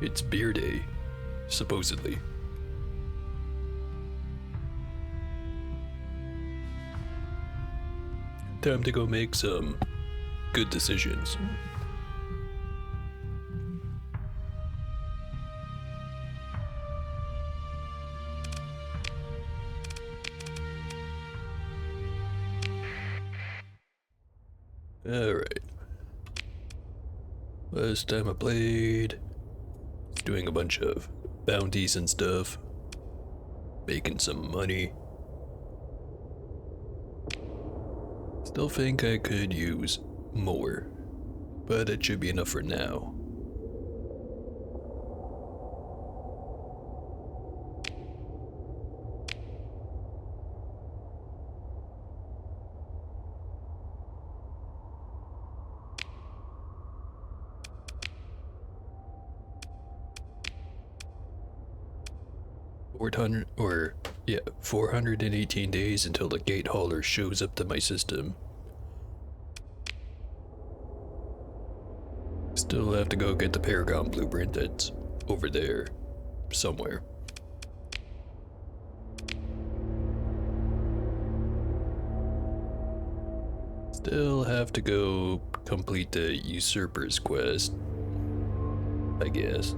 It's beer day, supposedly. Time to go make some good decisions. Alright. Last time I played, was doing a bunch of bounties and stuff, making some money. Still think I could use more, but it should be enough for now. Or 418 days until the gate hauler shows up to my system. Still have to go get the Paragon blueprint that's over there somewhere. Still have to go complete the Usurper's quest, I guess.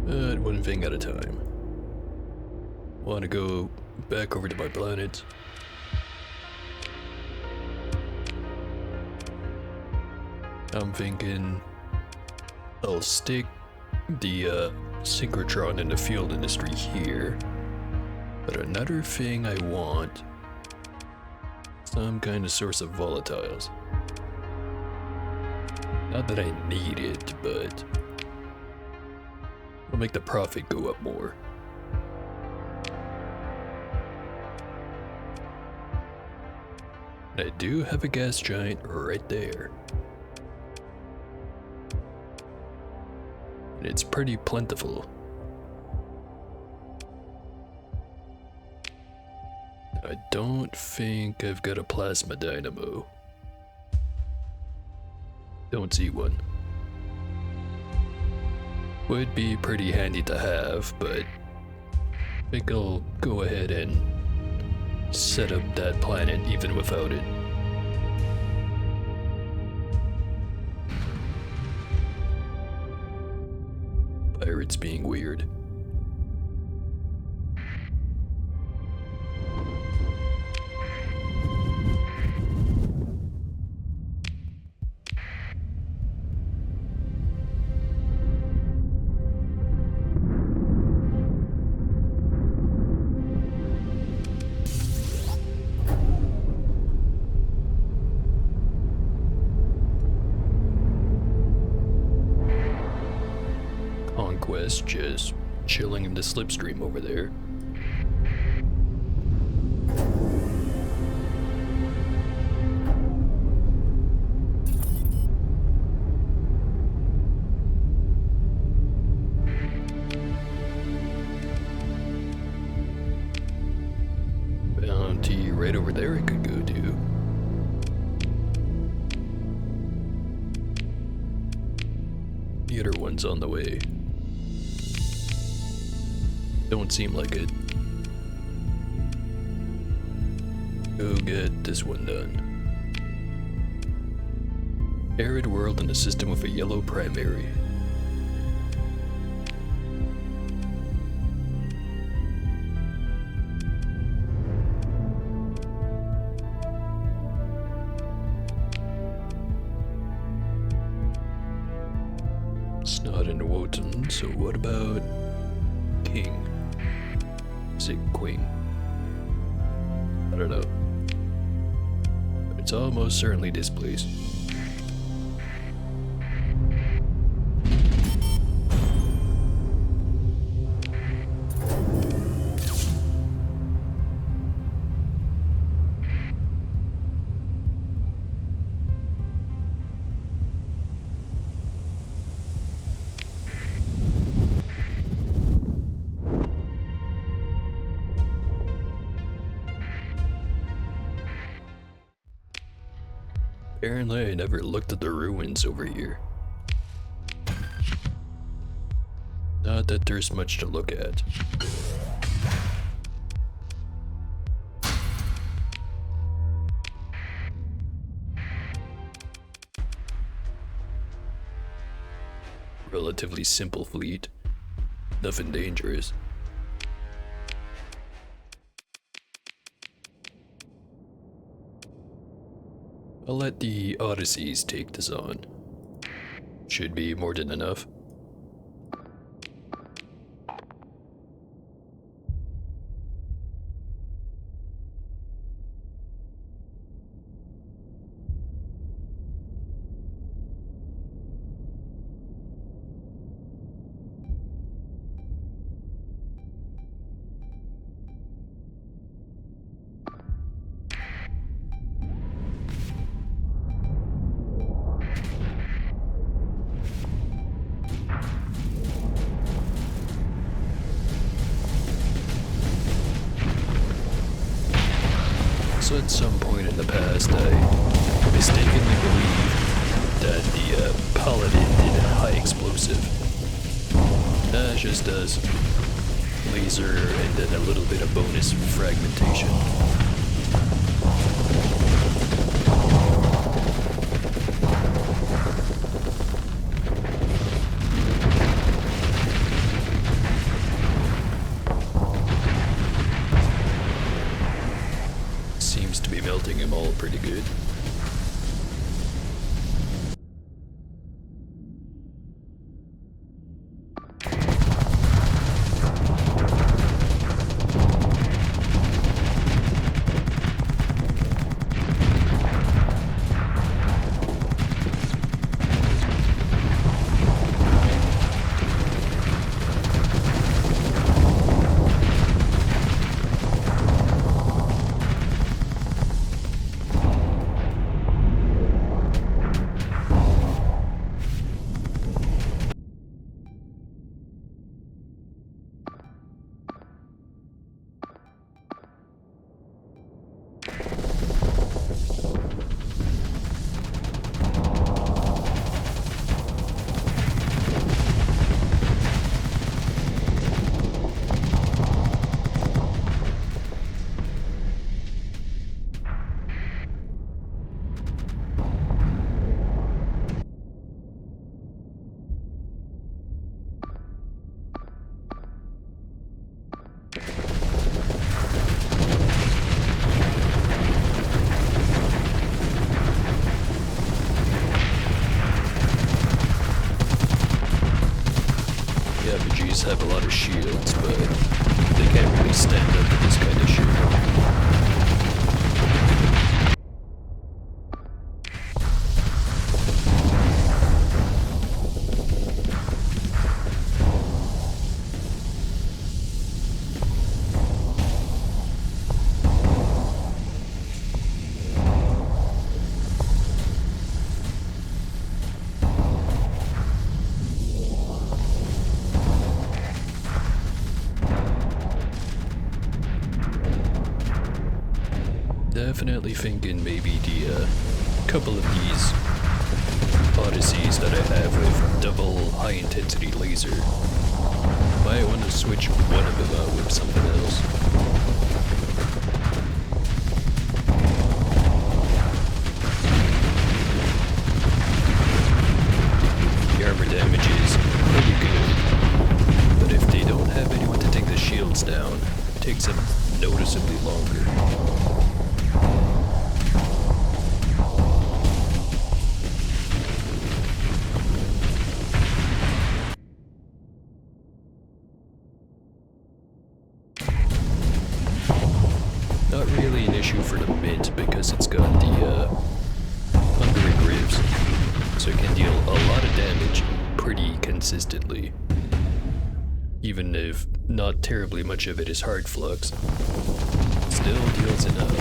But one thing at a time. Want to go back over to my planet. I'm thinking I'll stick the synchrotron in the field industry here. But another thing I want, some kind of source of volatiles. Not that I need it, but it'll make the profit go up more. And I do have a gas giant right there. And it's pretty plentiful. I don't think I've got a plasma dynamo. Don't see one. Would be pretty handy to have, but I think I'll go ahead and set up that planet even without it. Pirates being weird. Just chilling in the slipstream over there. Bounty right over there I could go to. The other one's on the way. Don't seem like it. Go get this one done. Arid world in a system with a yellow primary. It's not in Wotan, so what about King? Is it Queen? I don't know. But it's almost certainly this place. Apparently I never looked at the ruins over here. Not that there's much to look at. Relatively simple fleet. Nothing dangerous. I'll let the Odysseys take this on. Should be more than enough. So at some point in the past, I mistakenly believed that the Paladin did a high explosive. It just does laser and then a little bit of bonus fragmentation. Seems to be melting him all pretty good. RPGs have a lot of shields, but they can't really stand up to this kind of shit. Definitely thinking maybe the couple of these Odysseys that I have with double high intensity laser. Might want to switch one of them out with something else. The armor damage is pretty good, but if they don't have anyone to take the shields down, it takes them noticeably longer. Not really an issue for the mint because it's got the hungry ribs, so it can deal a lot of damage pretty consistently. Even if not terribly much of it is hard flux, still deals enough.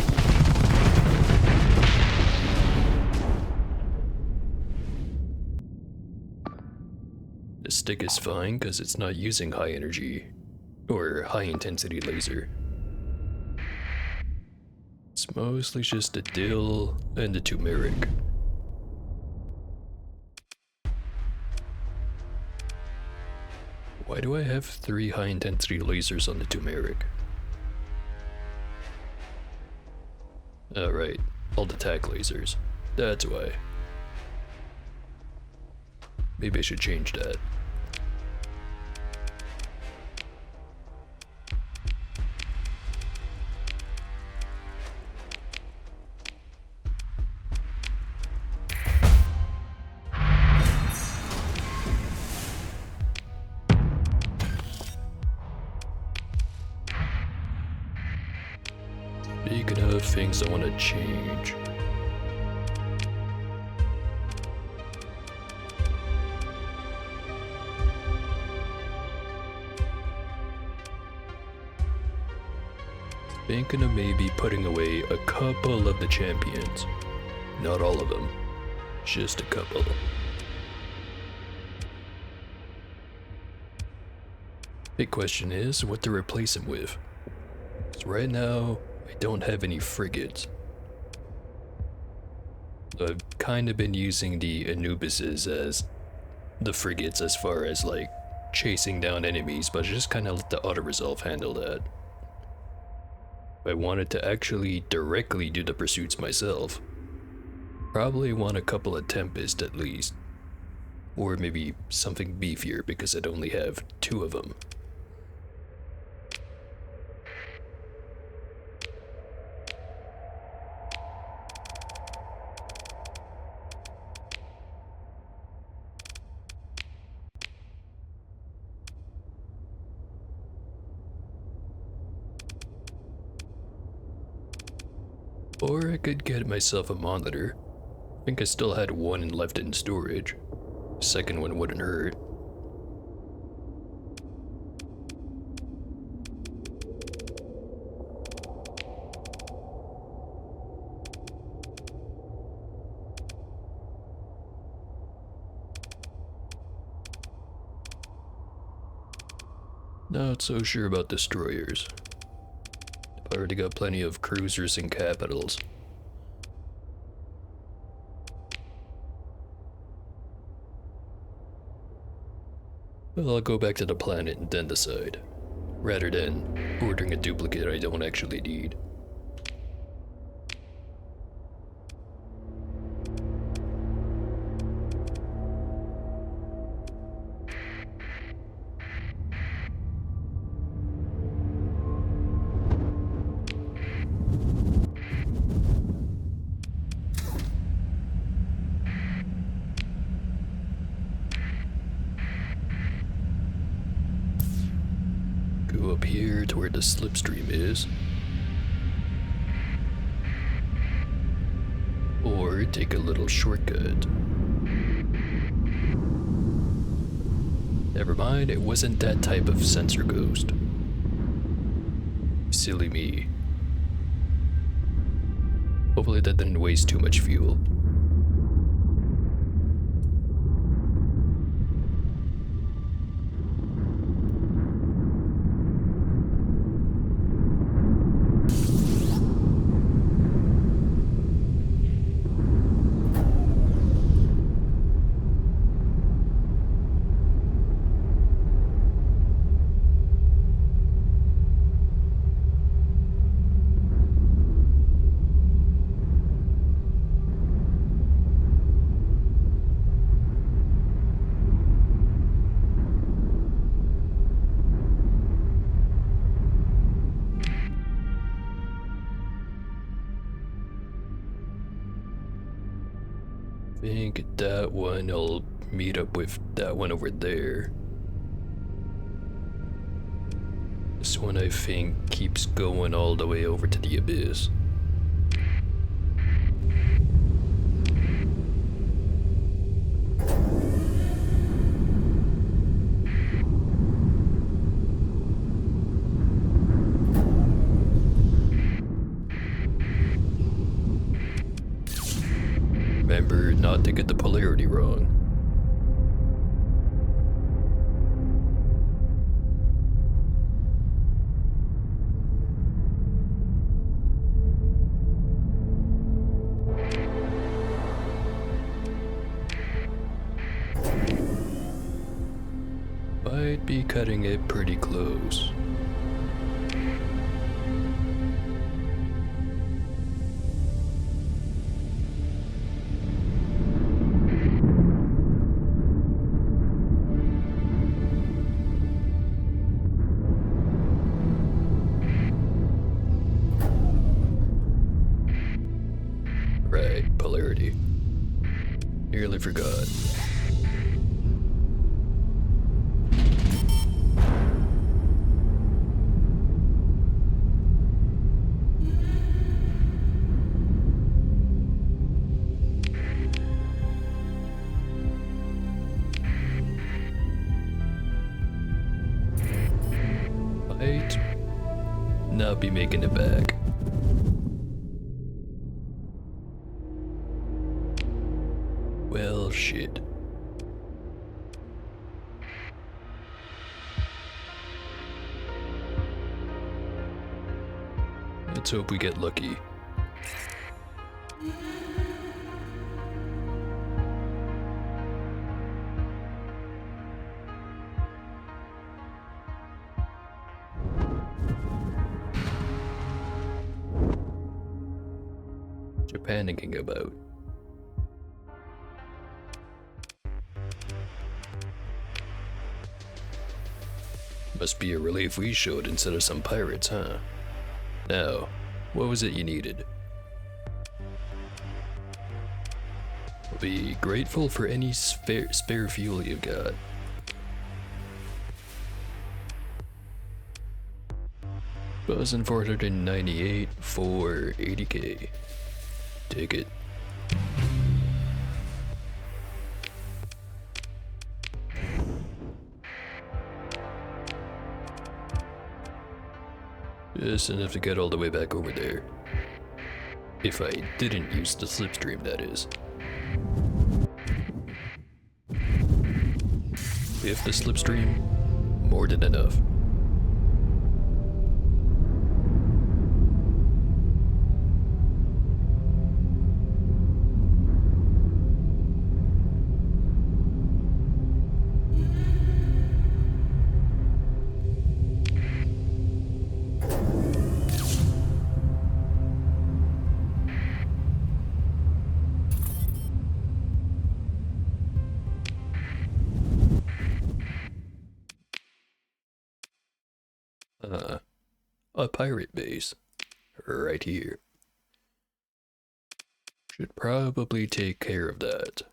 The stick is fine because it's not using high energy or high intensity laser. It's mostly just the dill and the turmeric. Why do I have 3 high-intensity lasers on the turmeric? Alright, alt attack lasers. That's why. Maybe I should change that. Speaking of things I want to change. Thinking of maybe putting away a couple of the champions. Not all of them, just a couple. Big question is what to replace him with. 'Cause right now, I don't have any frigates. I've kind of been using the Anubises as the frigates as far as like chasing down enemies, but I just kind of let the auto-resolve handle that. If I wanted to actually directly do the pursuits myself, probably want a couple of Tempest at least. Or maybe something beefier because I'd only have 2 of them. Or I could get myself a monitor. I think I still had 1 left in storage. Second one wouldn't hurt. Not so sure about destroyers. I've already got plenty of cruisers and capitals. Well, I'll go back to the planet and then decide, rather than ordering a duplicate I don't actually need. Go up here to where the slipstream is. Or take a little shortcut. Never mind, it wasn't that type of sensor ghost. Silly me. Hopefully that didn't waste too much fuel. I think that one I'll meet up with that one over there. This one I think keeps going all the way over to the abyss. Remember not to get the polarity wrong. might be cutting it pretty close. Right, polarity. Nearly forgot. Might not be making it back. Well, shit. Let's hope we get lucky. You're panicking about. Must be a relief we showed instead of some pirates, huh? Now, what was it you needed? We'll be grateful for any spare fuel you got. $1,498 for 80k. Take it. Just enough to get all the way back over there. If I didn't use the slipstream, that is. If the slipstream, more than enough. A pirate base. Right here. Should probably take care of that.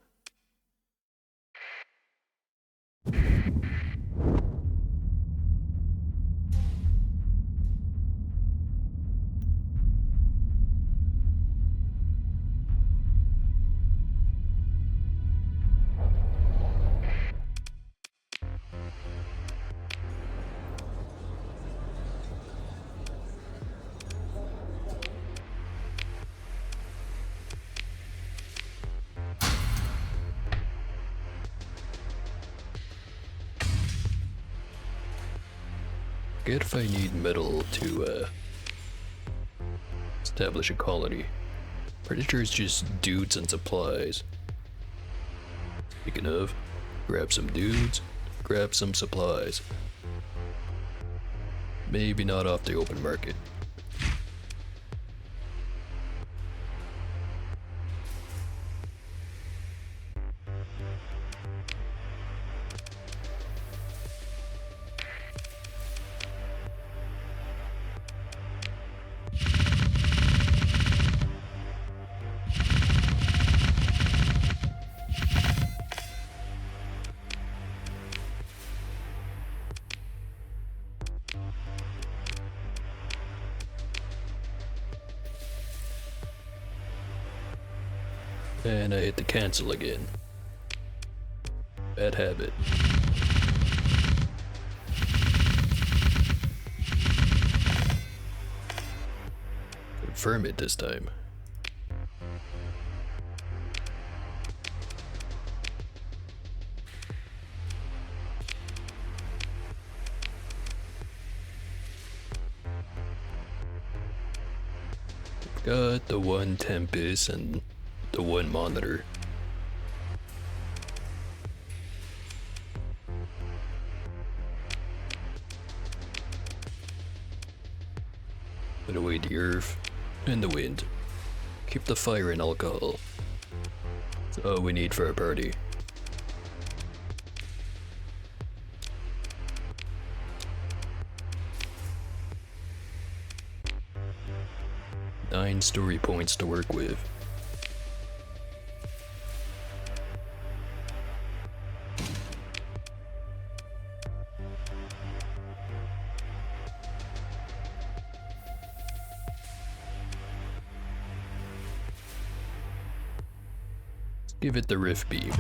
Forget if I need metal to establish a colony. Pretty sure it's just dudes and supplies. Speaking of, grab some dudes, grab some supplies. Maybe not off the open market. And I hit the cancel again. Bad habit. Confirm it this time. Got the one Tempest and the one monitor. Put away the earth and the wind. Keep the fire and alcohol. That's all we need for a party. Nine story points to work with. Give it the rift beam.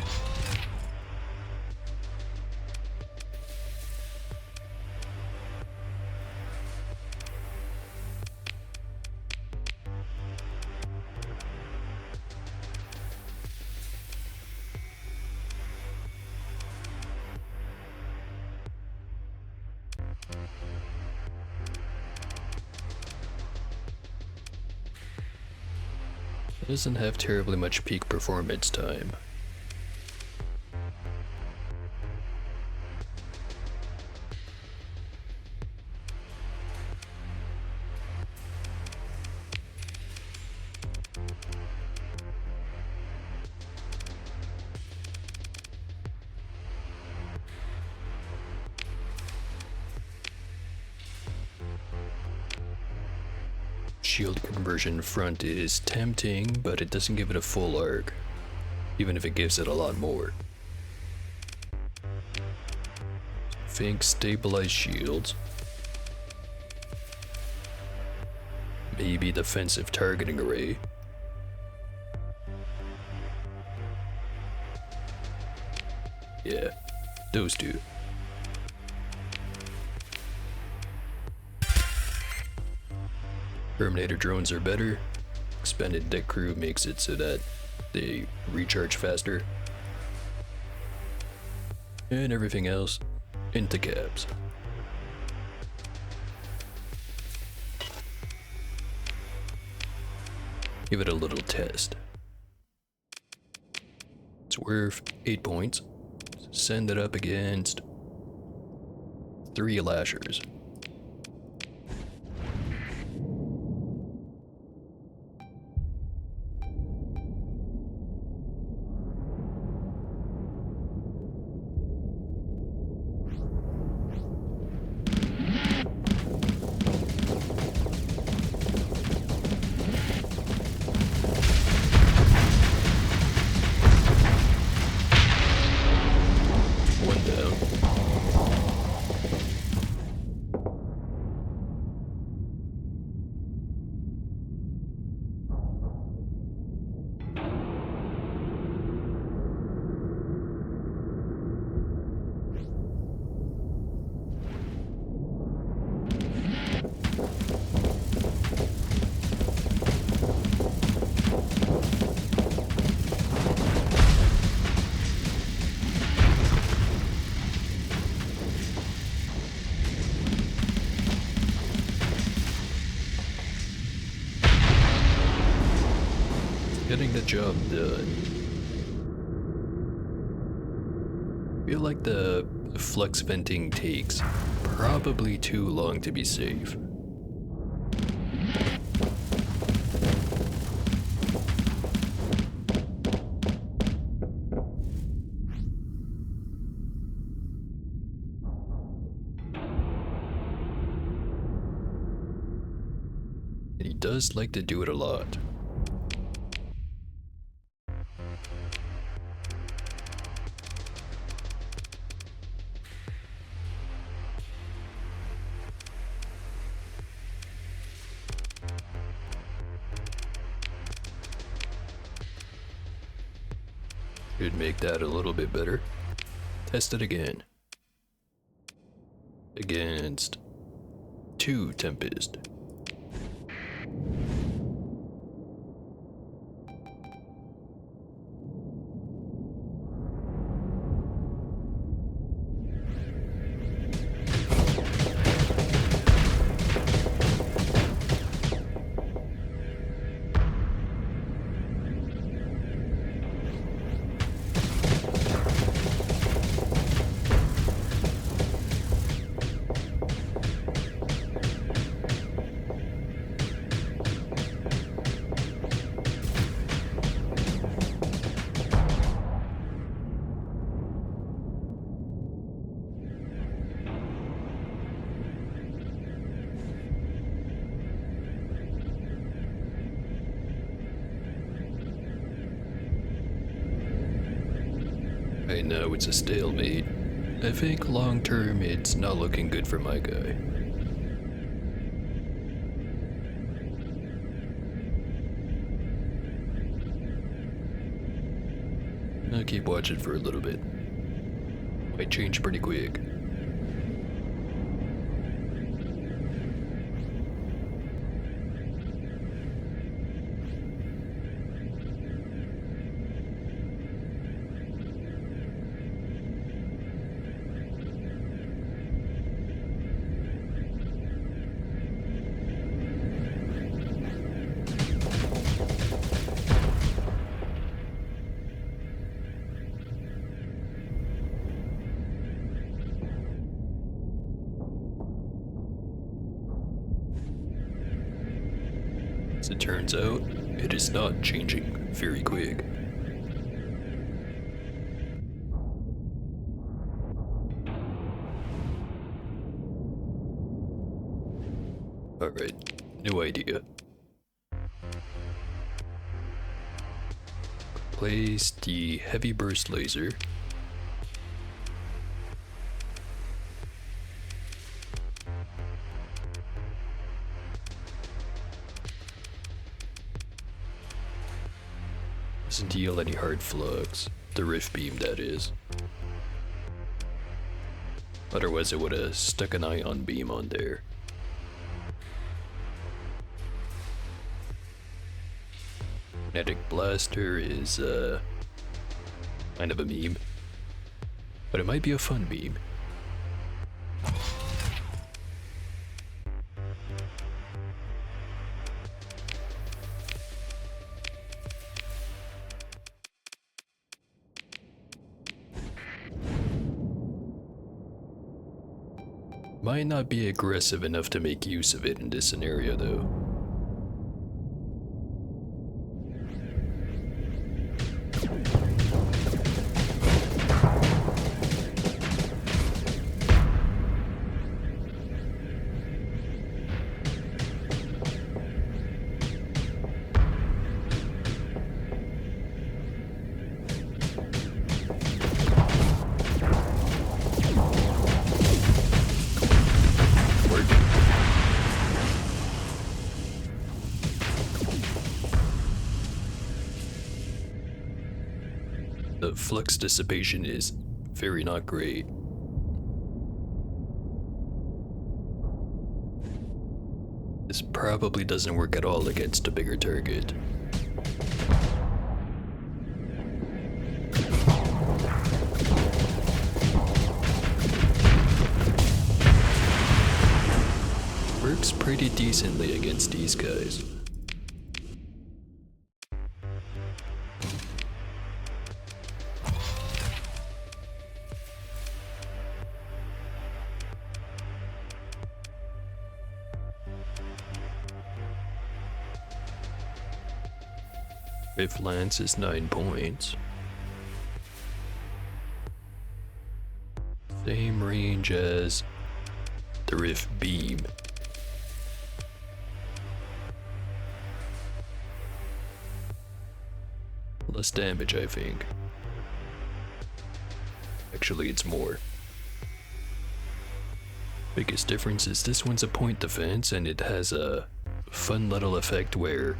It doesn't have terribly much peak performance time. Shield conversion front is tempting, but it doesn't give it a full arc, even if it gives it a lot more. Think stabilized shields. Maybe defensive targeting array. Yeah, those two. Terminator drones are better. Expanded deck crew makes it so that they recharge faster. And everything else into cabs. Give it a little test. It's worth 8 points. Send it up against 3 lashers. Getting the job done. Feel like the flux venting takes probably too long to be safe. And he does like to do it a lot. Should make that a little bit better. Test it again. Against 2 Tempest. now it's a stalemate. I think long term it's not looking good for my guy. I'll keep watching for a little bit. Might change pretty quick. As it turns out, it is not changing very quick. Alright, new idea. Place the heavy burst laser. Doesn't deal any hard flux. The rift beam, that is. Otherwise, it would have stuck an ion beam on there. Kinetic blaster is kind of a meme, but it might be a fun meme. Might not be aggressive enough to make use of it in this scenario though. The flux dissipation is very not great. This probably doesn't work at all against a bigger target. Works pretty decently against these guys. Rift Lance is 9 points. Same range as the Rift Beam. Less damage, I think. Actually, it's more. Biggest difference is this one's a point defense and it has a fun little effect where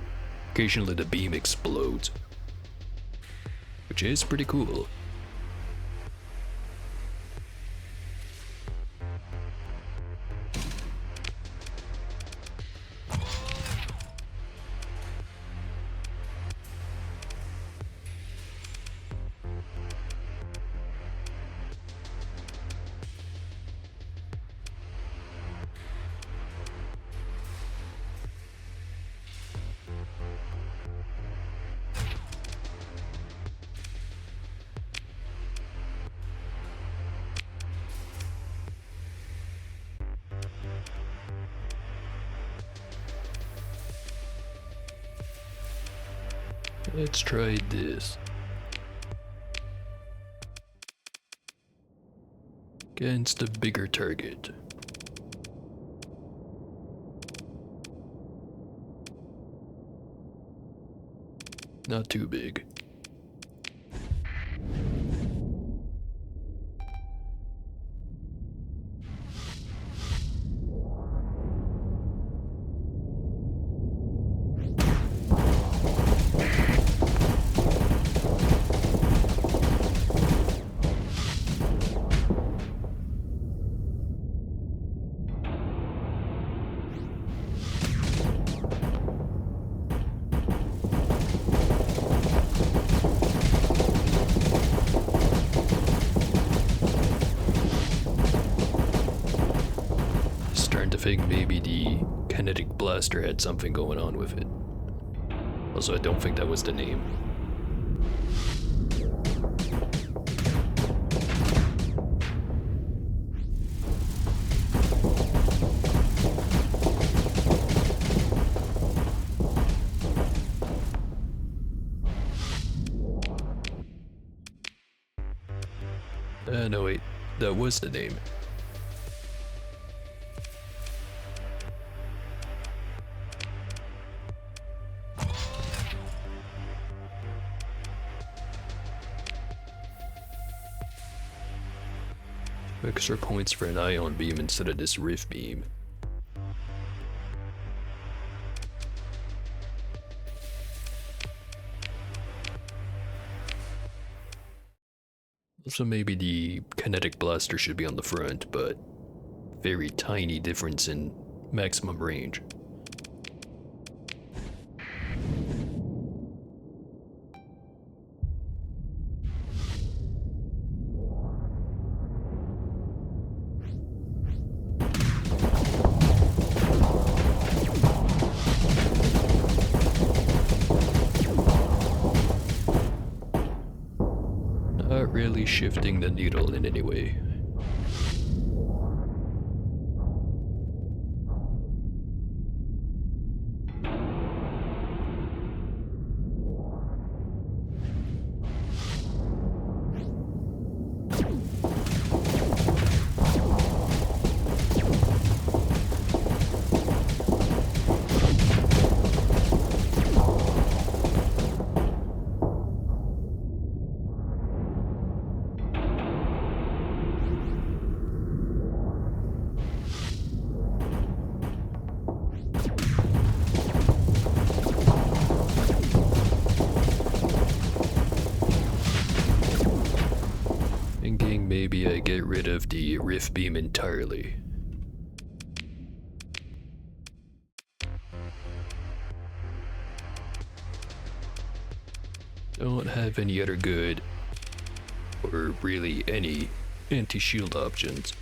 occasionally the beam explodes, which is pretty cool. Let's try this. Against a bigger target. Not too big. think maybe the kinetic blaster had something going on with it. Also, I don't think that was the name. No wait, that was the name. Extra points for an ion beam instead of this rift beam. So maybe the kinetic blaster should be on the front, but very tiny difference in maximum range. Not really shifting the needle in any way. Thinking maybe I get rid of the rift beam entirely. Don't have any other good, or really any, anti-shield options.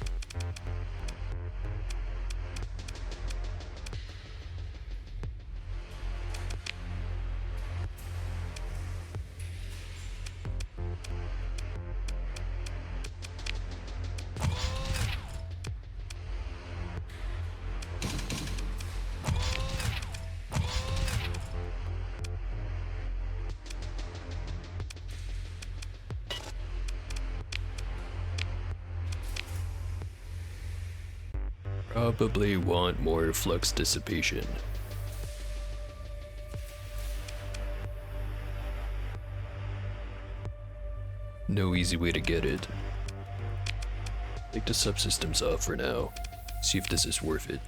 Probably want more flux dissipation. No easy way to get it. Take the subsystems off for now. See if this is worth it.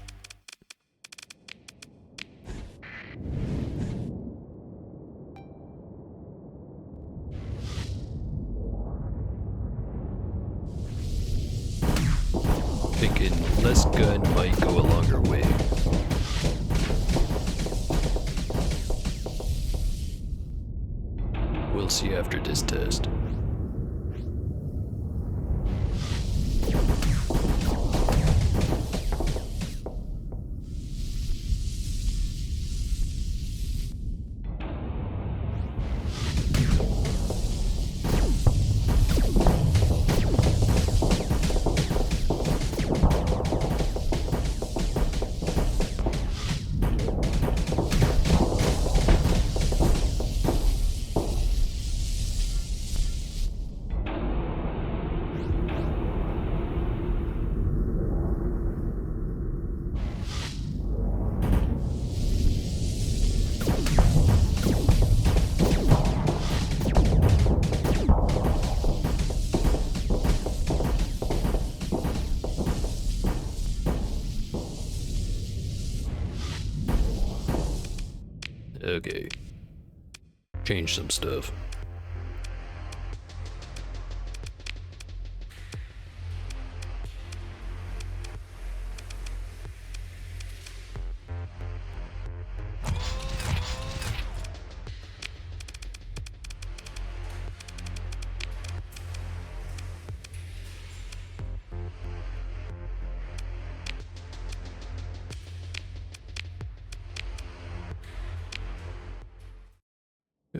Thinking less gun might go a longer way. We'll see after this test. Okay. Change some stuff.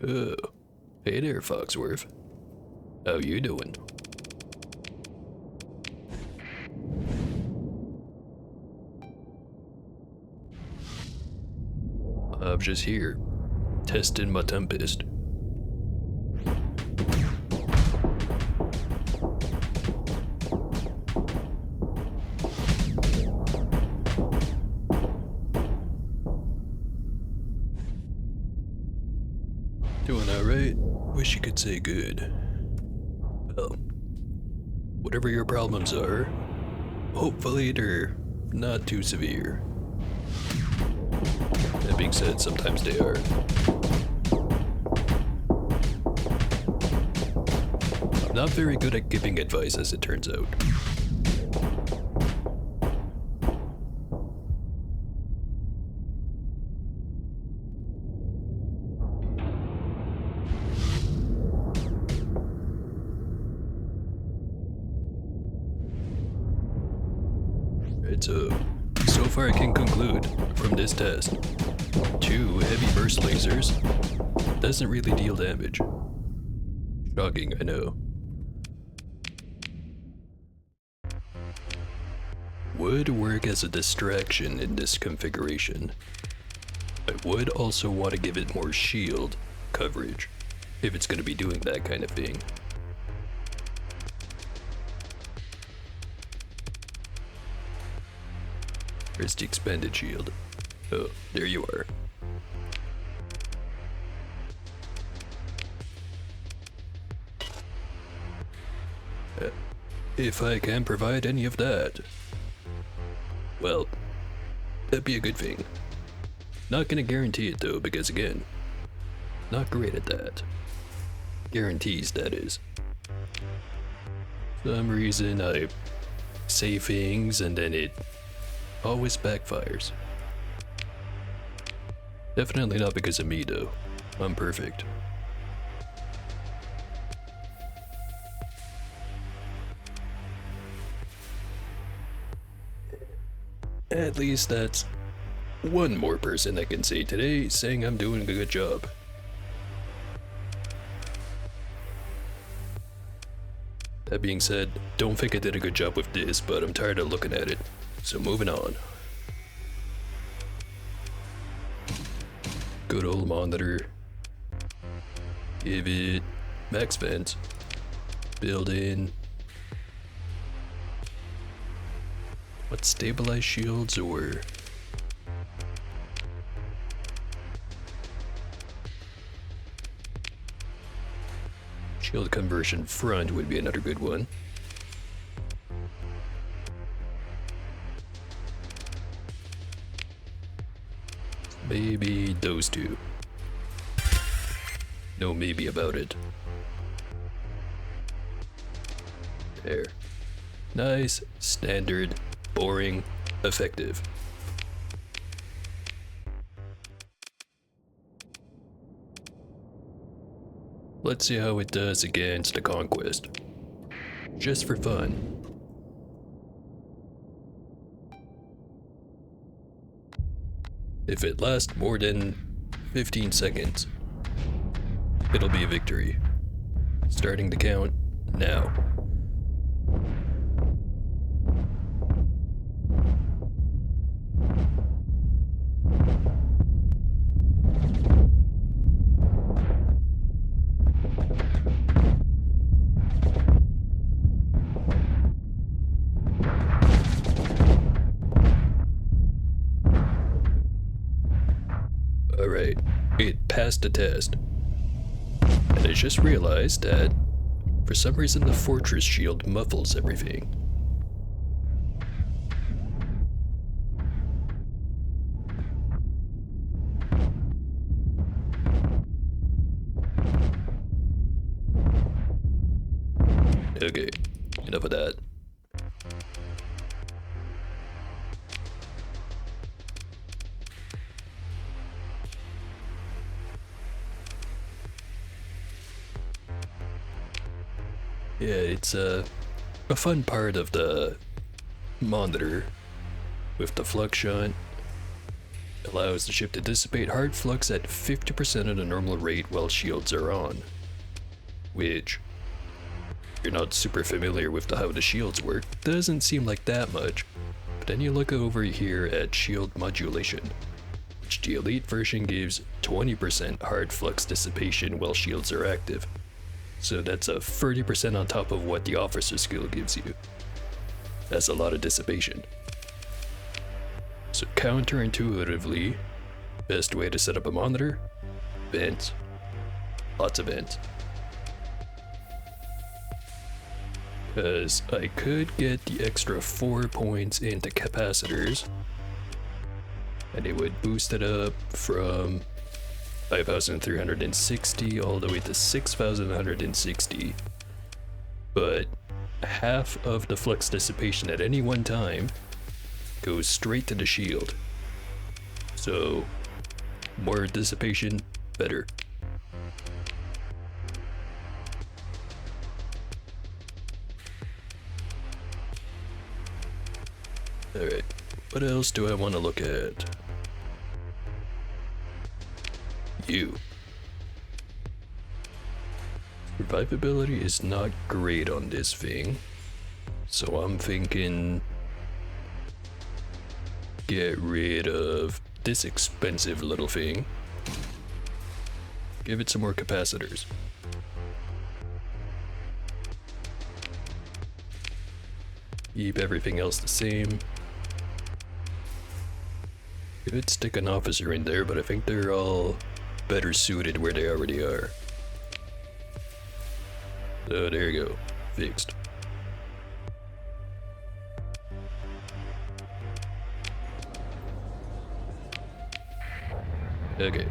Oh, hey there, Foxworth. How you doing? I'm just here, testing my Tempest. Doing alright? Wish you could say good. Well, whatever your problems are, hopefully they're not too severe. That being said, sometimes they are. I'm not very good at giving advice, as it turns out. So far I can conclude from this test, 2 heavy burst lasers doesn't really deal damage. Shocking, I know. Would work as a distraction in this configuration. I would also want to give it more shield coverage, if it's going to be doing that kind of thing. Where's the expanded shield? Oh, there you are. If I can provide any of that, well, that'd be a good thing. Not gonna guarantee it though, because again, not great at that. Guarantees, that is. Some reason I say things and then it always backfires. Definitely not because of me though. I'm perfect. At least that's one more person I can say today saying I'm doing a good job. That being said, don't think I did a good job with this, but I'm tired of looking at it. So moving on. Good old monitor. Give it max vent. Build in. What, stabilized shields or? Shield conversion front would be another good one. Maybe those two. No maybe about it. There. Nice, standard, boring, effective. Let's see how it does against the Conquest. Just for fun. If it lasts more than 15 seconds, it'll be a victory. Starting the count now. Alright, it passed the test. And I just realized that for some reason the fortress shield muffles everything. Okay, enough of that. Yeah, it's a fun part of the monitor with the flux shunt. Allows the ship to dissipate hard flux at 50% of the normal rate while shields are on. Which, if you're not super familiar with how the shields work, doesn't seem like that much. But then you look over here at shield modulation, which the elite version gives 20% hard flux dissipation while shields are active. So that's a 30% on top of what the officer skill gives you. That's a lot of dissipation. So counterintuitively, best way to set up a monitor? Vents. Lots of vents. Because I could get the extra 4 points into capacitors, and it would boost it up from 5,360 all the way to 6,160. But half of the flux dissipation at any one time goes straight to the shield. So, more dissipation, better. Alright, what else do I want to look at? You. Survivability is not great on this thing, so I'm thinking get rid of this expensive little thing. Give it some more capacitors. Keep everything else the same. Could stick an officer in there, but I think they're all better suited where they already are. So there you go, fixed. Okay,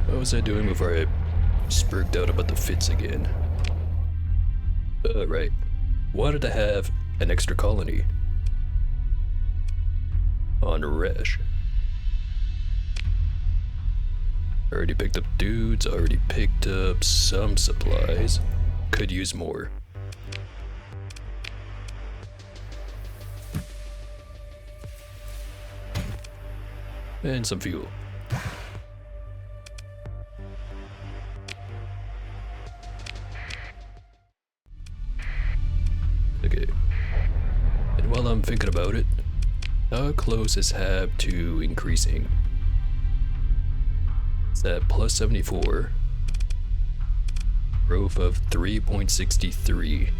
what was I doing before I spurged out about the fits again? Right, wanted to have an extra colony on Resh. Already picked up dudes, already picked up some supplies. Could use more. And some fuel. Okay. And while I'm thinking about it, how close is Hab to increasing? It's at plus 74. Growth of 3.63.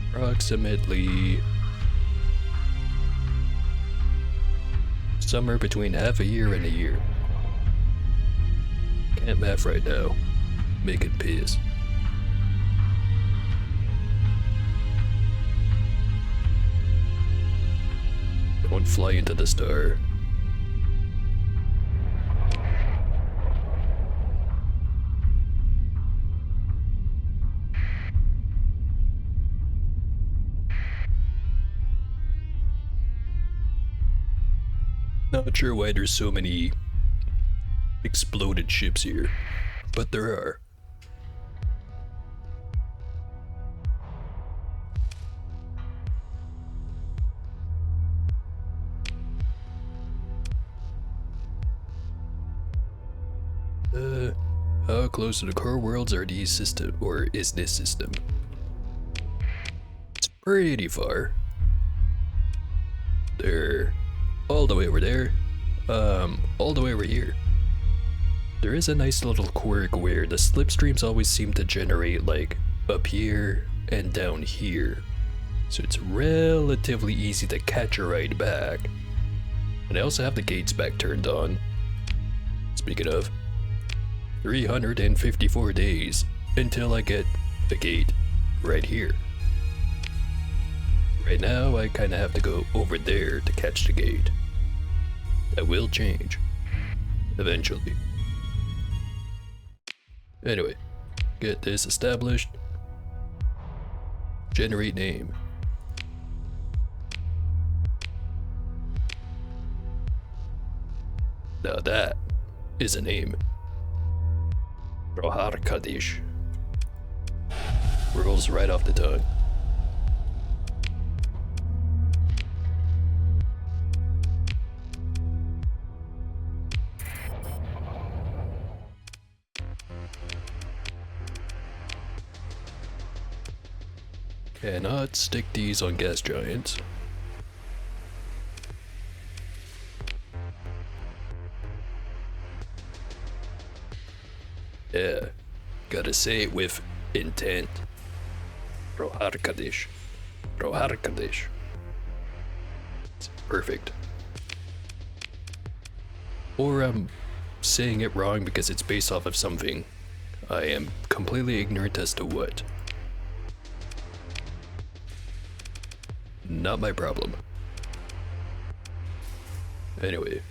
Approximately somewhere between half a year and a year. Can't math right now. Make it piss. Don't fly into the star. Not sure why there's so many exploded ships here, but there are. How close to the core worlds are these system, or is this system? It's pretty far. They're all the way over there, all the way over here. There is a nice little quirk where the slipstreams always seem to generate like up here and down here. So it's relatively easy to catch a ride back. And I also have the gates back turned on. Speaking of, 354 days until I get a gate right here. Right now, I kinda have to go over there to catch the gate. That will change. Eventually. Anyway, get this established. Generate name. Now that is a name. Rohar Kadish. Rolls right off the tongue. Cannot stick these on gas giants. Yeah, gotta say it with intent. Roharkadish. Roharkadish. It's perfect. Or I'm saying it wrong because it's based off of something. I am completely ignorant as to what. Not my problem. Anyway,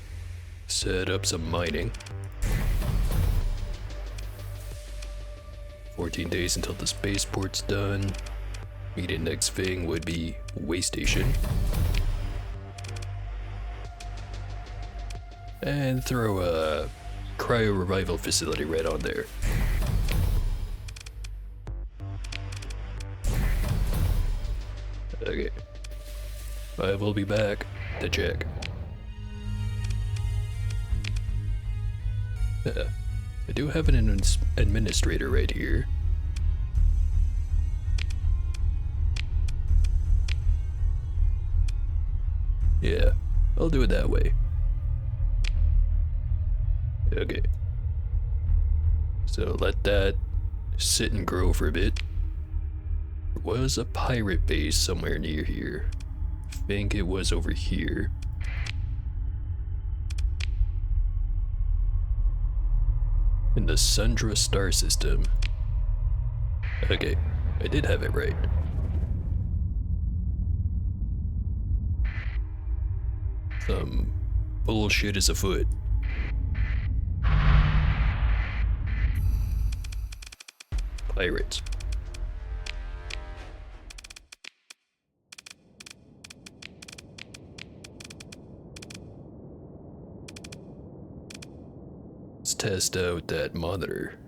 set up some mining. 14 days until the spaceport's done. Immediate next thing would be way station. And throw a cryo revival facility right on there. Okay. I will be back to check. I do have an administrator right here. Yeah, I'll do it that way. Okay. So let that sit and grow for a bit. There was a pirate base somewhere near here. I think it was over here. In the Sundra star system. Okay, I did have it right. Some bullshit is afoot. Pirates. Let's test out that monitor.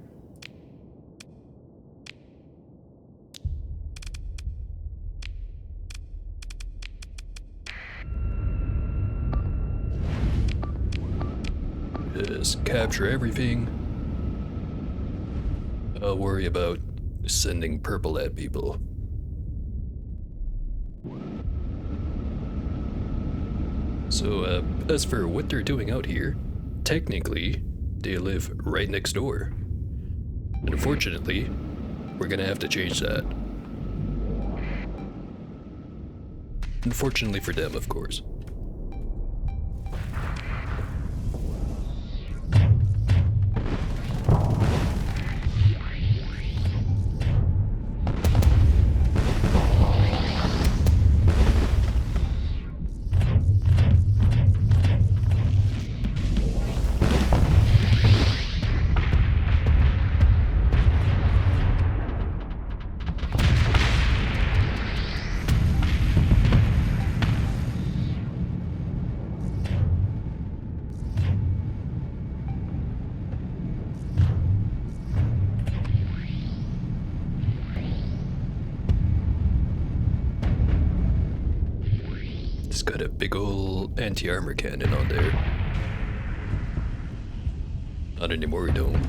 Just capture everything. I'll worry about sending purple at people. So, as for what they're doing out here, technically, they live right next door. Unfortunately, we're gonna have to change that. Unfortunately for them, of course. It's got a big ol' anti-armor cannon on there. Not anymore, we don't.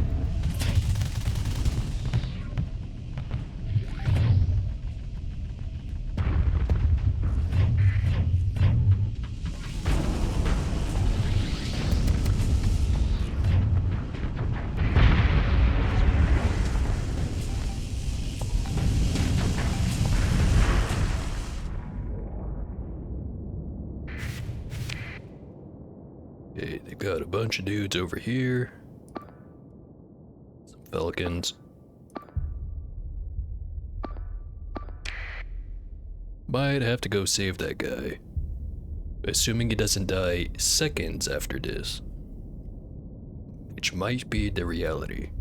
Okay, they've got a bunch of dudes over here. Some Falcons. Might have to go save that guy. Assuming he doesn't die seconds after this. Which might be the reality.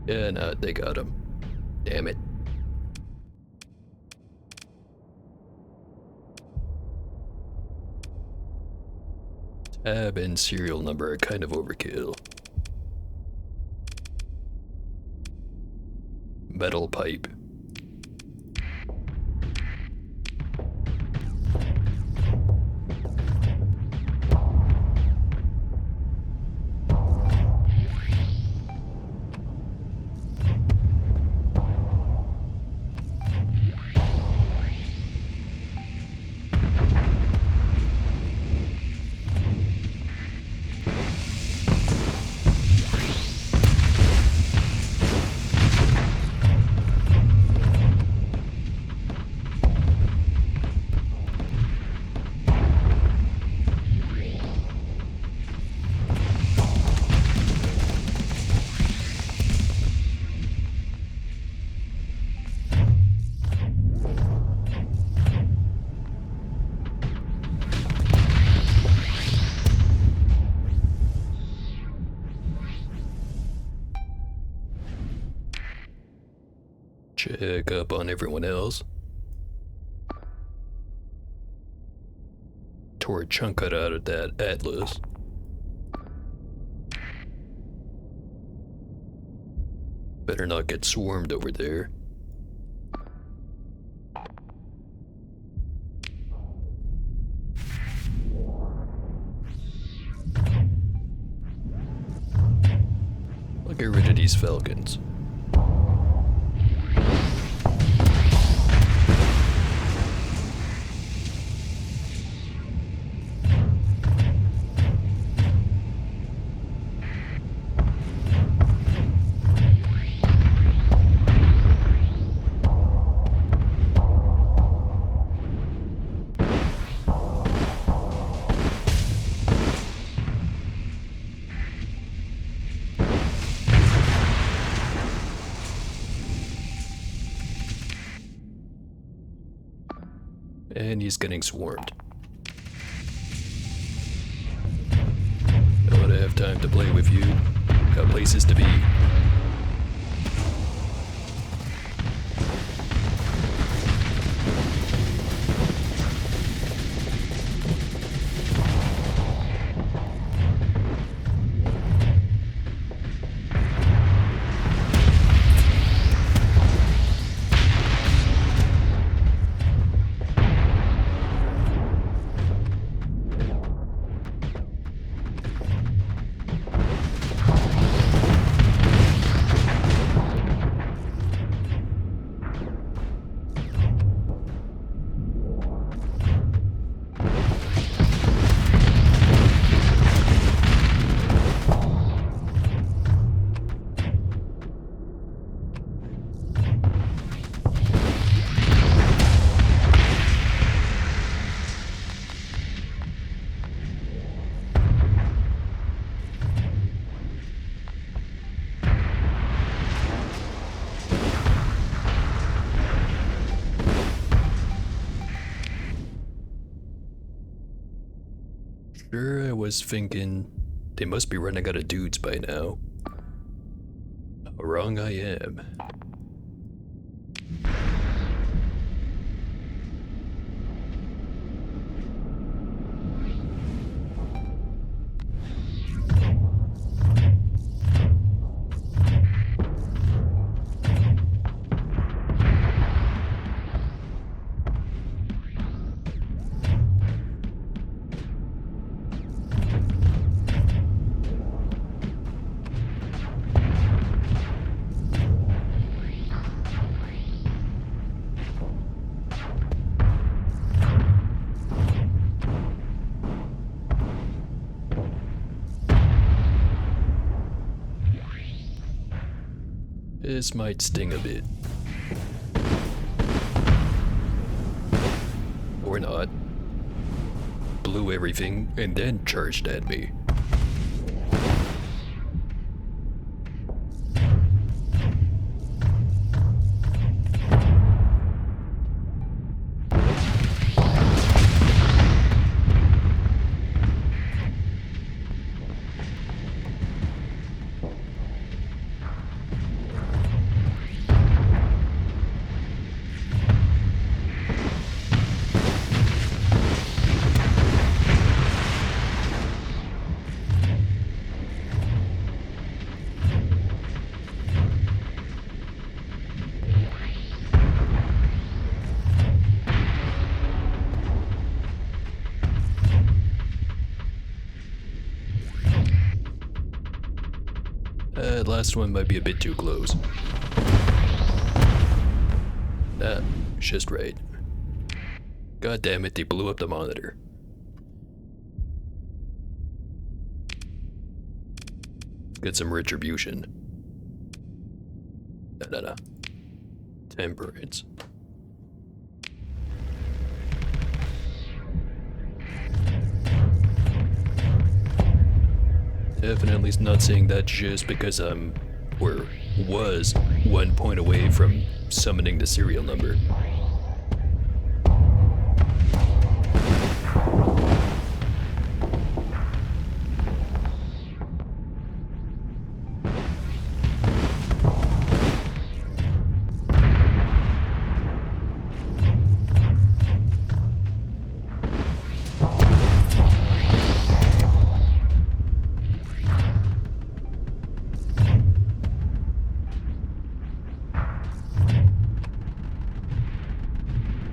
Yeah, no, they got him. Damn it. Tab and serial number are kind of overkill. Metal pipe. check up on everyone else. Tore a chunk out of that atlas. Better not get swarmed over there. I'll get rid of these falcons. And he's getting swarmed. Don't have time to play with you. Got places to be. Sure, I was thinking they must be running out of dudes by now. How wrong I am. This might sting a bit. Or not. Blew everything and then charged at me. That last one might be a bit too close. Nah, just right. God damn it, they blew up the monitor. Get some retribution. No. Temperance. Definitely not saying that just because I'm, or was, 1 point away from summoning the serial number.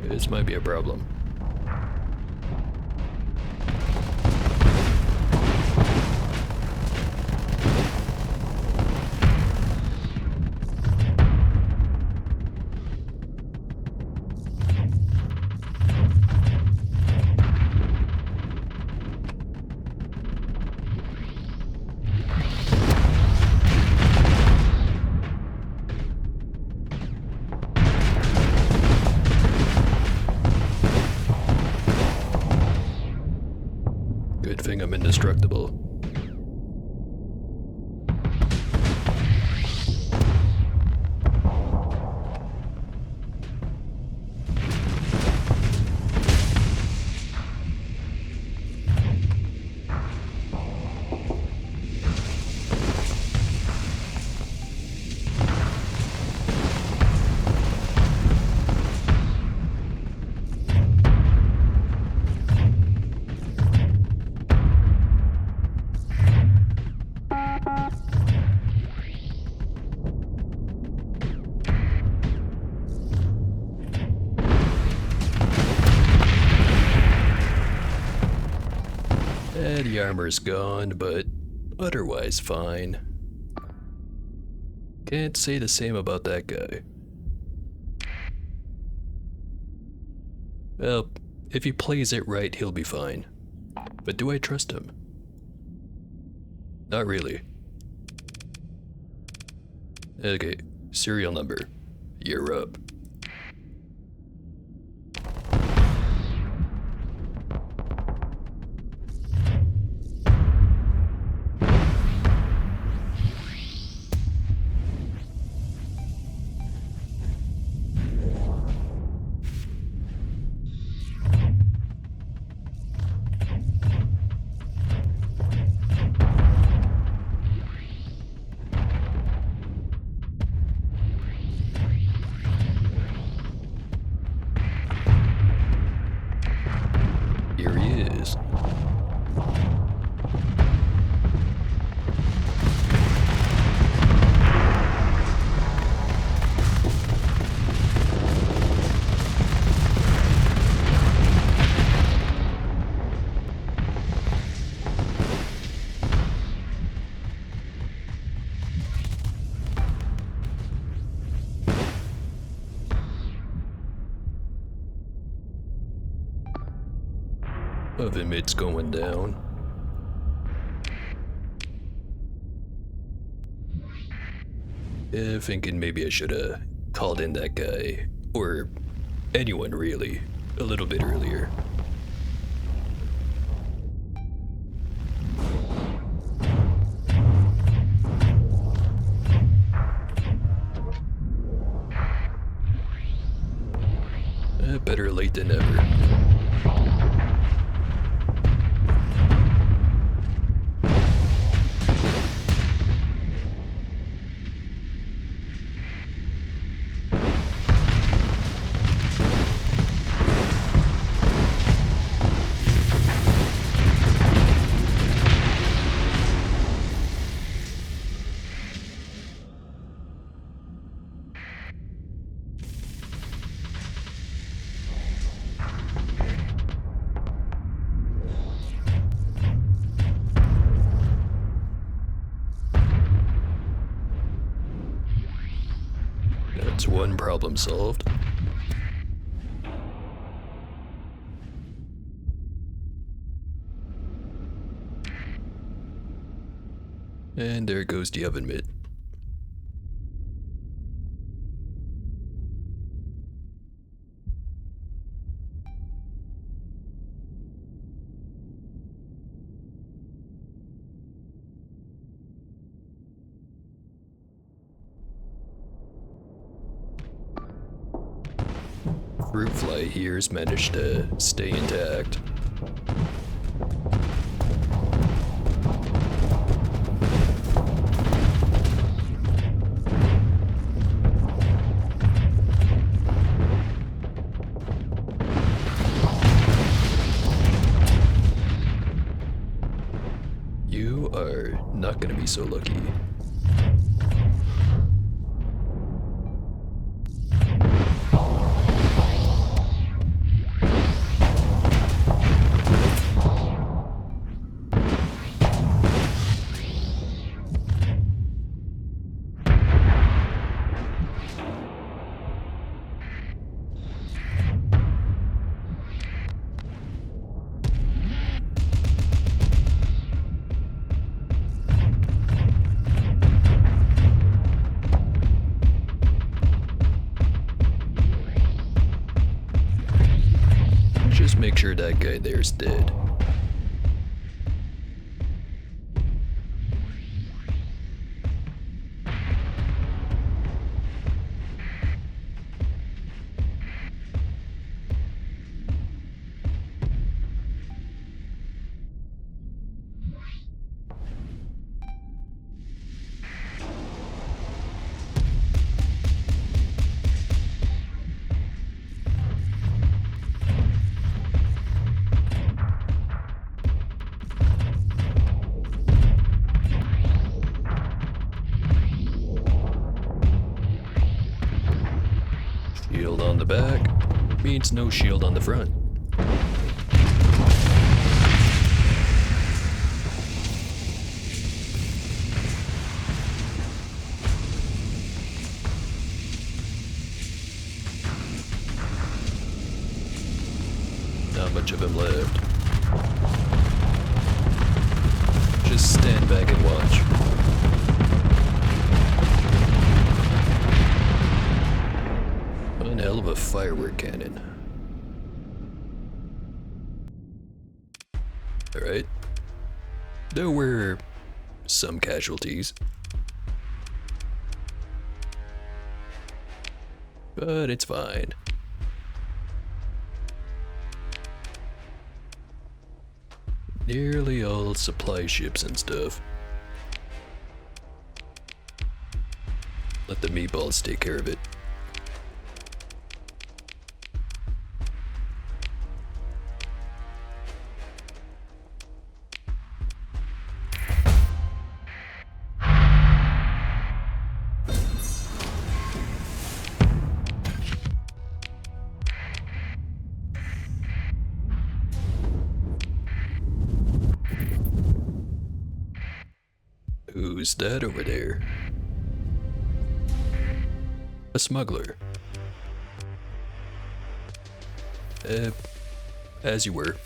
This might be a problem. Good thing I'm indestructible. The armor's gone, but otherwise fine. Can't say the same about that guy. Well, if he plays it right, he'll be fine. But do I trust him? Not really. Okay, serial number. You're up. Here he is. Of him, it's going down. Thinking maybe I should've called in that guy, or anyone really, a little bit earlier. Better late than never. That's one problem solved. And there goes the oven mitt. Fruit fly here's managed to stay intact. You are not gonna be so lucky. Just make sure that guy there's dead. Shield on the back means no shield on the front. Not much of him left. Just stand back and watch. One hell of a firework cannon. Alright. There were some casualties. But it's fine. Nearly all supply ships and stuff. Let the meatballs take care of it. Who's that over there? A smuggler. As you were.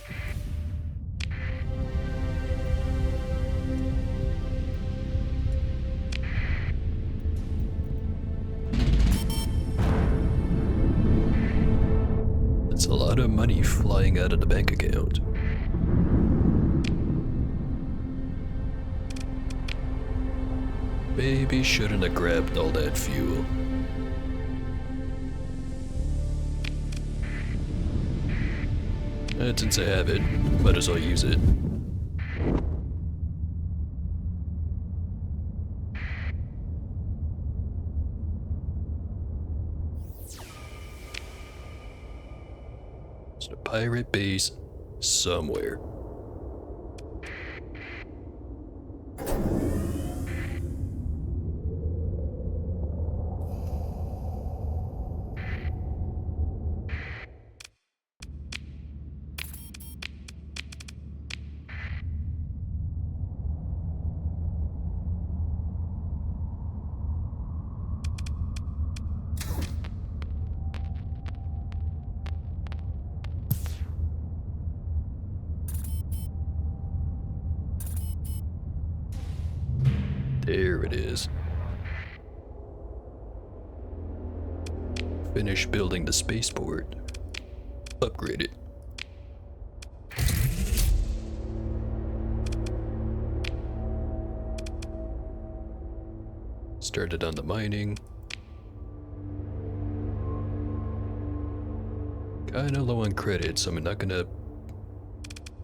That's a lot of money flying out of the bank account. Maybe shouldn't have grabbed all that fuel. And since I have it, might as well use it. There's a pirate base somewhere. There it is. Finish building the spaceport. Upgrade it. Started on the mining. Kinda low on credits, so I'm not gonna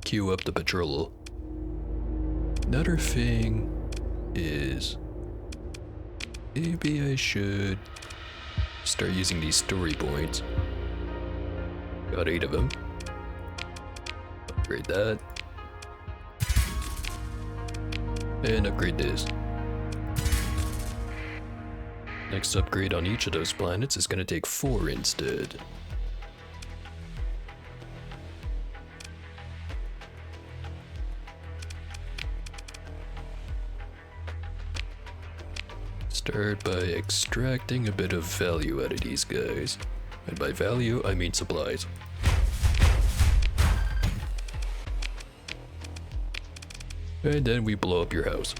queue up the patrol. Another thing is maybe I should start using these story points. Got 8 of them. Upgrade that. And upgrade this. Next upgrade on each of those planets is gonna take 4 instead. Start by extracting a bit of value out of these guys. And by value, I mean supplies. And then we blow up your house.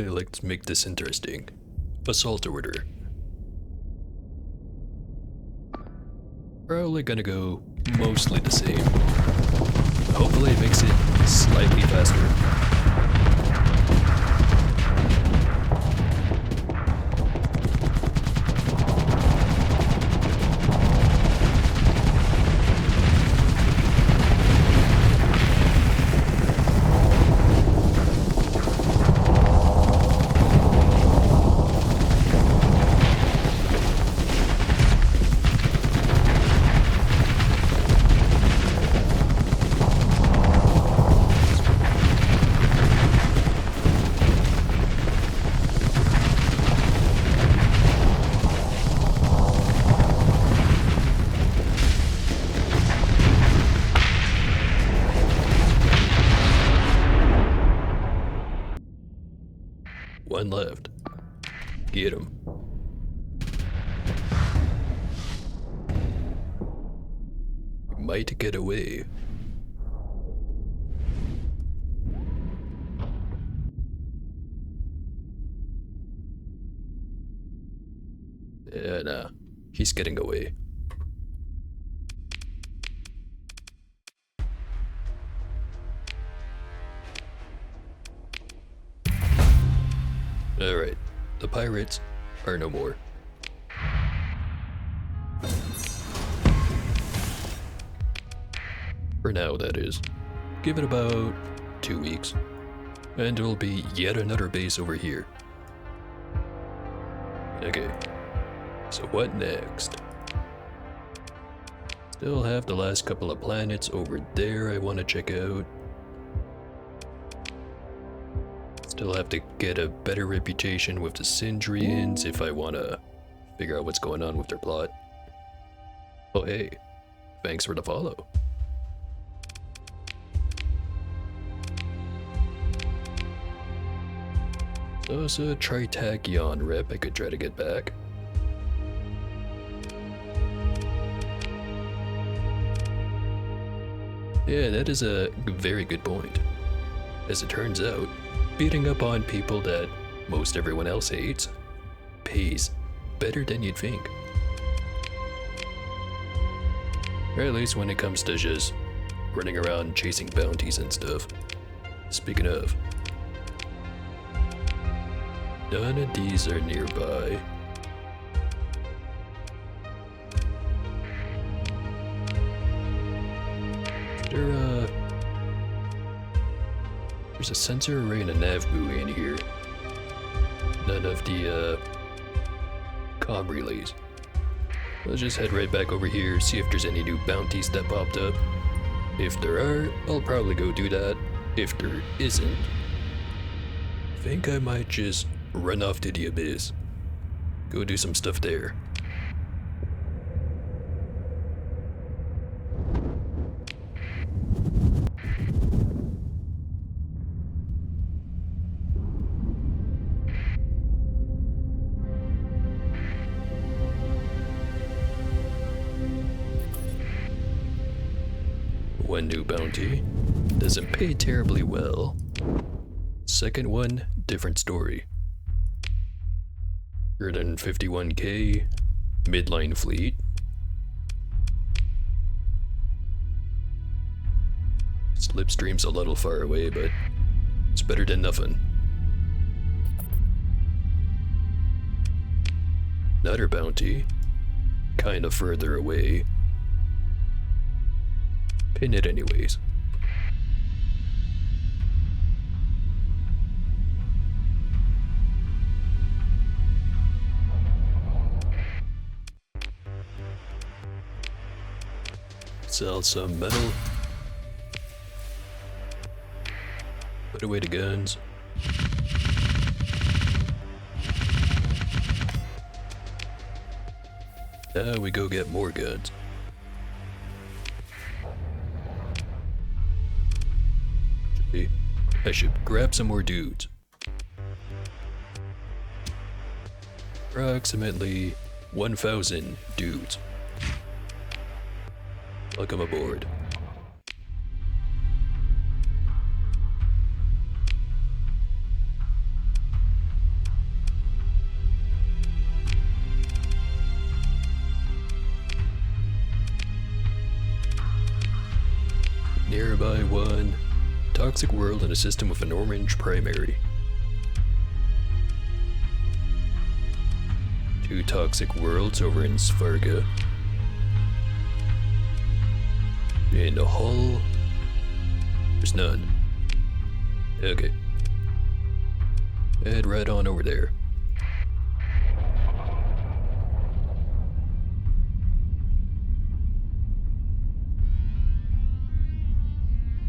Let's make this interesting. Assault order. Probably gonna go mostly the same. Hopefully it makes it slightly faster. One left. Get him. We might get away. Yeah, nah. He's getting away. Alright, the pirates are no more. For now, that is. Give it about 2 weeks, and it'll be yet another base over here. Okay, so what next? Still have the last couple of planets over there I want to check out. Still have to get a better reputation with the Sindrians if I want to figure out what's going on with their plot. Oh hey, thanks for the follow. So it's a Tritachyon rep I could try to get back. Yeah, that is a very good point. As it turns out, beating up on people that most everyone else hates pays better than you'd think. Or at least when it comes to just running around chasing bounties and stuff. Speaking of, none of these are nearby. There's a sensor array and a nav buoy in here. None of the comm relays. Let's just head right back over here, see if there's any new bounties that popped up. If there are, I'll probably go do that. If there isn't, I think I might just run off to the abyss. Go do some stuff there. One new bounty. Doesn't pay terribly well. Second one, different story. 151k, midline fleet. Slipstream's a little far away, but it's better than nothing. Another bounty, kinda further away. Pin it anyways. Sell some metal. Put away the guns. Now we go get more guns. I should grab some more dudes. Approximately 1,000 dudes. Welcome aboard. 1. Toxic world in a system with an orange primary. 2 toxic worlds over in Svarga. In the hull, there's none. Okay. Head right on over there.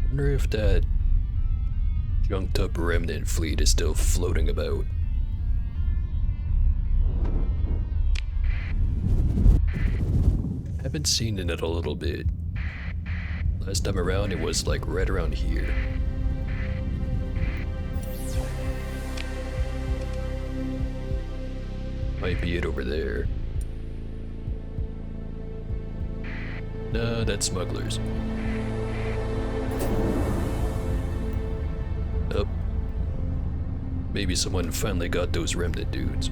Wonder if that junked up remnant fleet is still floating about. Haven't seen it in a little bit. Last time around it was like right around here. Might be it over there. No, that's smugglers. Oh. Maybe someone finally got those remnant dudes.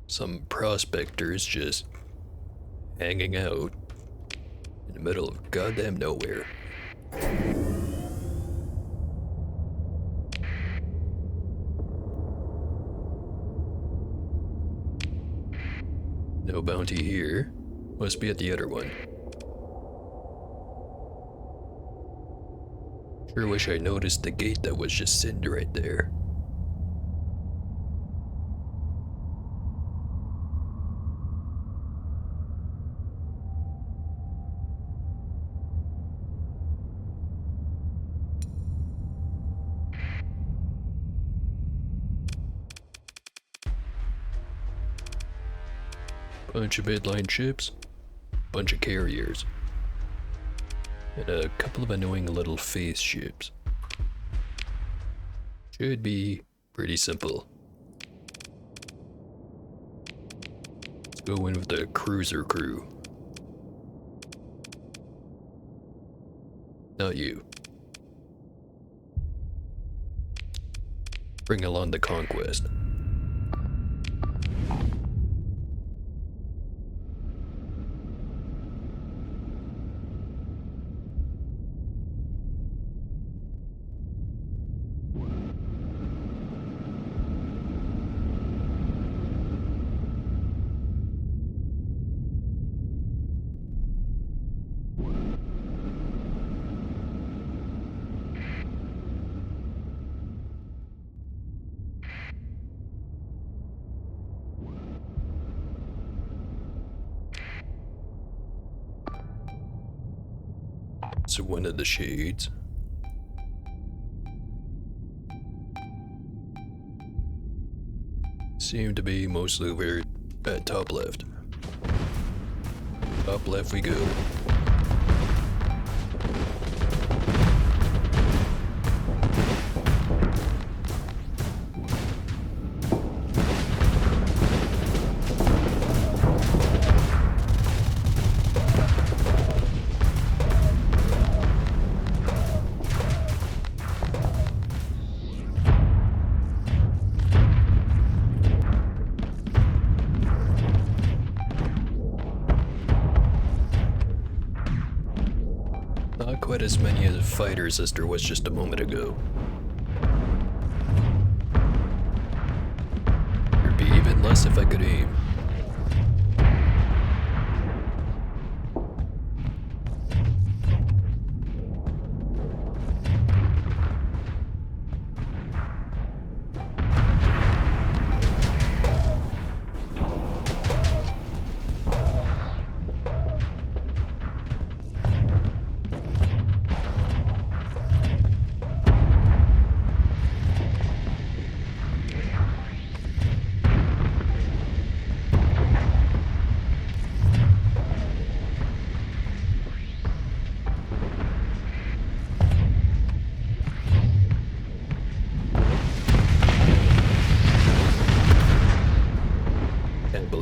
Some prospectors just hanging out in the middle of goddamn nowhere. No bounty here. Must be at the other one. Sure wish I noticed the gate that was just sitting right there. Bunch of midline ships, bunch of carriers, and a couple of annoying little phase ships. Should be pretty simple. Let's go in with the cruiser crew. Not you. Bring along the conquest. So one of the shades. Seem to be mostly over at top left. Top left we go. Not quite as many as fighters as there was just a moment ago. There'd be even less if I could aim.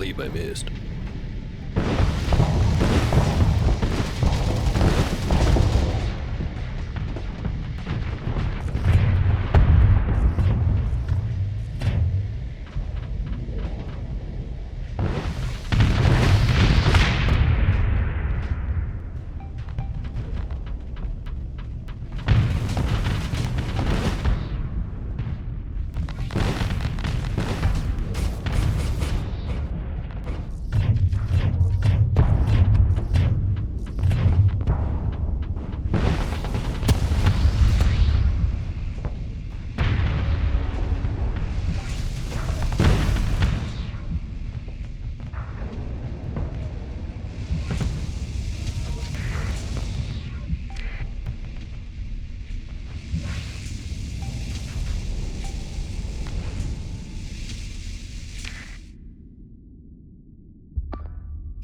believe I missed.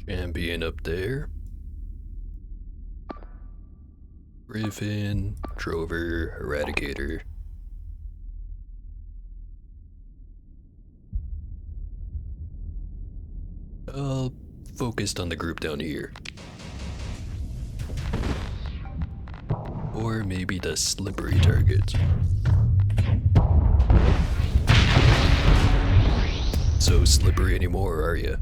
Champion up there. Griffin, Trover, Eradicator. I'll focus on the group down here. Or maybe the slippery targets. So slippery anymore, are ya?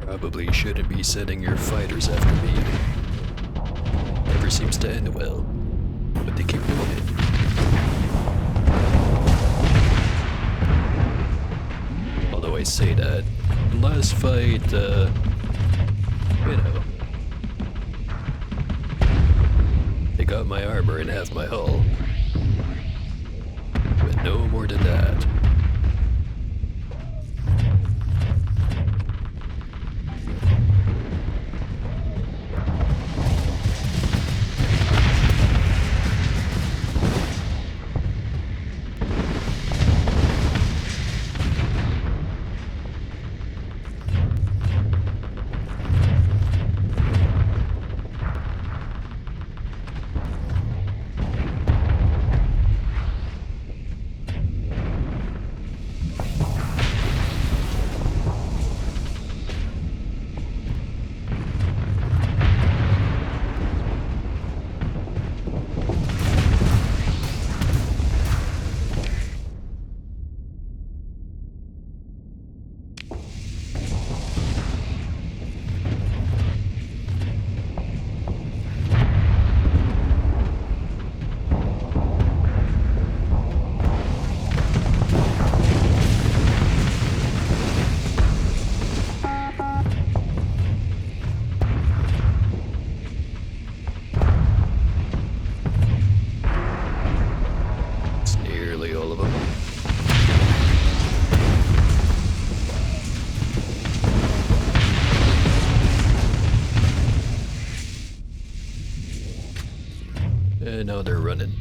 Probably shouldn't be sending your fighters after me. Never seems to end well, but they keep doing it. Although I say that, last fight, you know, they got my armor and half my hull. But no more than that. And now they're running.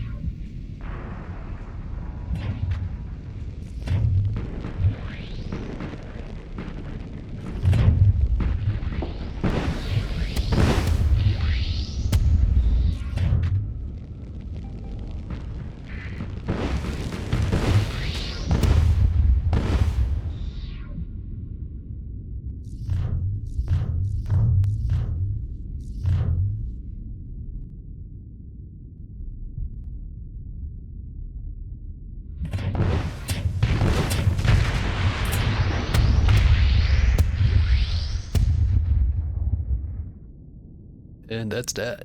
And that's that.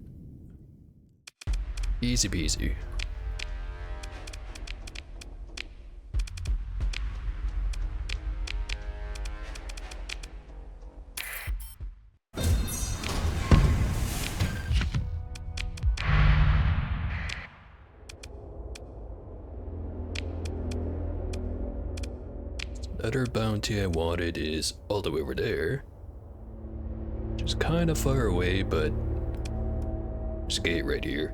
Easy peasy. Another bounty I wanted is all the way over there. Which is kind of far away, but there's a gate right here.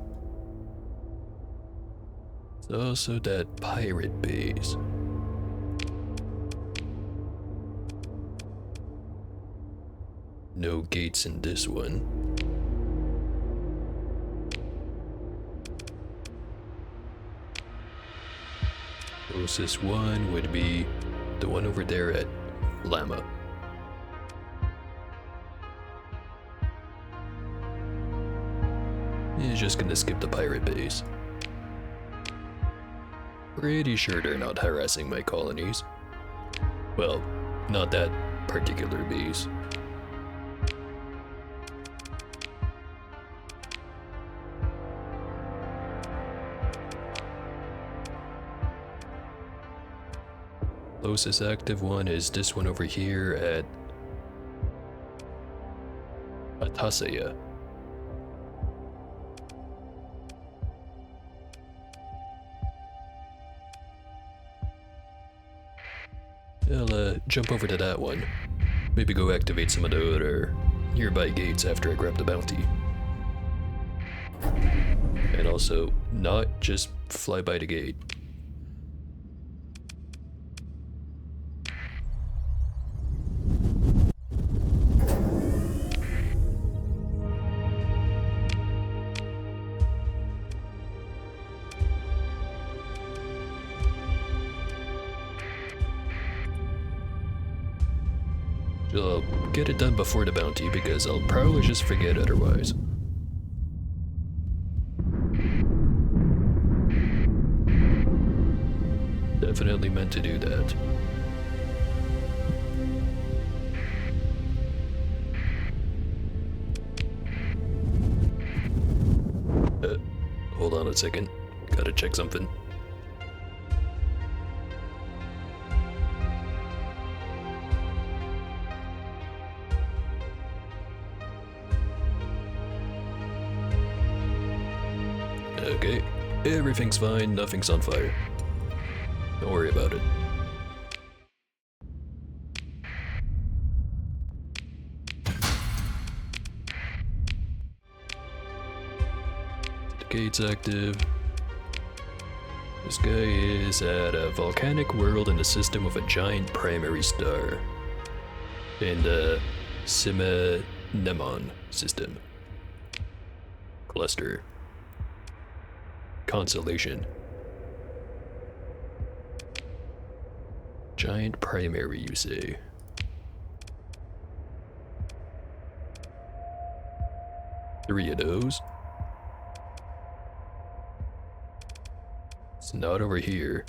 It's also that pirate base. No gates in this one. Closest one would be the one over there at Llama. He's just gonna skip the pirate base. Pretty sure they're not harassing my colonies. Well, not that particular base. Closest active one is this one over here at Atasaya. I'll jump over to that one. Maybe go activate some of the other nearby gates after I grab the bounty. And also, not just fly by the gate. I'll get it done before the bounty because I'll probably just forget otherwise. Definitely meant to do that. Hold on a second. Gotta check something. Okay, everything's fine, nothing's on fire. Don't worry about it. The gate's active. This guy is at a volcanic world in the system of a giant primary star. In the Simenemon system. Cluster. Constellation. Giant primary, you say? Three of those? It's not over here.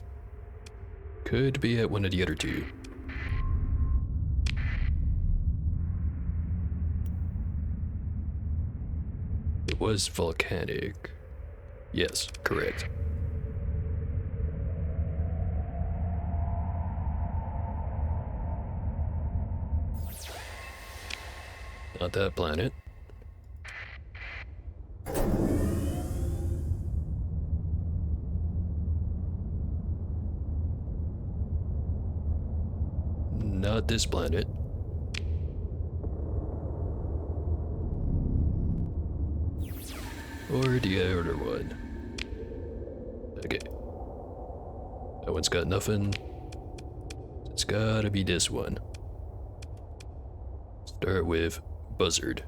Could be at one of the other two. It was volcanic. Yes, correct. Not that planet. Not this planet. Or the other one. Okay. That one's got nothing. It's gotta be this one. Start with Buzzard.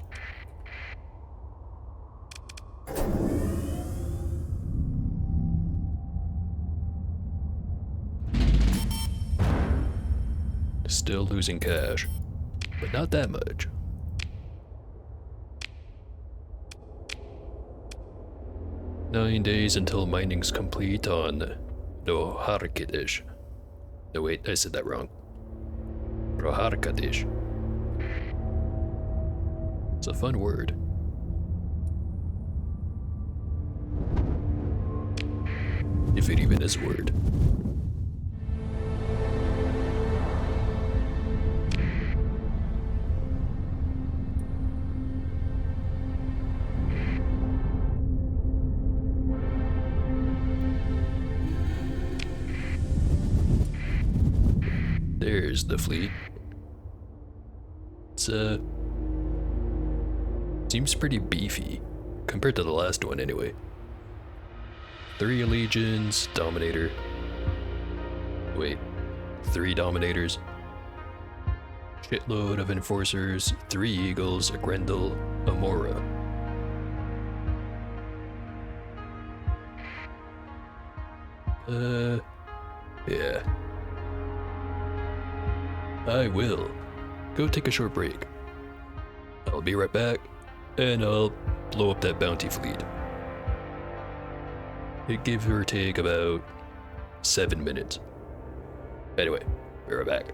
Still losing cash, but not that much. Nine days until mining's complete on Roharkadish. No wait, I said that wrong. Roharkadish. It's a fun word. if it even is a word. There's the fleet. It's seems pretty beefy compared to the last one anyway. 3 legions, Dominator. Wait, 3 Dominators. Shitload of enforcers, 3 eagles, a Grendel, a Mora. Yeah. I will. Go take a short break. I'll be right back, and I'll blow up that bounty fleet. It give or take about 7 minutes. Anyway, be right back.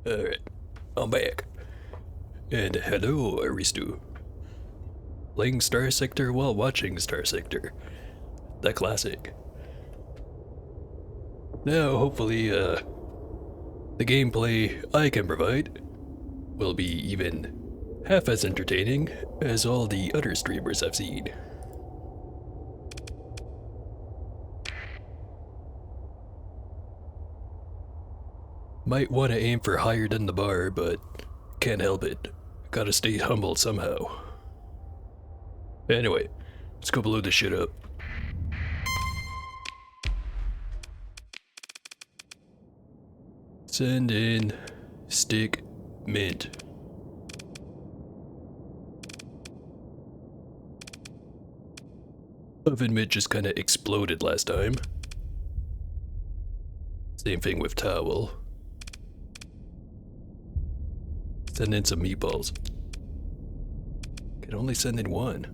Alright, I'm back. And hello, Aristu. Playing Starsector while watching Starsector. The classic. Now, hopefully, the gameplay I can provide will be even half as entertaining as all the other streamers I've seen. Might want to aim for higher than the bar, but can't help it. Gotta stay humble somehow. Anyway, let's go blow this shit up. Send in stick mint. Oven mitt just kinda exploded last time. Same thing with towel. Send in some meatballs. Can only send in one.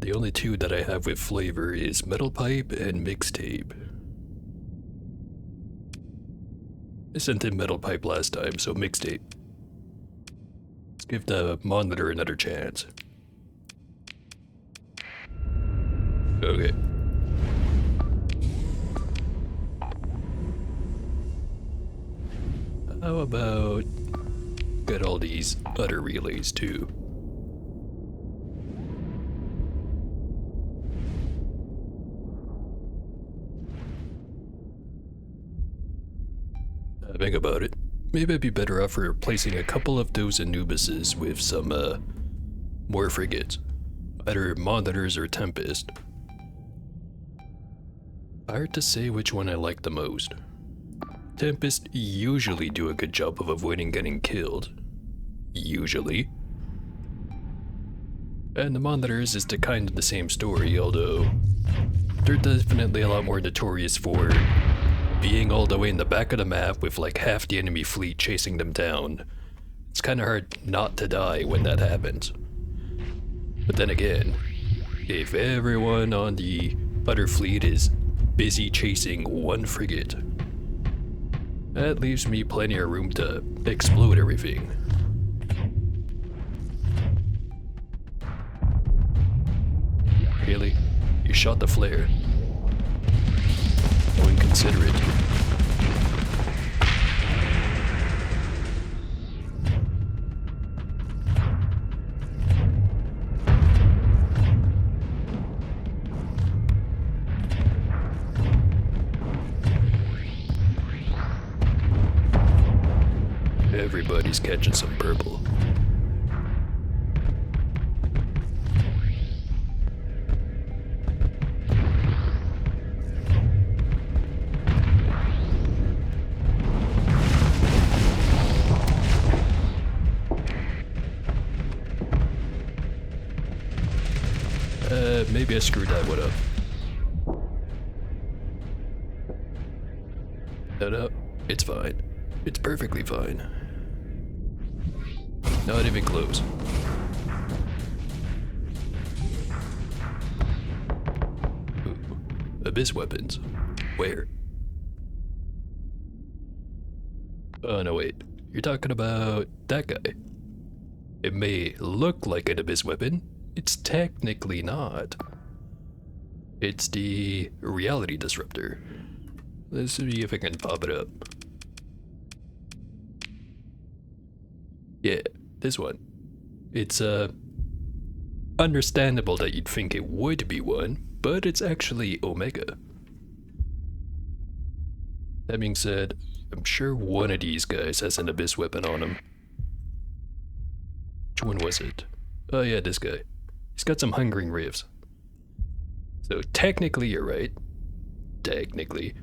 The only two that I have with flavor is metal pipe and mixtape. I sent in metal pipe last time, so mixtape. Let's give the monitor another chance. Okay. How about get all these other relays too? Think about it. Maybe I'd be better off replacing a couple of those Anubises with some, more frigates. Either Monitors or Tempest. Hard to say which one I like the most. Tempest usually do a good job of avoiding getting killed. Usually. And the Monitors is kind of the same story, although they're definitely a lot more notorious for being all the way in the back of the map with like half the enemy fleet chasing them down. It's kind of hard not to die when that happens. But then again, if everyone on the other fleet is busy chasing one frigate, that leaves me plenty of room to explode everything. Really? You shot the flare? So inconsiderate. Everybody's catching some purple. Maybe I screwed that one up. No, it's fine. It's perfectly fine. Not even close. Ooh, abyss weapons. Where? Oh no, wait. You're talking about that guy. It may look like an abyss weapon. It's technically not. It's the reality disruptor. Let's see if I can pop it up. Yeah, this one. It's understandable that you'd think it would be one, but it's actually Omega. That being said, I'm sure one of these guys has an abyss weapon on him. Which one was it? Oh yeah, this guy. He's got some hungering rifts. So technically you're right. Technically.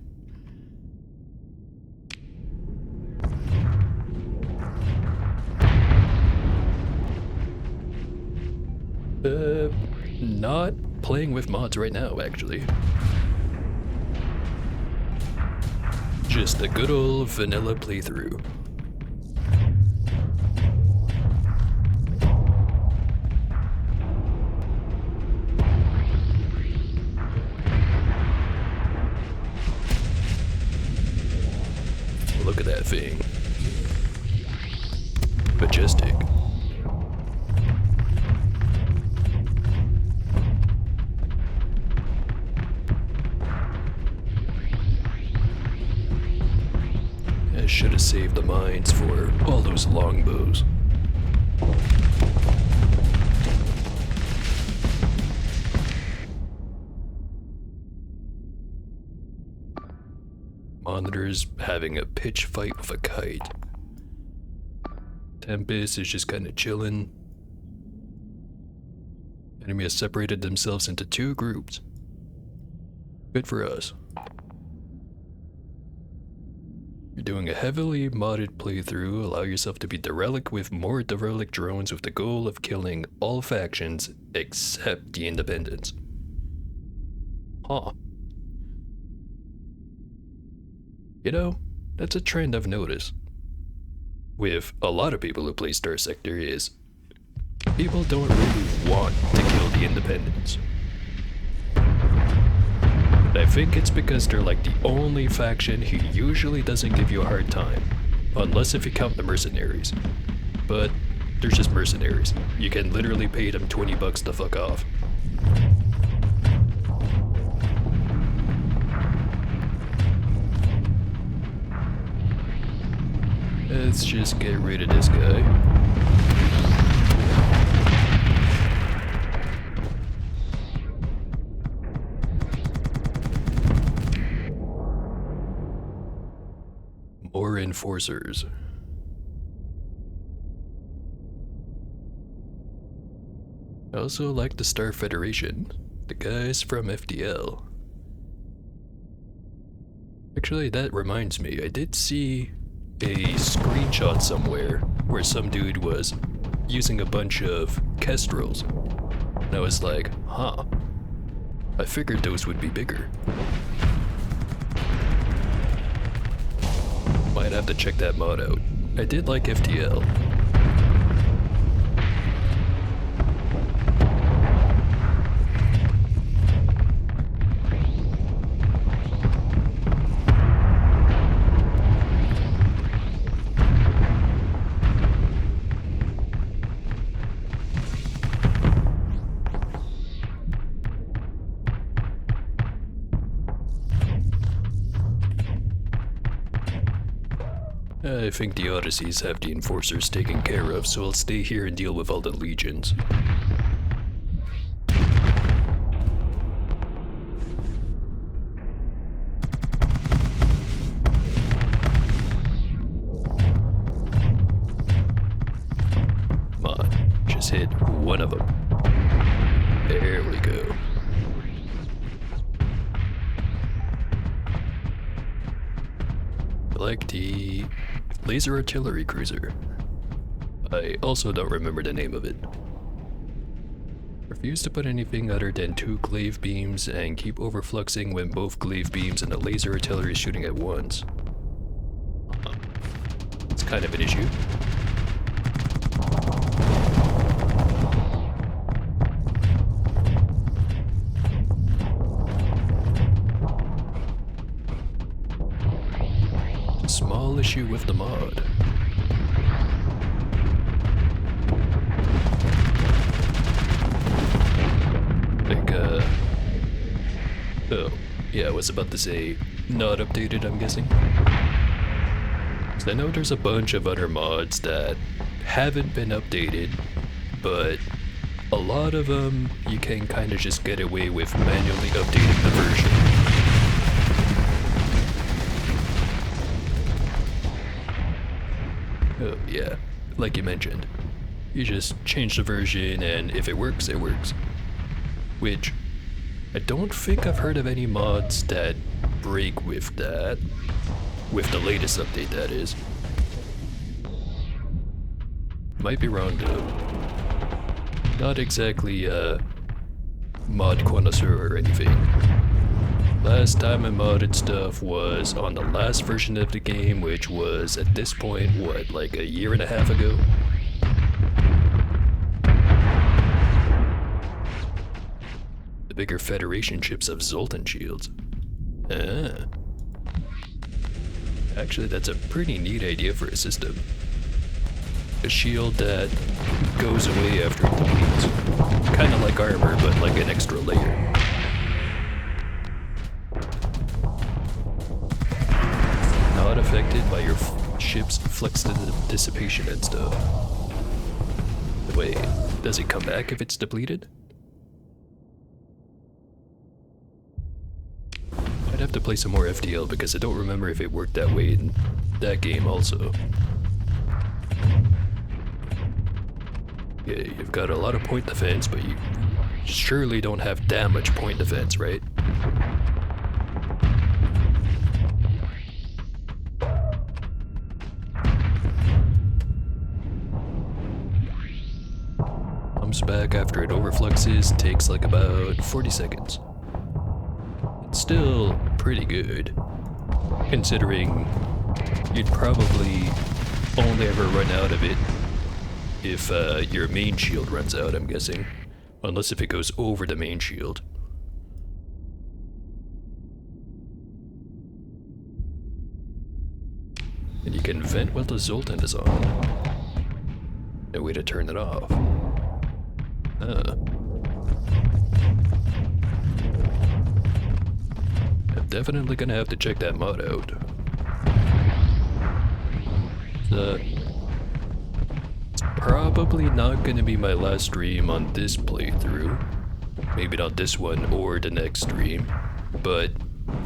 Not playing with mods right now, actually. Just a good old vanilla playthrough. look at that thing. Majestic. I should have saved the mines for all those longbows. Monitor's having a pitch fight with a kite. Tempest is just kinda chilling. Enemy has separated themselves into two groups. Good for us. You're doing a heavily modded playthrough. Allow yourself to be derelict with more derelict drones with the goal of killing all factions except the Independents. Huh. You know, that's a trend I've noticed with a lot of people who play Starsector is people don't really want to kill the Independents. I think it's because they're like the only faction who usually doesn't give you a hard time, unless if you count the mercenaries. But they're just mercenaries. You can literally pay them $20 to fuck off. Let's just get rid of this guy. More enforcers. I also like the Star Federation, the guys from FDL. Actually, that reminds me, I did see a screenshot somewhere where some dude was using a bunch of kestrels. And I was like, huh, I figured those would be bigger. Might have to check that mod out. I did like FTL. I think the Odysseys have the enforcers taken care of, so I'll stay here and deal with all the legions. Come on, just hit one of them. There we go. I like the laser artillery cruiser. I also don't remember the name of it. Refuse to put anything other than two glaive beams and keep overfluxing when both glaive beams and the laser artillery is shooting at once. It's kind of an issue. Small issue with the mod. Oh, yeah, I was about to say, not updated, I'm guessing. So I know there's a bunch of other mods that haven't been updated, but a lot of them you can kind of just get away with manually updating the version. Oh yeah, like you mentioned. You just change the version and if it works, it works. Which, I don't think I've heard of any mods that break with that. With the latest update, that is. Might be wrong though. Not exactly a mod connoisseur or anything. Last time I modded stuff was on the last version of the game, which was at this point, what, like a year and a half ago? The bigger Federation ships have Zoltan shields. Ah. Actually, that's a pretty neat idea for a system. A shield that goes away after it depletes. Kinda like armor, but like an extra layer. Not affected by your ship's flex dissipation and stuff. Wait, does it come back if it's depleted? I'd have to play some more FTL because I don't remember if it worked that way in that game also. Yeah, you've got a lot of point defense, but you surely don't have that much point defense, right? Comes back after it overfluxes, takes like about 40 seconds. It's still pretty good, considering you'd probably only ever run out of it if your main shield runs out, I'm guessing. Unless if it goes over the main shield. And you can vent while the Zoltan is on. No way to turn it off. I'm definitely gonna have to check that mod out. It's probably not gonna be my last stream on this playthrough. Maybe not this one or the next stream. But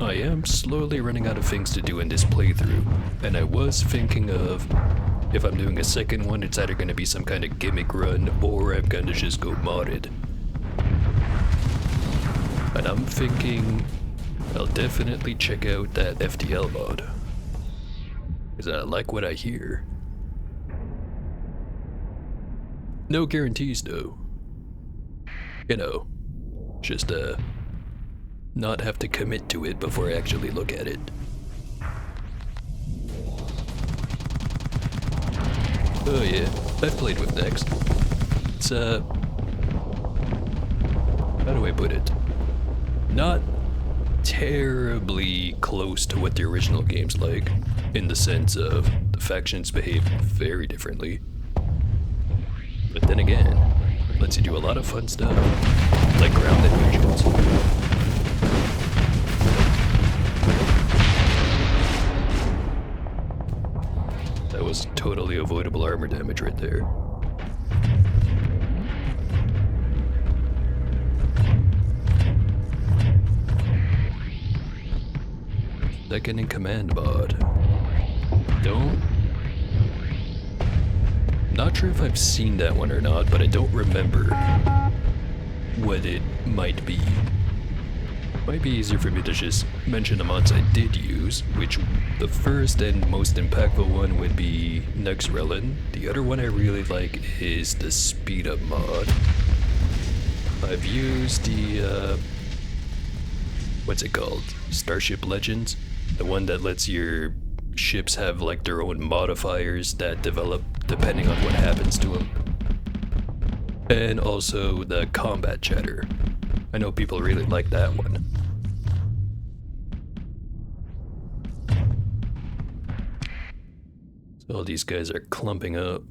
I am slowly running out of things to do in this playthrough. And I was thinking of, if I'm doing a second one, it's either gonna be some kind of gimmick run or I'm gonna just go modded. And I'm thinking I'll definitely check out that FTL mod. Because I like what I hear. No guarantees though. You know, just not have to commit to it before I actually look at it. Oh yeah, I've played with Next. It's how do I put it? Not terribly close to what the original game's like, in the sense of the factions behave very differently. But then again, it lets you do a lot of fun stuff, like ground invasions. That was totally avoidable armor damage right there. Second in command mod. Not sure if I've seen that one or not, but I don't remember what it might be. Might be easier for me to just mention the mods I did use, which the first and most impactful one would be Nuxrelin. The other one I really like is the speed up mod. I've used the what's it called? Starship Legends? The one that lets your ships have like their own modifiers that develop depending on what happens to them. And also the combat chatter. I know people really like that one. So all these guys are clumping up.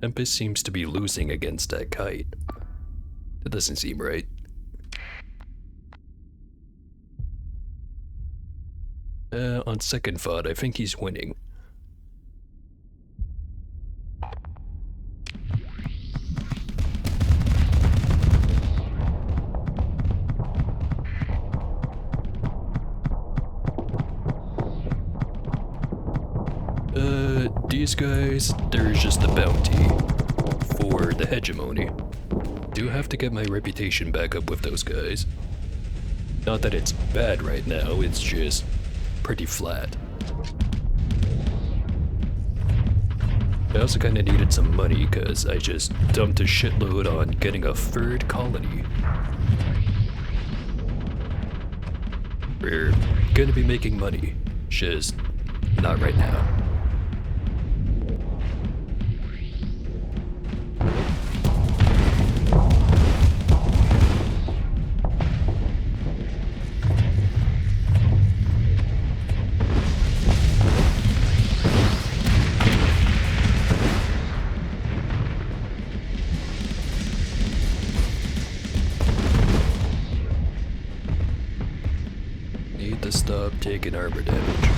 Tempest seems to be losing against that kite. That doesn't seem right. On second thought, I think he's winning. These guys, there's just a bounty for the hegemony. Do have to get my reputation back up with those guys. Not that it's bad right now, it's just pretty flat. I also kinda needed some money because I just dumped a shitload on getting a third colony. We're gonna be making money, just not right now. Need to stop taking armor damage.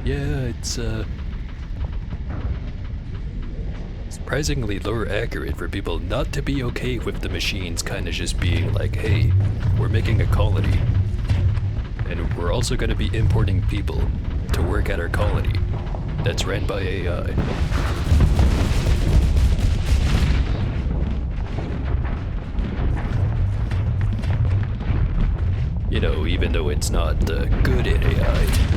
Yeah, it's surprisingly lore accurate for people not to be okay with the machines kind of just being like, hey, we're making a colony. And we're also going to be importing people to work at our colony that's ran by AI. You know, even though it's not good at AI.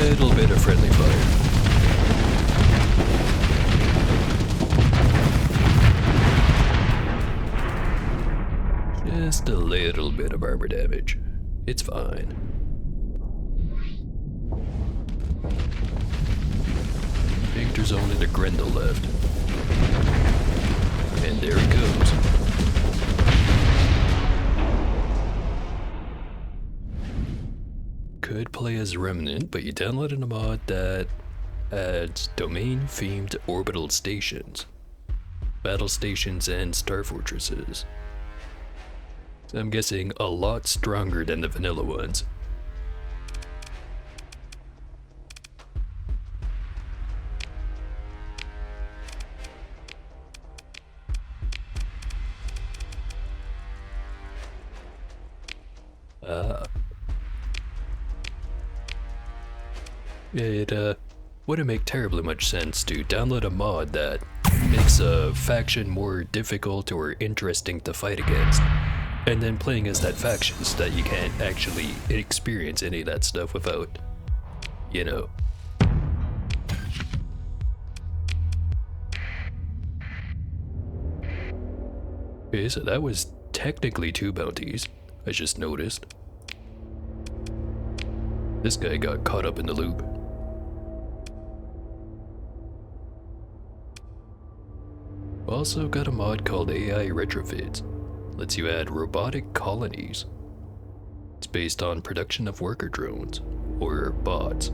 Little bit of friendly fire. Just a little bit of armor damage. It's fine. think there's only the Grendel left. And there he goes. Could play as Remnant, but you downloaded a mod that adds domain-themed orbital stations, battle stations, and star fortresses. So I'm guessing a lot stronger than the vanilla ones. It wouldn't make terribly much sense to download a mod that makes a faction more difficult or interesting to fight against, and then playing as that faction so that you can't actually experience any of that stuff without, you know. Okay, so that was technically 2 bounties, I just noticed. This guy got caught up in the loop. Also got a mod called AI Retrofits. Lets you add robotic colonies. It's based on production of worker drones, or bots.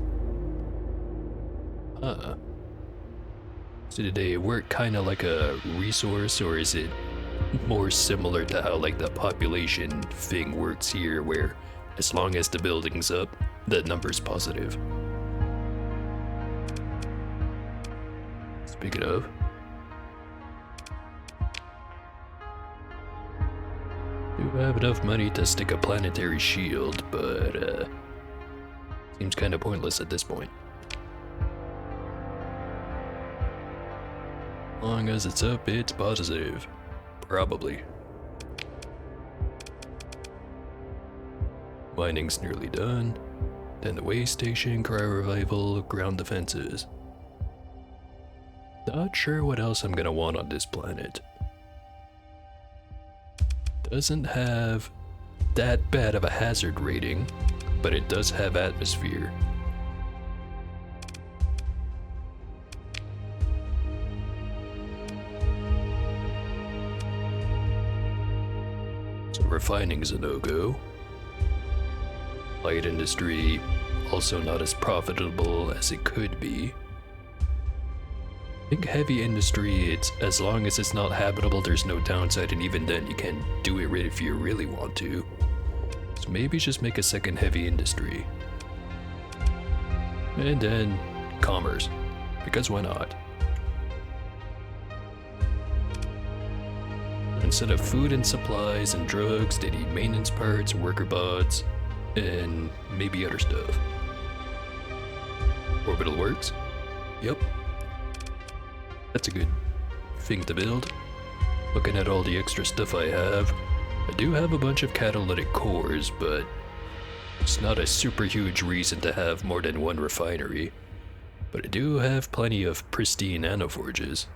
So do they work kinda like a resource, or is it more similar to how like the population thing works here, where as long as the building's up, the number's positive? Speaking of, do have enough money to stick a planetary shield, but seems kinda pointless at this point. As long as it's up, it's positive. Probably. Mining's nearly done. Then the way station, cryo revival, ground defenses. Not sure what else I'm gonna want on this planet. Doesn't have that bad of a hazard rating, but it does have atmosphere. So refining's a no-go. Light industry, also not as profitable as it could be. I think heavy industry, it's as long as it's not habitable, there's no downside, and even then you can do it if you really want to. So maybe just make a second heavy industry. And then commerce, because why not? Instead of food and supplies and drugs, they need maintenance parts, worker bots. and maybe other stuff. Orbital works? Yep. That's a good thing to build. Looking at all the extra stuff I have, I do have a bunch of catalytic cores, but it's not a super huge reason to have more than one refinery. But I do have plenty of pristine nanoforges.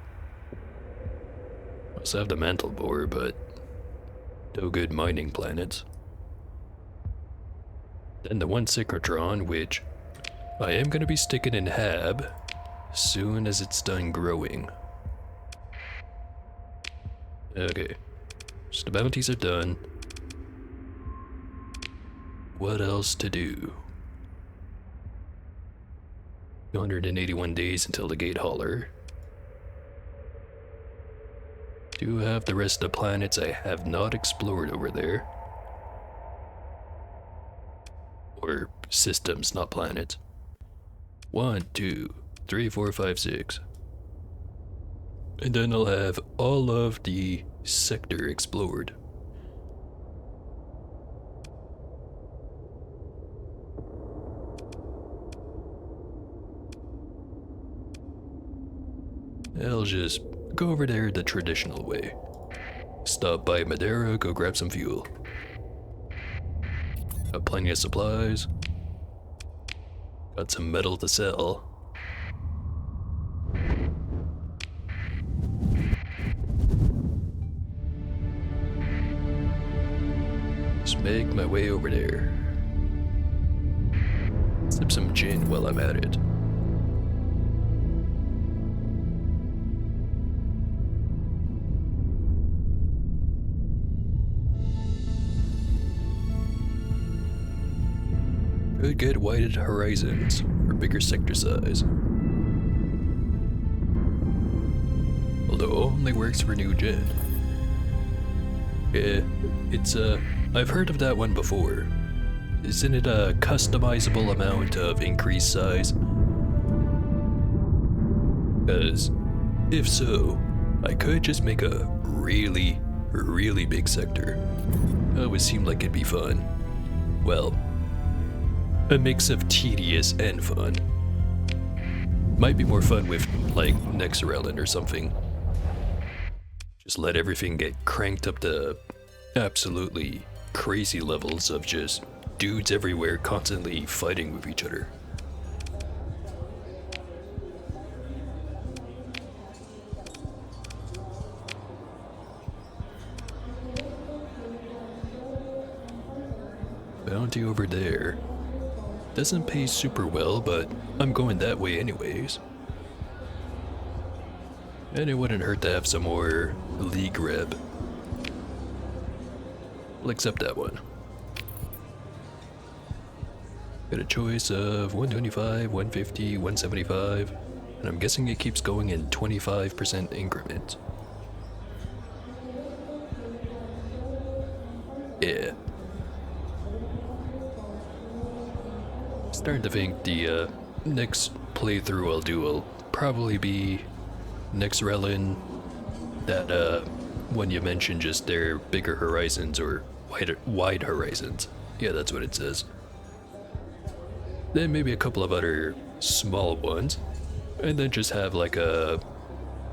I also have the mantle bore, but no good mining planets. Then the one synchrotron, which I am going to be sticking in Hab soon as it's done growing. Okay, so the bounties are done. What else to do? 281 days until the gate hauler. Do have the rest of the planets I have not explored over there. Or systems, not planets. 1, 2, 3, 4, 5, 6. And then I'll have all of the sector explored. I'll just go over there the traditional way. Stop by Madeira, go grab some fuel. Got plenty of supplies. Got some metal to sell. Just make my way over there. Sip some gin while I'm at it. Could get widened horizons for bigger sector size. Although only works for new gen. Yeah, it's I've heard of that one before. Isn't it a customizable amount of increased size? Cause if so, I could just make a really, really big sector. That would seem like it'd be fun. Well, a mix of tedious and fun. Might be more fun with, like, Nexarelin or something. Just let everything get cranked up to absolutely crazy levels of just dudes everywhere constantly fighting with each other. Bounty over there. Doesn't pay super well, but I'm going that way anyways. And it wouldn't hurt to have some more League Reb. I'll accept that one. Got a choice of 125, 150, 175, and I'm guessing it keeps going in 25% increments. Yeah. Starting to think the next playthrough I'll do will probably be Nexarelin, that one you mentioned, just their bigger horizons or wide horizons. Yeah, that's what it says. Then maybe a couple of other small ones, and then just have like a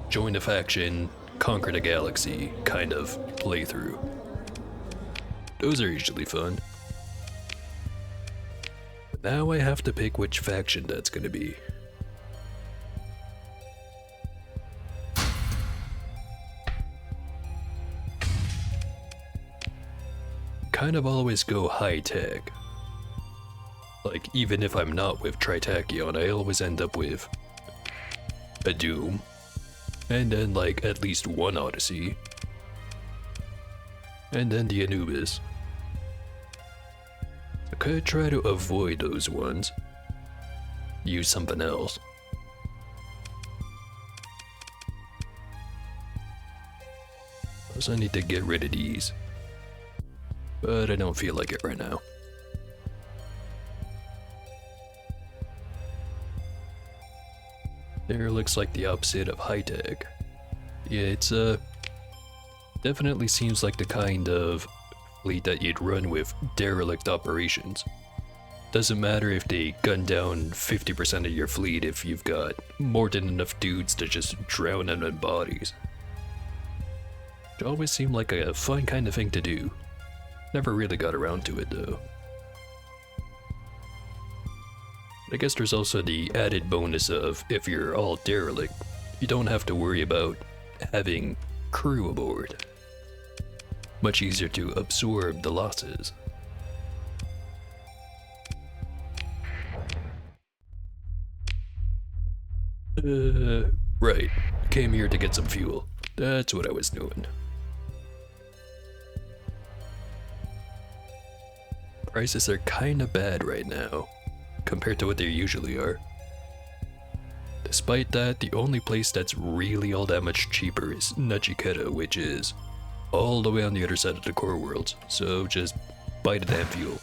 join a faction, conquer the galaxy kind of playthrough. Those are usually fun. Now I have to pick which faction that's gonna be. Kind of always go high tech. Like, even if I'm not with Tritachyon, I always end up with a Doom, and then like at least one Odyssey, and then the Anubis. I could try to avoid those ones. Use something else. Plus I need to get rid of these. But I don't feel like it right now. There looks like the opposite of high tech. Yeah, it's definitely seems like the kind of fleet that you'd run with derelict operations. Doesn't matter if they gun down 50% of your fleet if you've got more than enough dudes to just drown them in bodies. It always seemed like a fun kind of thing to do. Never really got around to it though. I guess there's also the added bonus of if you're all derelict, you don't have to worry about having crew aboard. Much easier to absorb the losses. Right. Came here to get some fuel. That's what I was doing. Prices are kinda bad right now, compared to what they usually are. Despite that, the only place that's really all that much cheaper is Nachiketa, which is all the way on the other side of the core world, so just buy the damn fuel.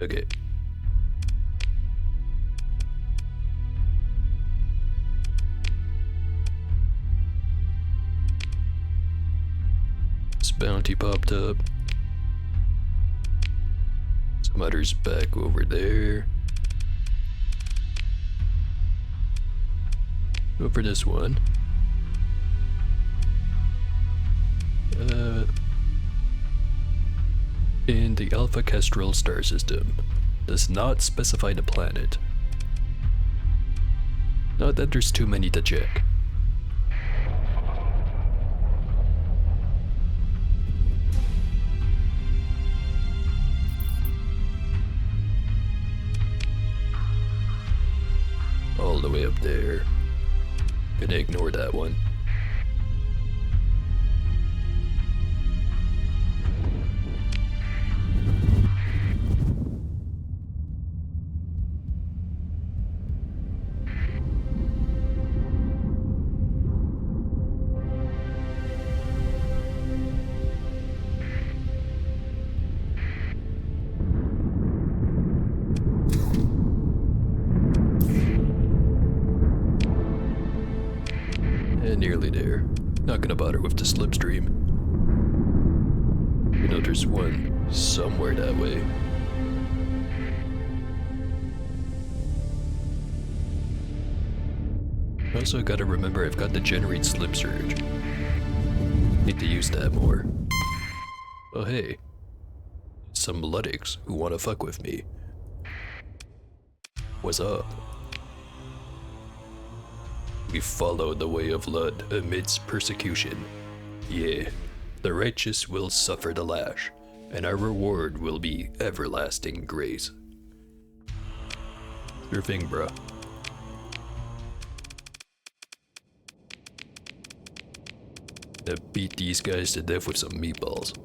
Okay. This bounty popped up. Some others back over there. Go for this one. In the Alpha Kestrel star system. Does not specify the planet. Not that there's too many to check. All the way up there. Gonna ignore that one. Nearly there. Not gonna bother with the slipstream. You know there's one somewhere that way. Also gotta remember I've got to generate slip surge. Need to use that more. Oh hey. Some Luddites who wanna fuck with me. What's up? We follow the way of Lud amidst persecution. Yeah, the righteous will suffer the lash, and our reward will be everlasting grace. Your thing, bruh. Now beat these guys to death with some meatballs.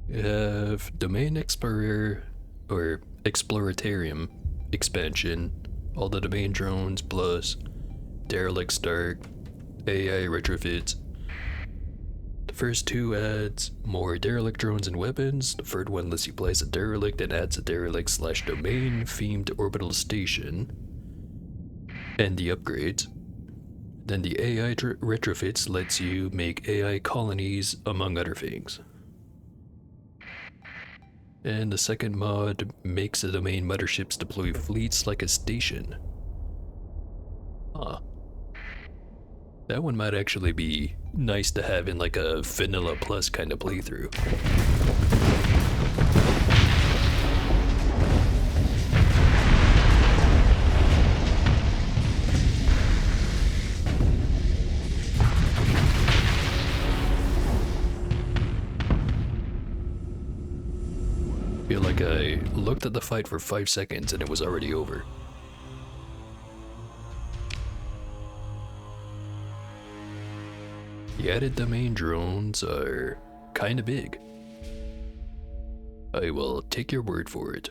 We have Domain Explorer, or Exploratarium expansion, all the domain drones plus derelict start, AI retrofits. The first two adds more derelict drones and weapons. The third one lets you place a derelict and adds a derelict/domain themed orbital station. And the upgrades. Then the AI retrofits lets you make AI colonies, among other things. And the second mod makes the domain motherships deploy fleets like a station. Huh. That one might actually be nice to have in like a vanilla plus kind of playthrough. Feel like I looked at the fight for 5 seconds and it was already over. The added domain drones are kinda big. I will take your word for it.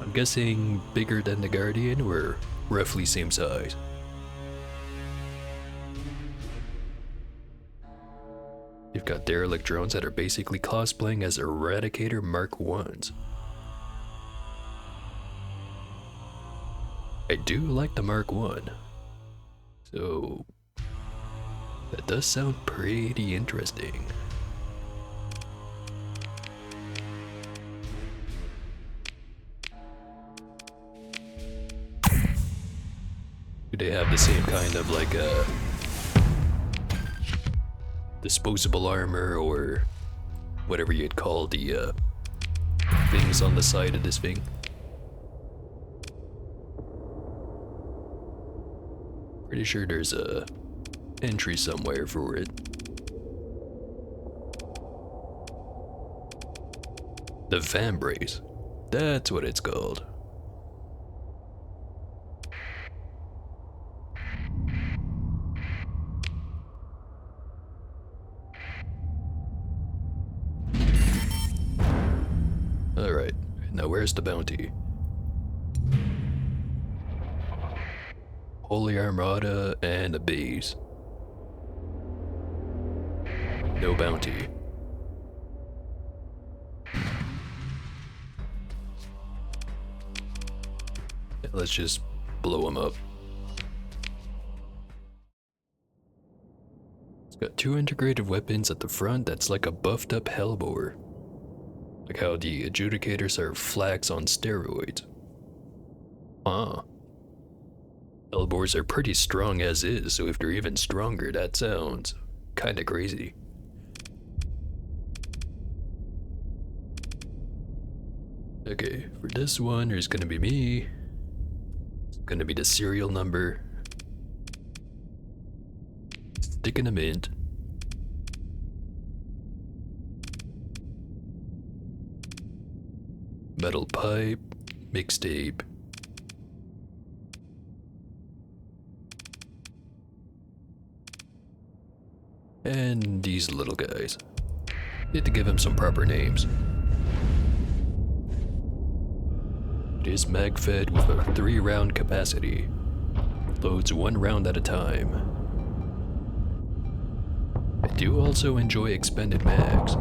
I'm guessing bigger than the Guardian or roughly same size. We've got derelict drones that are basically cosplaying as Eradicator Mark 1s. I do like the Mark 1. So that does sound pretty interesting. Do they have the same kind of like disposable armor or whatever you'd call the things on the side of this thing? Pretty sure there's a entry somewhere for it. The Vambrace. That's what it's called. Alright, now where's the bounty? Holy Armada and a base. No bounty. Yeah, let's just blow him up. It's got 2 integrated weapons at the front that's like a buffed up Hellbore. Like how the Adjudicators are flags on steroids. Huh. Hellbores are pretty strong as is, so if they're even stronger, that sounds kinda crazy. Okay, for this one, there's gonna be me. It's gonna be the serial number. Stick in a mint. Metal pipe, mixtape. And these little guys. Need to give them some proper names. It is mag-fed with a 3-round capacity. Loads 1 round at a time. I do also enjoy expended mags.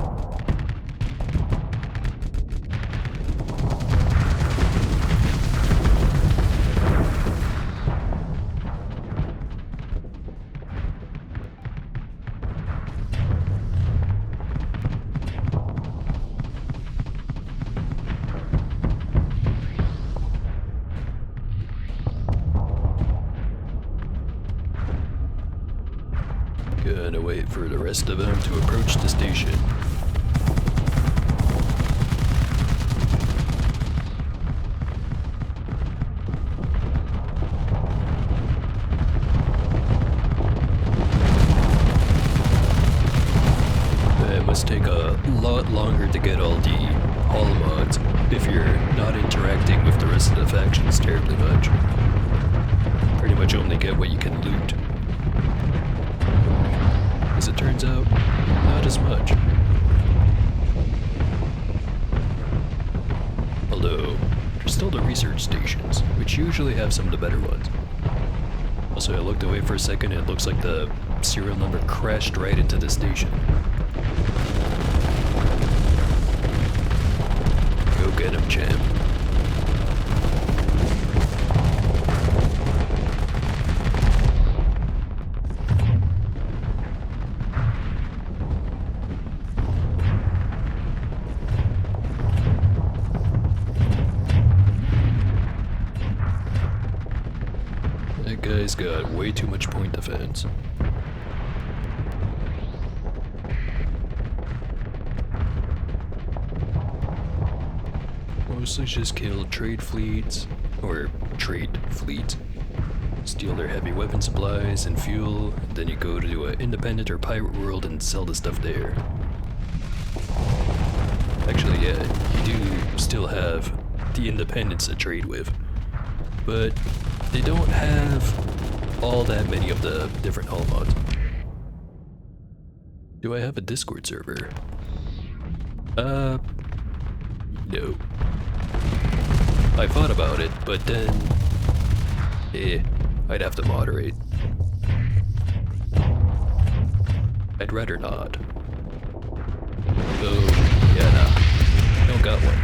Gonna wait for the rest of them to approach the station. It must take a lot longer to get all the hall mods if you're not interacting with the rest of the factions terribly much. Pretty much only get what you can loot. As it turns out, not as much. Although, there's still the research stations, which usually have some of the better ones. Also, I looked away for a second and it looks like the serial number crashed right into the station. Go get him, champ. That guy's got way too much point defense. Mostly just kill trade fleets, or trade fleet. Steal their heavy weapon supplies and fuel, and then you go to an independent or pirate world and sell the stuff there. Actually, yeah, you do still have the independents to trade with, but they don't have all that many of the different hull mods. Do I have a Discord server? No. I thought about it, but then, I'd have to moderate. I'd rather not. got one.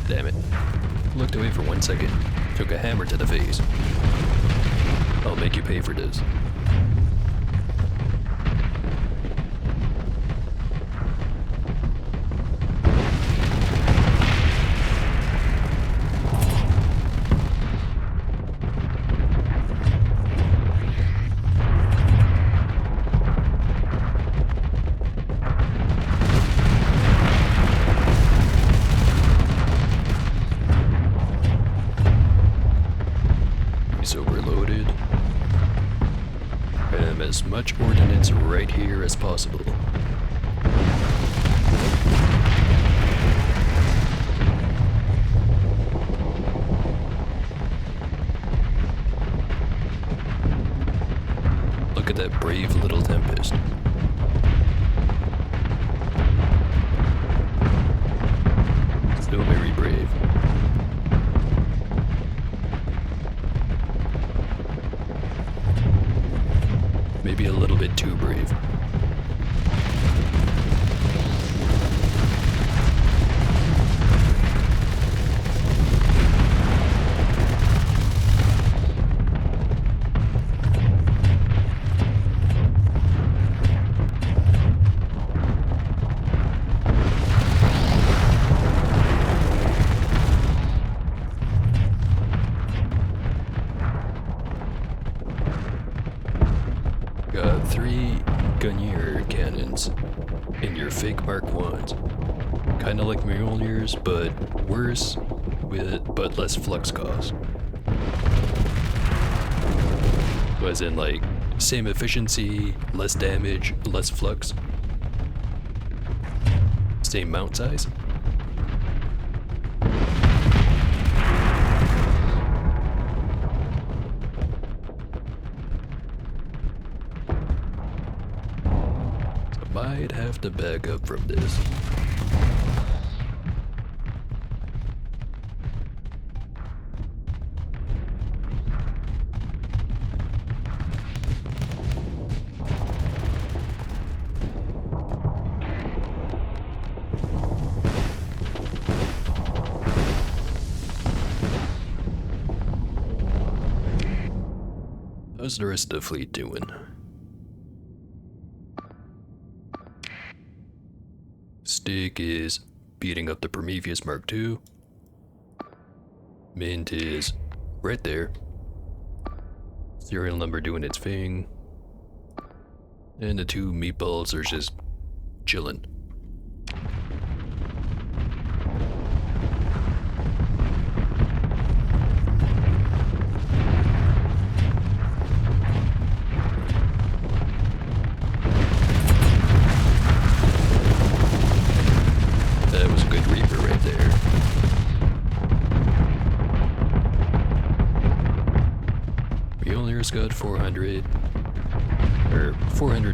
Damn it. Looked away for 1 second. Took a hammer to the face. I'll make you pay for this. Overloaded. As much ordnance right here as possible. Look at that brave little tempest. Still very brave. Maybe a little bit too brave. Got 3 Gunnier cannons in your fake Mark 1s. Kinda like Mjolnirs, but worse, but less flux cost. As in, like, same efficiency, less damage, less flux. Same mount size. Might have to back up from this. How's the rest of the fleet doing? Stick is beating up the Prometheus Mark II. Mint is right there. Serial number doing its thing. And the 2 meatballs are just chilling. That was a good Reaper right there. Mjolnir's got 400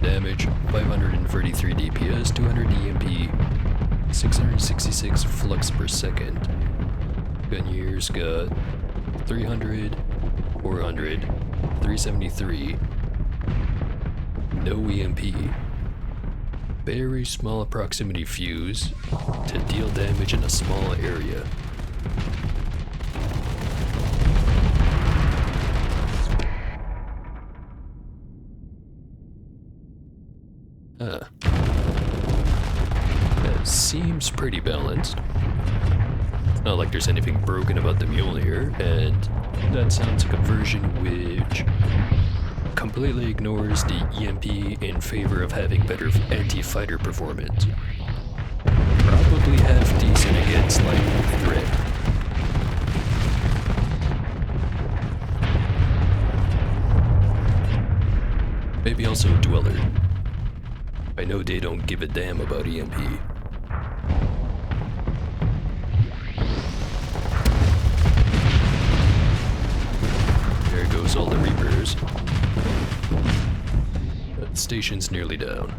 damage, 533 DPS, 200 EMP, 666 flux per second. Gunnier's got 300, 400, 373, no EMP. Very small proximity fuse to deal damage in a small area. That seems pretty balanced. It's not like there's anything broken about the Mjolnir, and that sounds like a version which completely ignores the EMP in favor of having better anti-fighter performance. Probably half decent against, like, threat. Maybe also Dweller. I know they don't give a damn about EMP. There goes all the Reapers. That station's nearly down.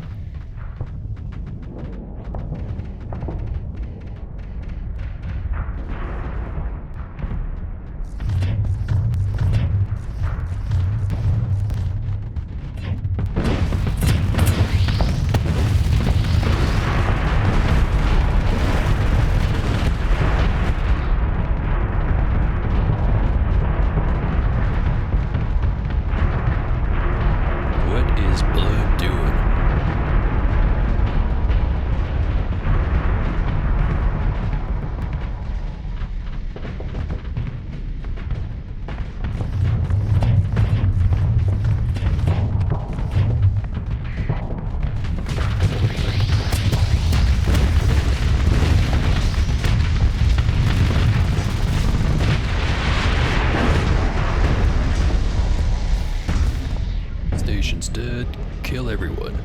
just kill everyone.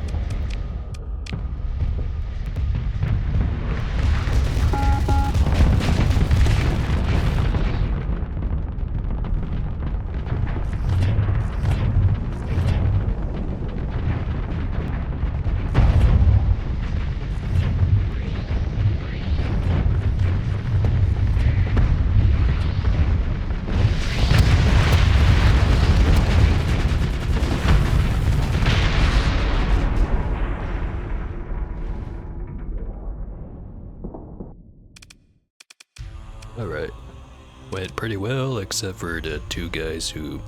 Alright. Went pretty well, except for the two guys who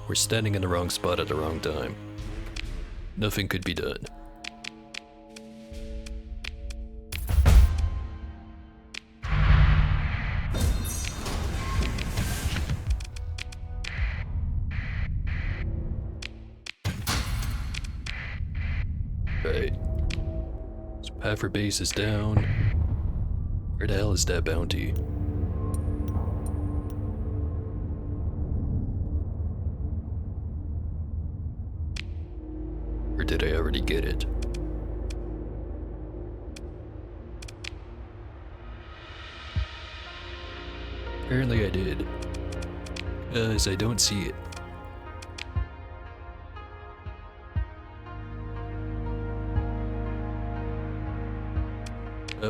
were standing in the wrong spot at the wrong time. Nothing could be done. Right. So Paffer base is down. Where the hell is that bounty? Or did I already get it? Apparently I did. Because I don't see it.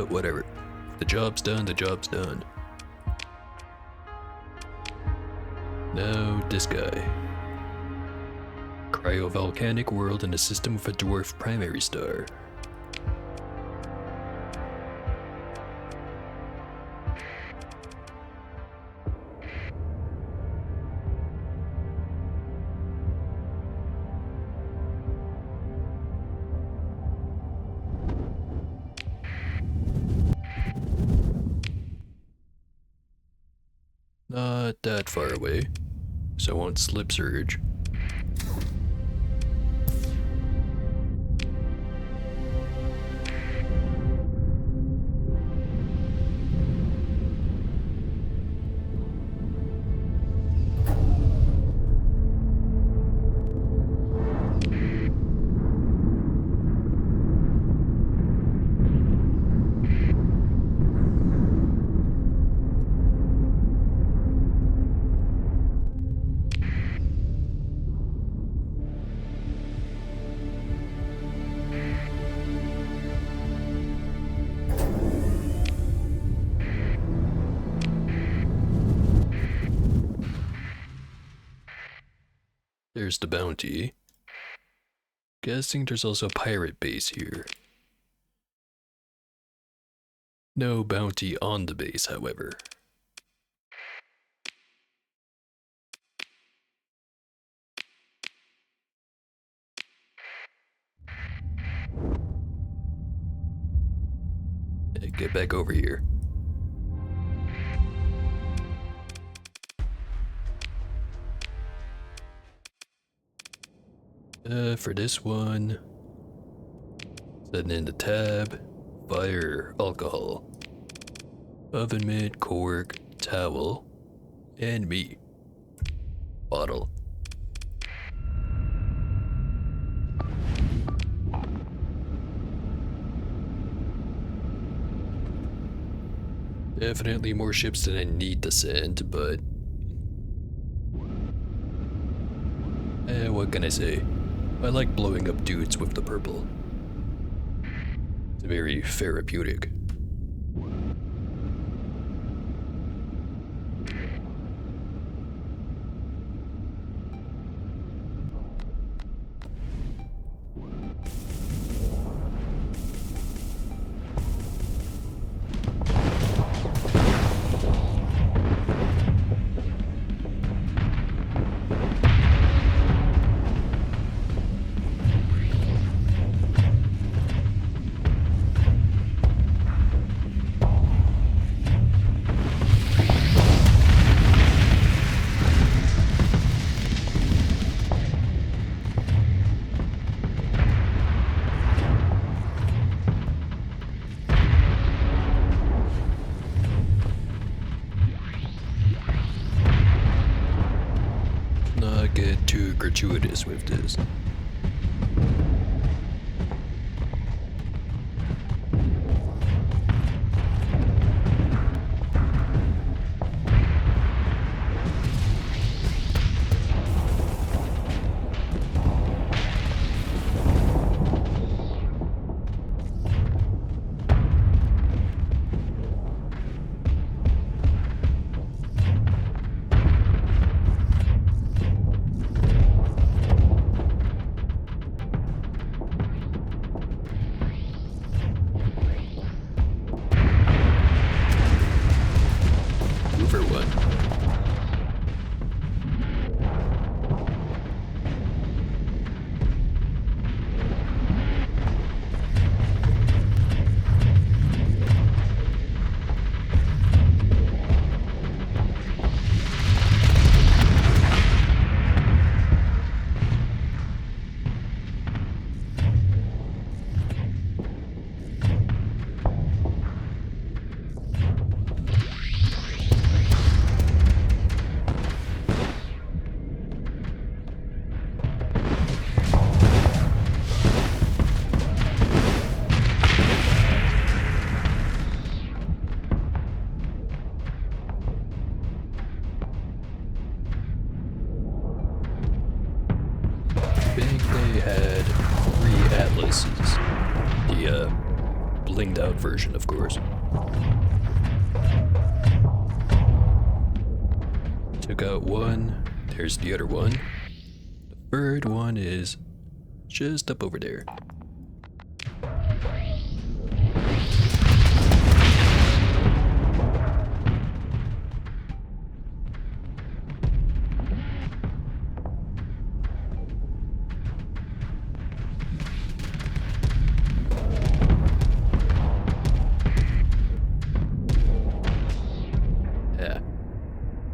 Whatever. The job's done, the job's done. Now, this guy. Cryovolcanic world in a system of a dwarf primary star. Not that far away, so I won't slip surge. There's the bounty. Guessing there's also a pirate base here. No bounty on the base, however. Hey, get back over here. For this one, setting in the tab, fire, alcohol, oven mitt, cork, towel, and me. Bottle. Definitely more ships than I need to send, but what can I say? I like blowing up dudes with the purple. It's very therapeutic. Not get too gratuitous with this. think they had 3 atlases. The blinged out version, of course. Took out one. There's the other one. The third one is just up over there.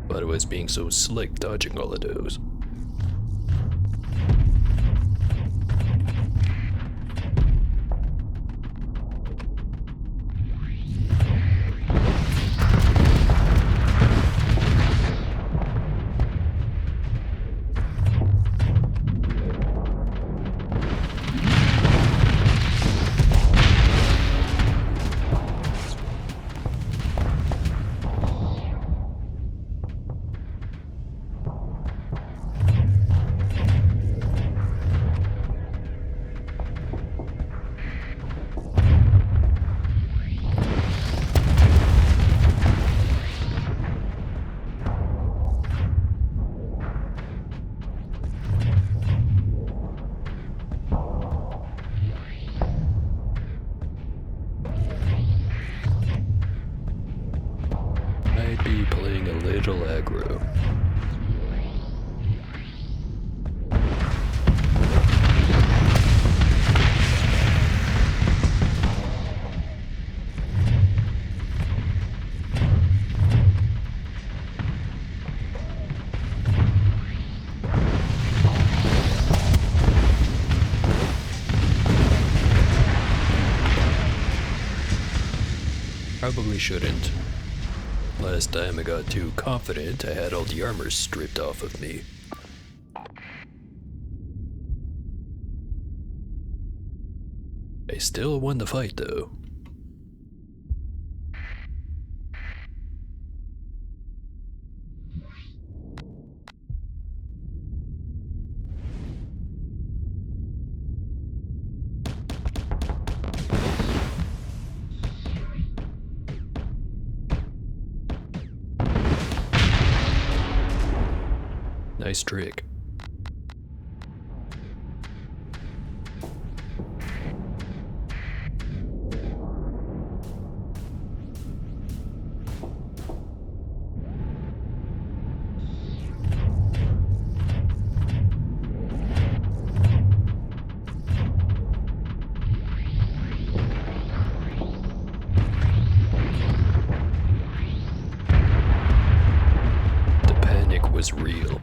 But it was being so slick dodging all of those. Might be playing a little aggro. Probably shouldn't. Last time I got too confident, I had all the armor stripped off of me. I still won the fight though. Nice trick. The panic was real.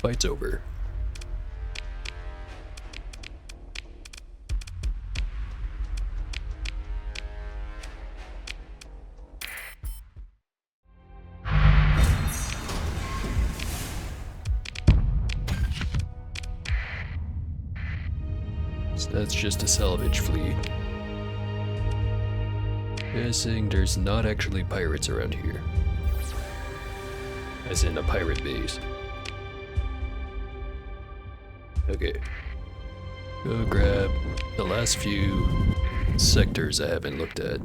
Fight's over. So that's just a salvage fleet. Guessing there's not actually pirates around here. As in a pirate base. Okay. Go grab the last few sectors I haven't looked at.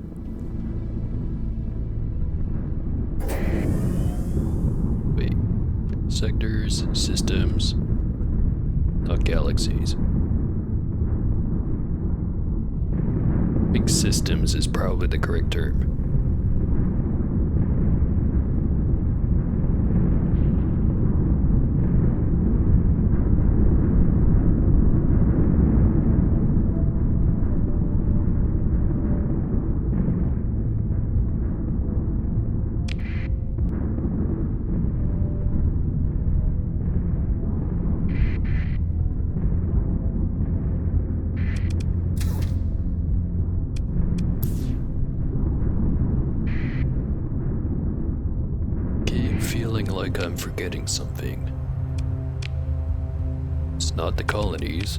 Wait. Sectors, systems, not galaxies. I think systems is probably the correct term. Feeling like I'm forgetting something. It's not the colonies.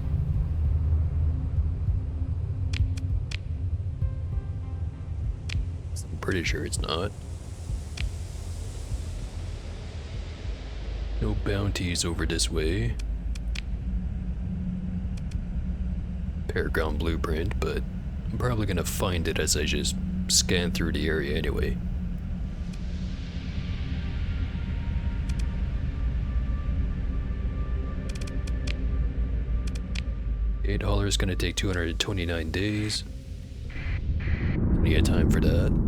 pretty sure it's not. No bounties over this way. Paragon blueprint, but I'm probably gonna find it as I just scan through the area anyway. $8 is gonna take 229 days. Plenty of time for that.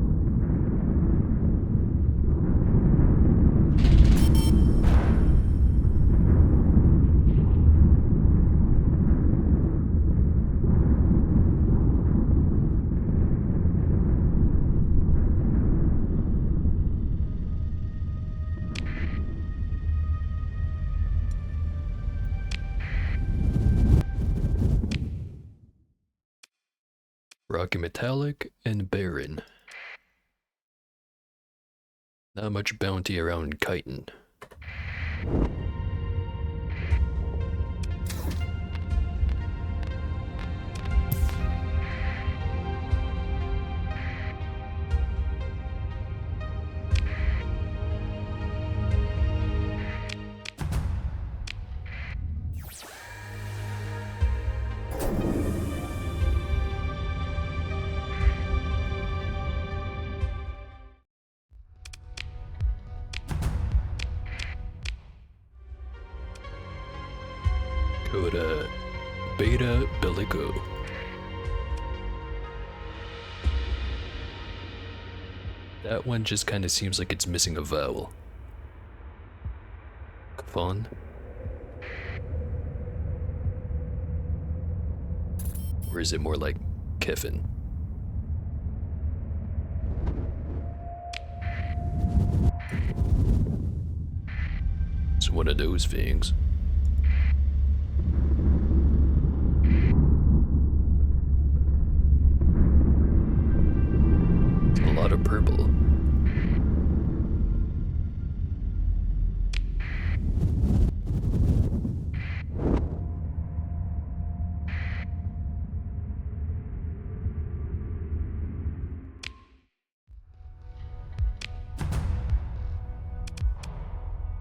Rocky Metallic and Barren. Not much bounty around Chitin. Coda Beta Bellico. That one just kind of seems like it's missing a vowel. Fun. Or is it more like Keffin? It's one of those things. A lot of purple.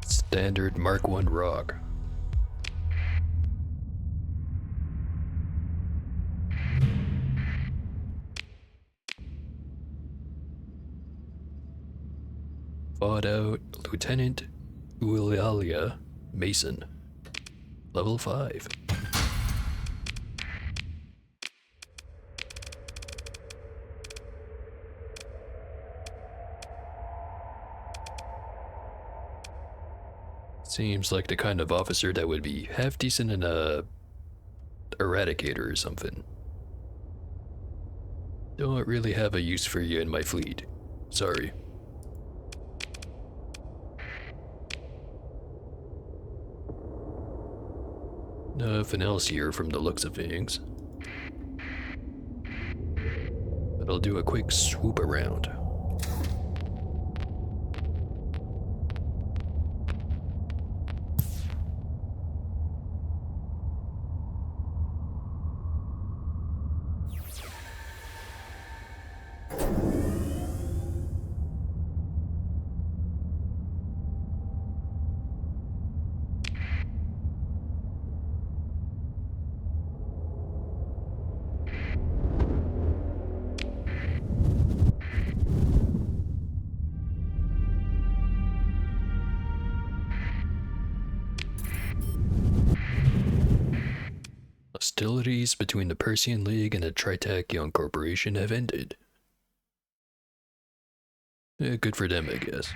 Standard Mark 1 rock. Fought out Lieutenant Eulalia Mason. Level 5. Seems like the kind of officer that would be half decent in a Eradicator or something. Don't really have a use for you in my fleet. Sorry. Nothing else here from the looks of things. But I'll do a quick swoop around. Hostilities between the Persian League and the Tritachyon Corporation have ended. Good for them, I guess.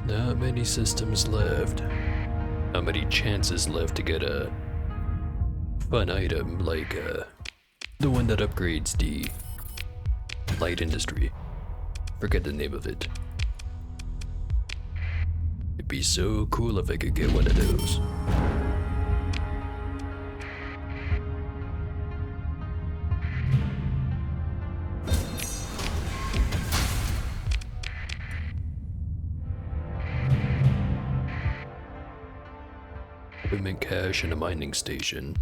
There's not many systems left. Not many chances left to get a fun item like the one that upgrades the light industry. Forget the name of it. It'd be so cool if I could get one of those. Equipment cache and a mining station.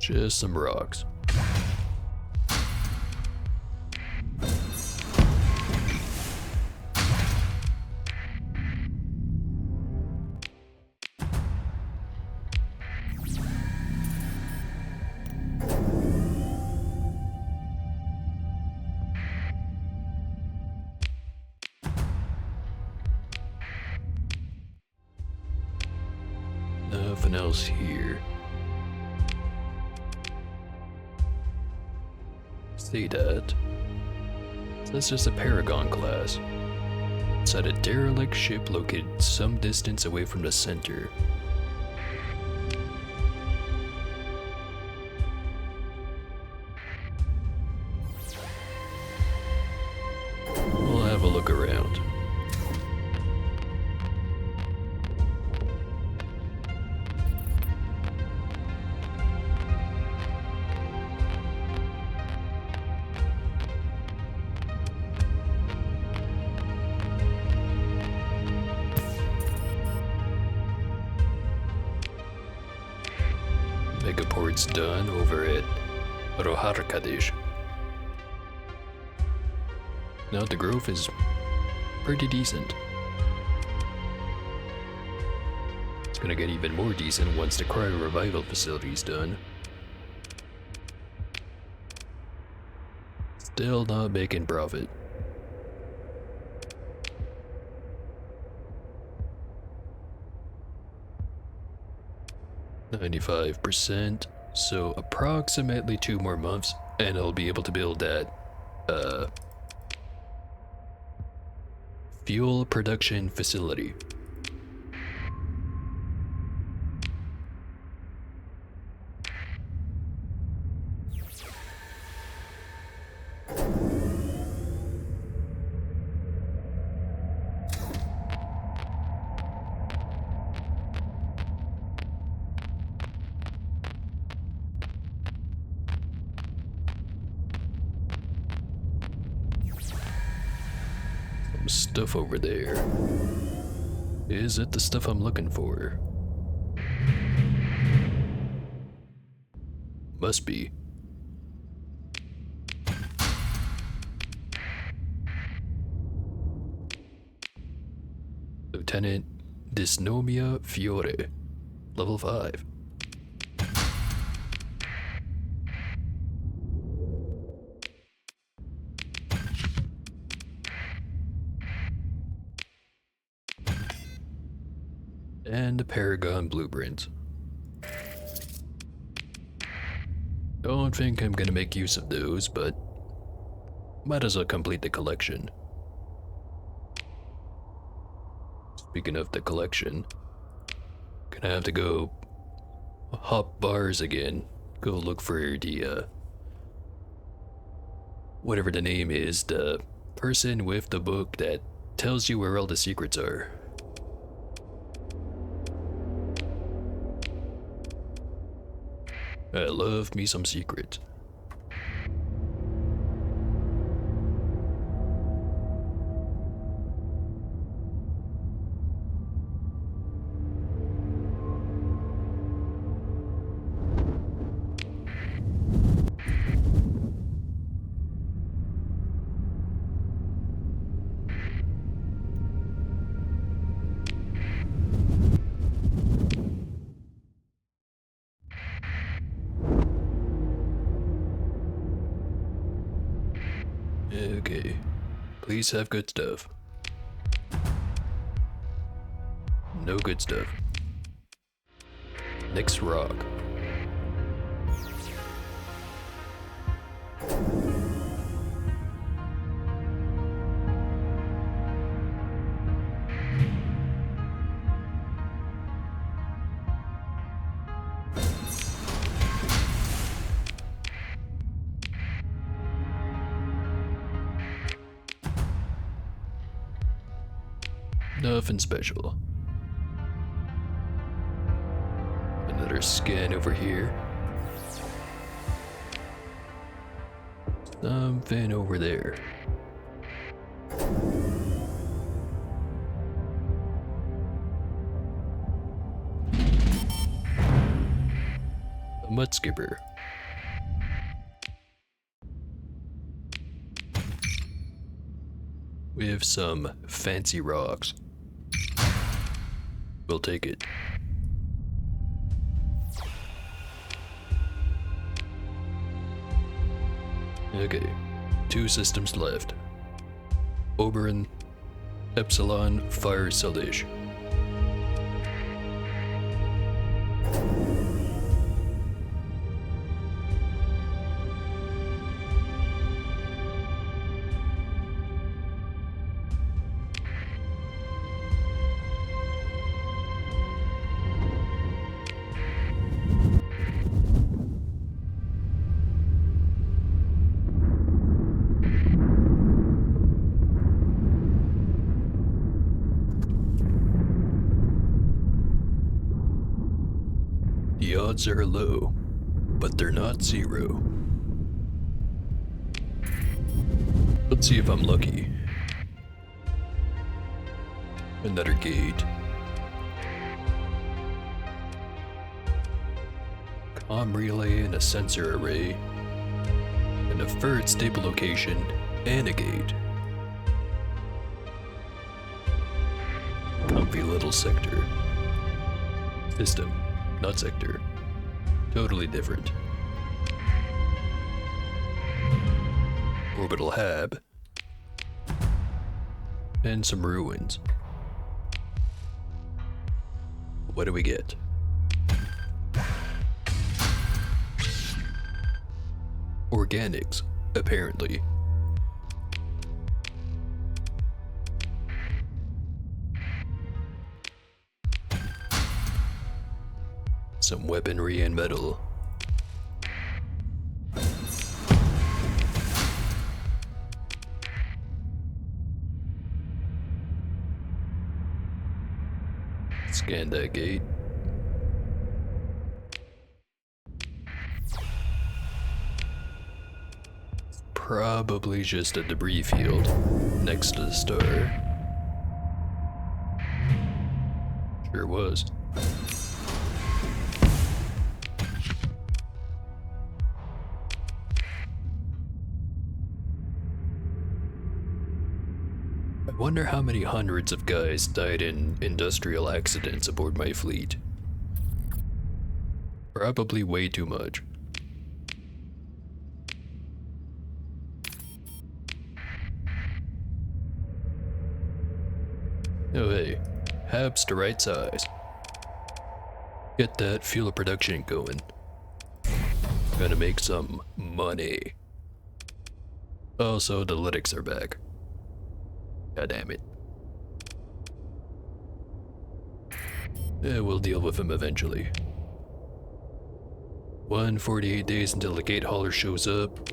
Just some rocks. Nothing else here. See that? That's just a Paragon class. It's at a derelict ship located some distance away from the center. We'll have a look around. Megaport's done over at Roharkadish. Now the growth is pretty decent. It's gonna get even more decent once the cryo revival facility's done. Still not making profit. %, so approximately 2 more months, and I'll be able to build that fuel production facility. Stuff over there. Is it the stuff I'm looking for? Must be. Lieutenant Dysnomia Fiore, level 5. And a Paragon blueprint. Don't think I'm gonna make use of those, but might as well complete the collection. Speaking of the collection, gonna have to go hop bars again. Go look for the whatever the name is, the person with the book that tells you where all the secrets are. I love me some secrets. Okay, please have good stuff. No good stuff. Next rock. Nothing special. Another scan over here. Something over there. A mud skipper. We have some fancy rocks. We'll take it. Okay, 2 systems left. Oberon, Epsilon, Fire Salish. The odds are low, but they're not 0. Let's see if I'm lucky. Another gate. Comm relay and a sensor array. And a third stable location and a gate. Comfy little sector. System. Not sector. Totally different. Orbital hab. And some ruins. What do we get? Organics, apparently. Some weaponry and metal. Scan that gate. Probably just a debris field next to the star. Sure was. I wonder how many hundreds of guys died in industrial accidents aboard my fleet. Probably way too much. Oh hey, hab's the right size. Get that fuel production going. Gonna make some money. Also, the lytics are back. God damn it. Yeah, we'll deal with him eventually. 148 days until the gate hauler shows up.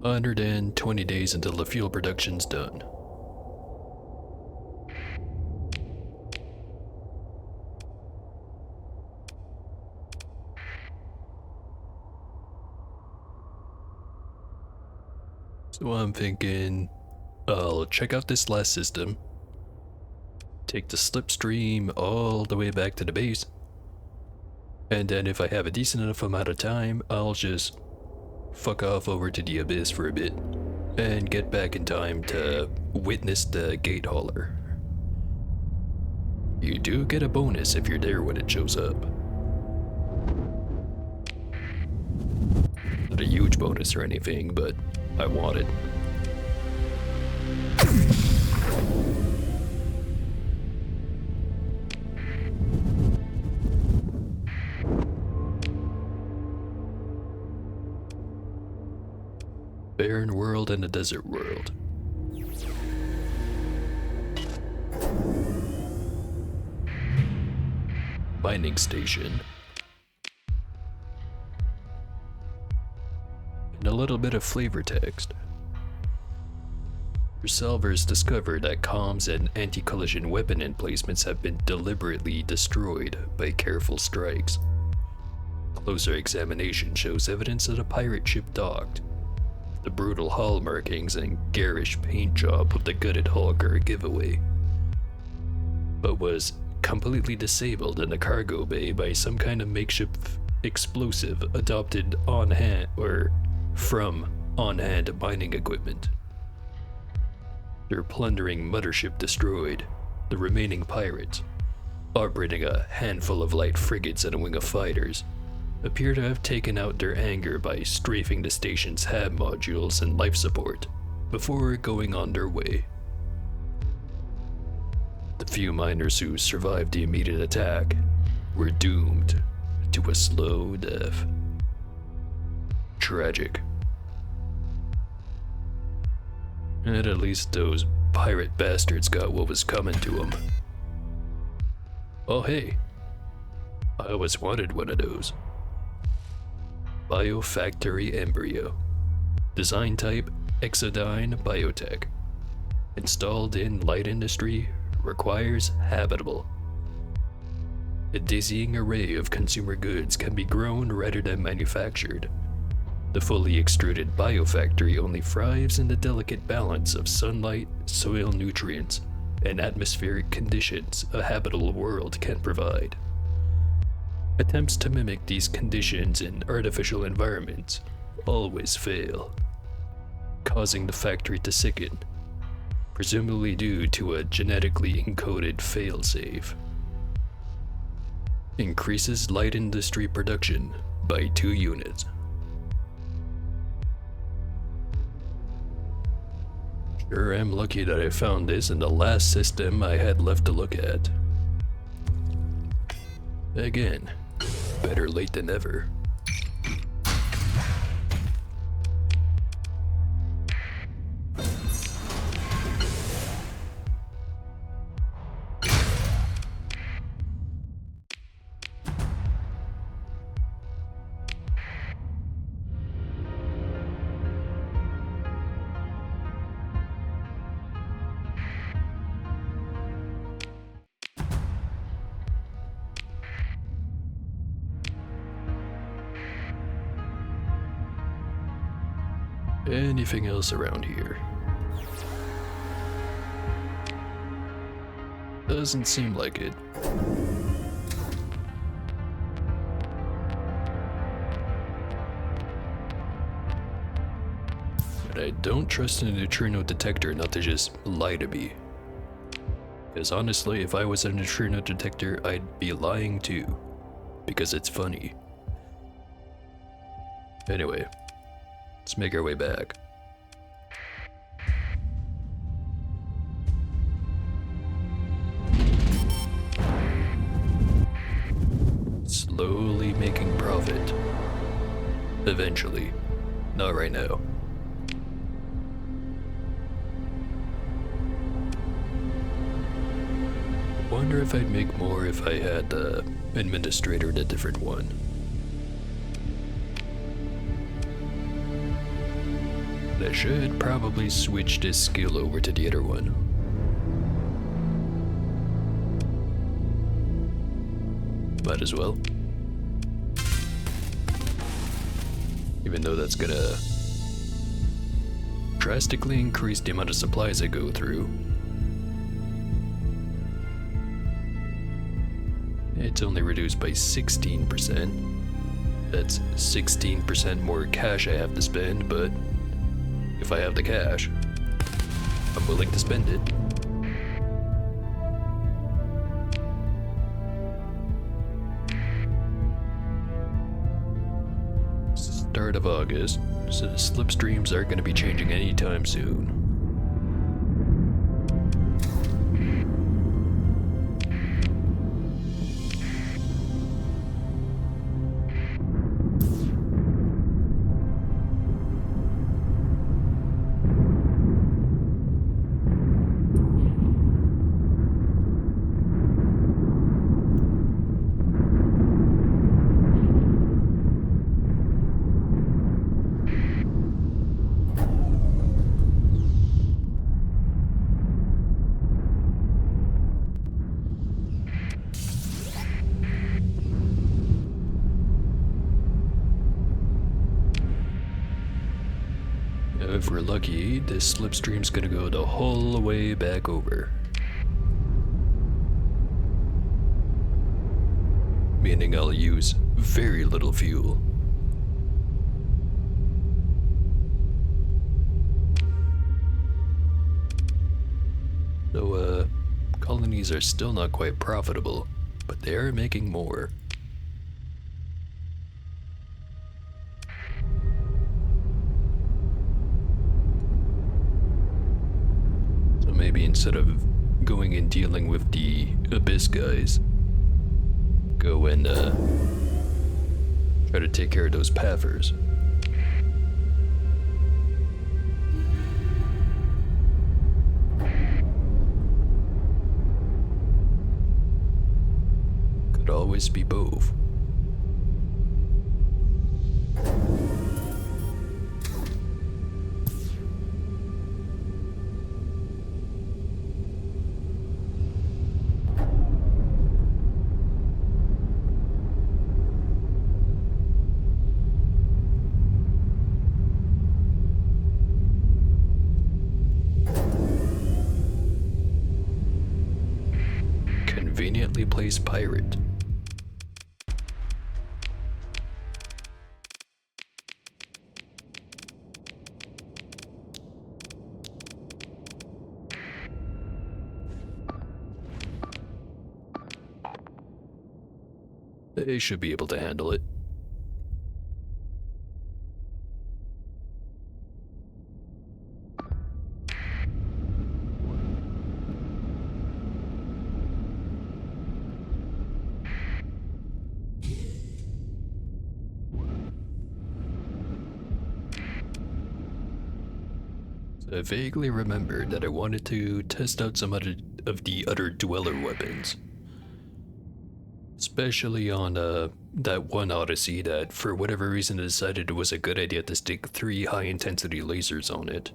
120 days until the fuel production's done. So I'm thinking I'll check out this last system, take the slipstream all the way back to the base, and then if I have a decent enough amount of time, I'll just fuck off over to the abyss for a bit and get back in time to witness the gate hauler. You do get a bonus if you're there when it shows up. Not a huge bonus or anything, but I want it. Barren world and a desert world. Mining station. And a little bit of flavor text. Resolvers discovered that comms and anti-collision weapon emplacements have been deliberately destroyed by careful strikes. Closer examination shows evidence that a pirate ship docked. The brutal hull markings and garish paint job of the gutted hulk are a giveaway, but was completely disabled in the cargo bay by some kind of makeshift explosive adopted on-hand or from on-hand mining equipment. Their plundering mothership destroyed, the remaining pirates, operating a handful of light frigates and a wing of fighters, appear to have taken out their anger by strafing the station's hab modules and life support before going on their way. The few miners who survived the immediate attack were doomed to a slow death. Tragic. And at least those pirate bastards got what was coming to them. Oh hey, I always wanted one of those. Biofactory embryo. Design type Exodyne Biotech. Installed in light industry, requires habitable. A dizzying array of consumer goods can be grown rather than manufactured. The fully extruded biofactory only thrives in the delicate balance of sunlight, soil nutrients, and atmospheric conditions a habitable world can provide. Attempts to mimic these conditions in artificial environments always fail, causing the factory to sicken, presumably due to a genetically encoded failsafe. Increases light industry production by 2 units. Sure am lucky that I found this in the last system I had left to look at. Again, better late than never. Anything else around here? Doesn't seem like it. But I don't trust a neutrino detector not to just lie to me. Because honestly, if I was a neutrino detector, I'd be lying too. Because it's funny. Anyway. Let's make our way back. Slowly making profit. Eventually. Not right now. Wonder if I'd make more if I had the administrator in a different one. I should probably switch this skill over to the other one. Might as well. Even though that's gonna drastically increase the amount of supplies I go through. It's only reduced by 16%. That's 16% more cash I have to spend, but if I have the cash, I'm willing to spend it. Start of August, so the slipstreams aren't going to be changing anytime soon. if we're lucky, this slipstream's gonna go the whole way back over. Meaning I'll use very little fuel. So, colonies are still not quite profitable, but they are making more. So maybe instead of going and dealing with the Abyss guys, go and try to take care of those pathers. Could always be both. Conveniently placed pirate. They should be able to handle it. I vaguely remembered that I wanted to test out some of the other Dweller weapons. Especially on that one Odyssey that for whatever reason decided it was a good idea to stick 3 high-intensity lasers on it.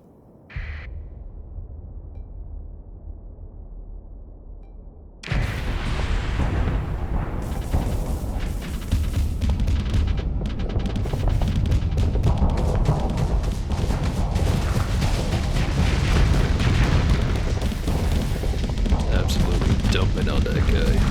Absolutely dumping on that guy.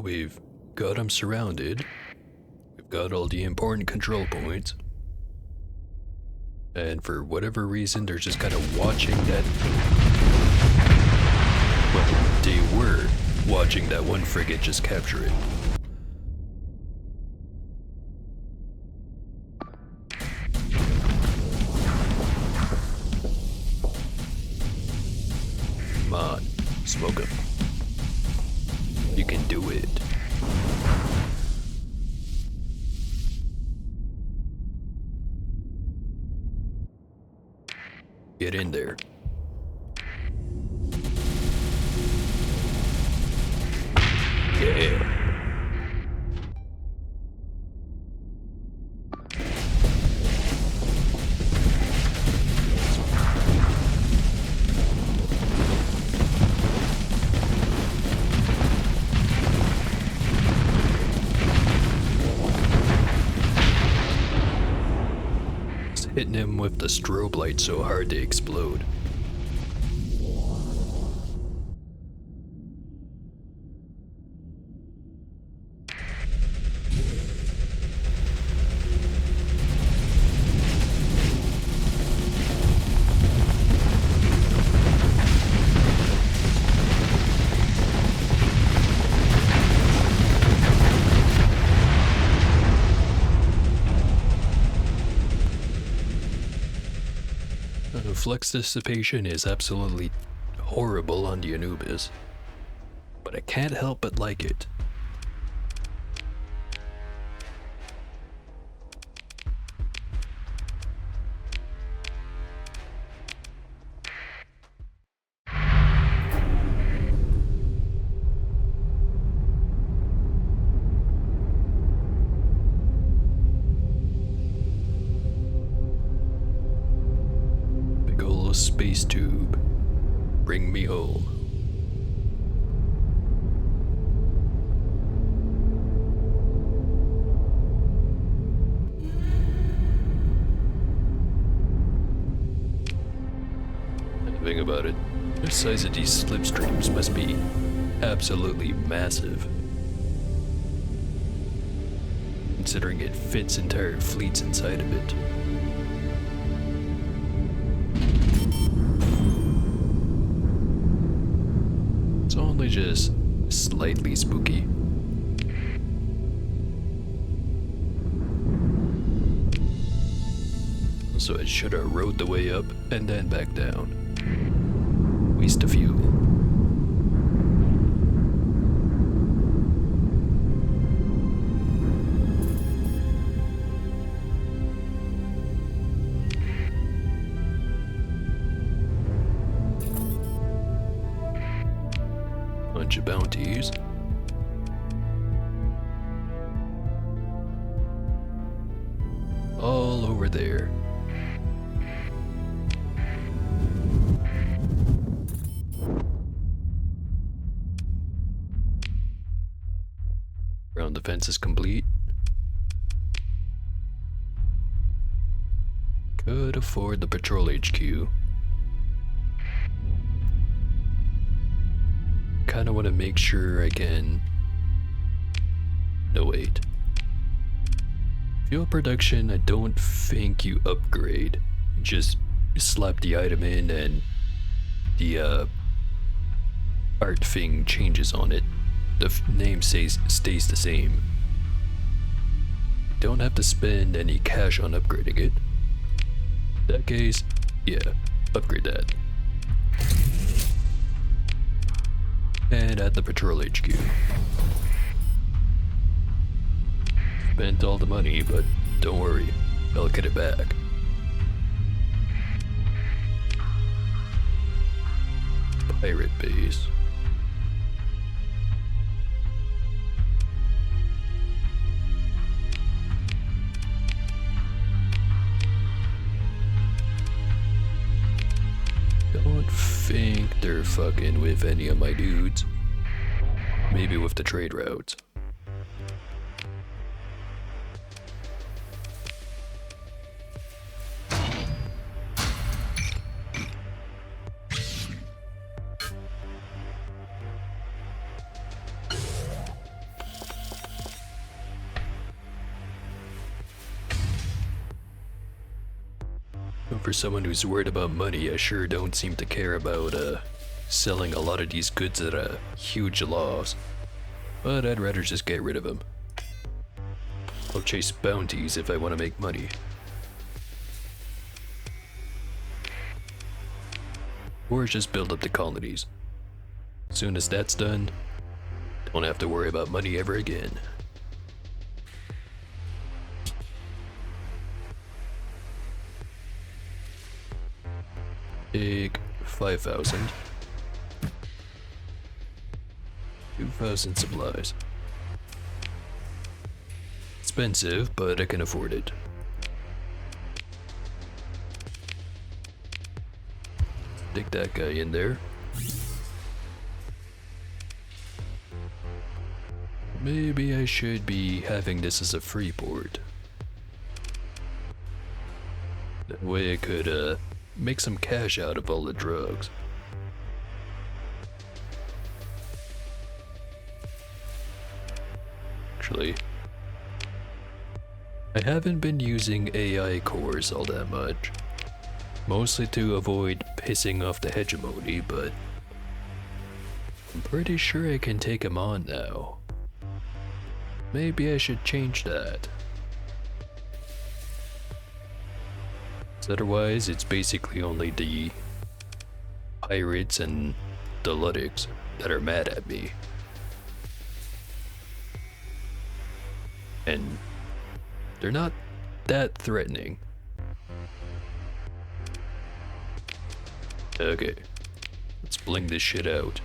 We've got them surrounded. We've got all the important control points. And for whatever reason, they're just kind of watching that. Well, they were watching that one frigate just capture it. Come on, smoke him. You can do it. Get in there. Yeah. Hitting him with the strobe light so hard they explode. flux dissipation is absolutely horrible on the Anubis, but I can't help but like it. Big ol' space tube. Bring me home. Think about it. The size of these slipstreams must be absolutely massive, considering it fits entire fleets inside of it. It's only just slightly spooky. So I should have rode the way up and then back down. Waste of fuel. Bunch of bounties. All over there. Ground defense is complete. Could afford the patrol HQ. Kinda wanna make sure I can... No, wait. Fuel production, I don't think you upgrade. Just slap the item in and the art thing changes on it. The name stays the same. Don't have to spend any cash on upgrading it. In that case, yeah, upgrade that. And add the patrol HQ. Spent all the money, but don't worry, I'll get it back. Pirate base. Don't think they're fucking with any of my dudes. Maybe with the trade routes. For someone who's worried about money, I sure don't seem to care about selling a lot of these goods at a huge loss. But I'd rather just get rid of them. I'll chase bounties if I want to make money. Or just build up the colonies. Soon as that's done, don't have to worry about money ever again. Take 5,000. 2,000 supplies. Expensive, but I can afford it. Stick that guy in there. Maybe I should be having this as a free port. That way I could make some cash out of all the drugs. Actually, I haven't been using AI cores all that much. Mostly to avoid pissing off the hegemony, but I'm pretty sure I can take him on now. Maybe I should change that. Otherwise, it's basically only the pirates and the Luddigs that are mad at me. And they're not that threatening. Okay, let's bling this shit out.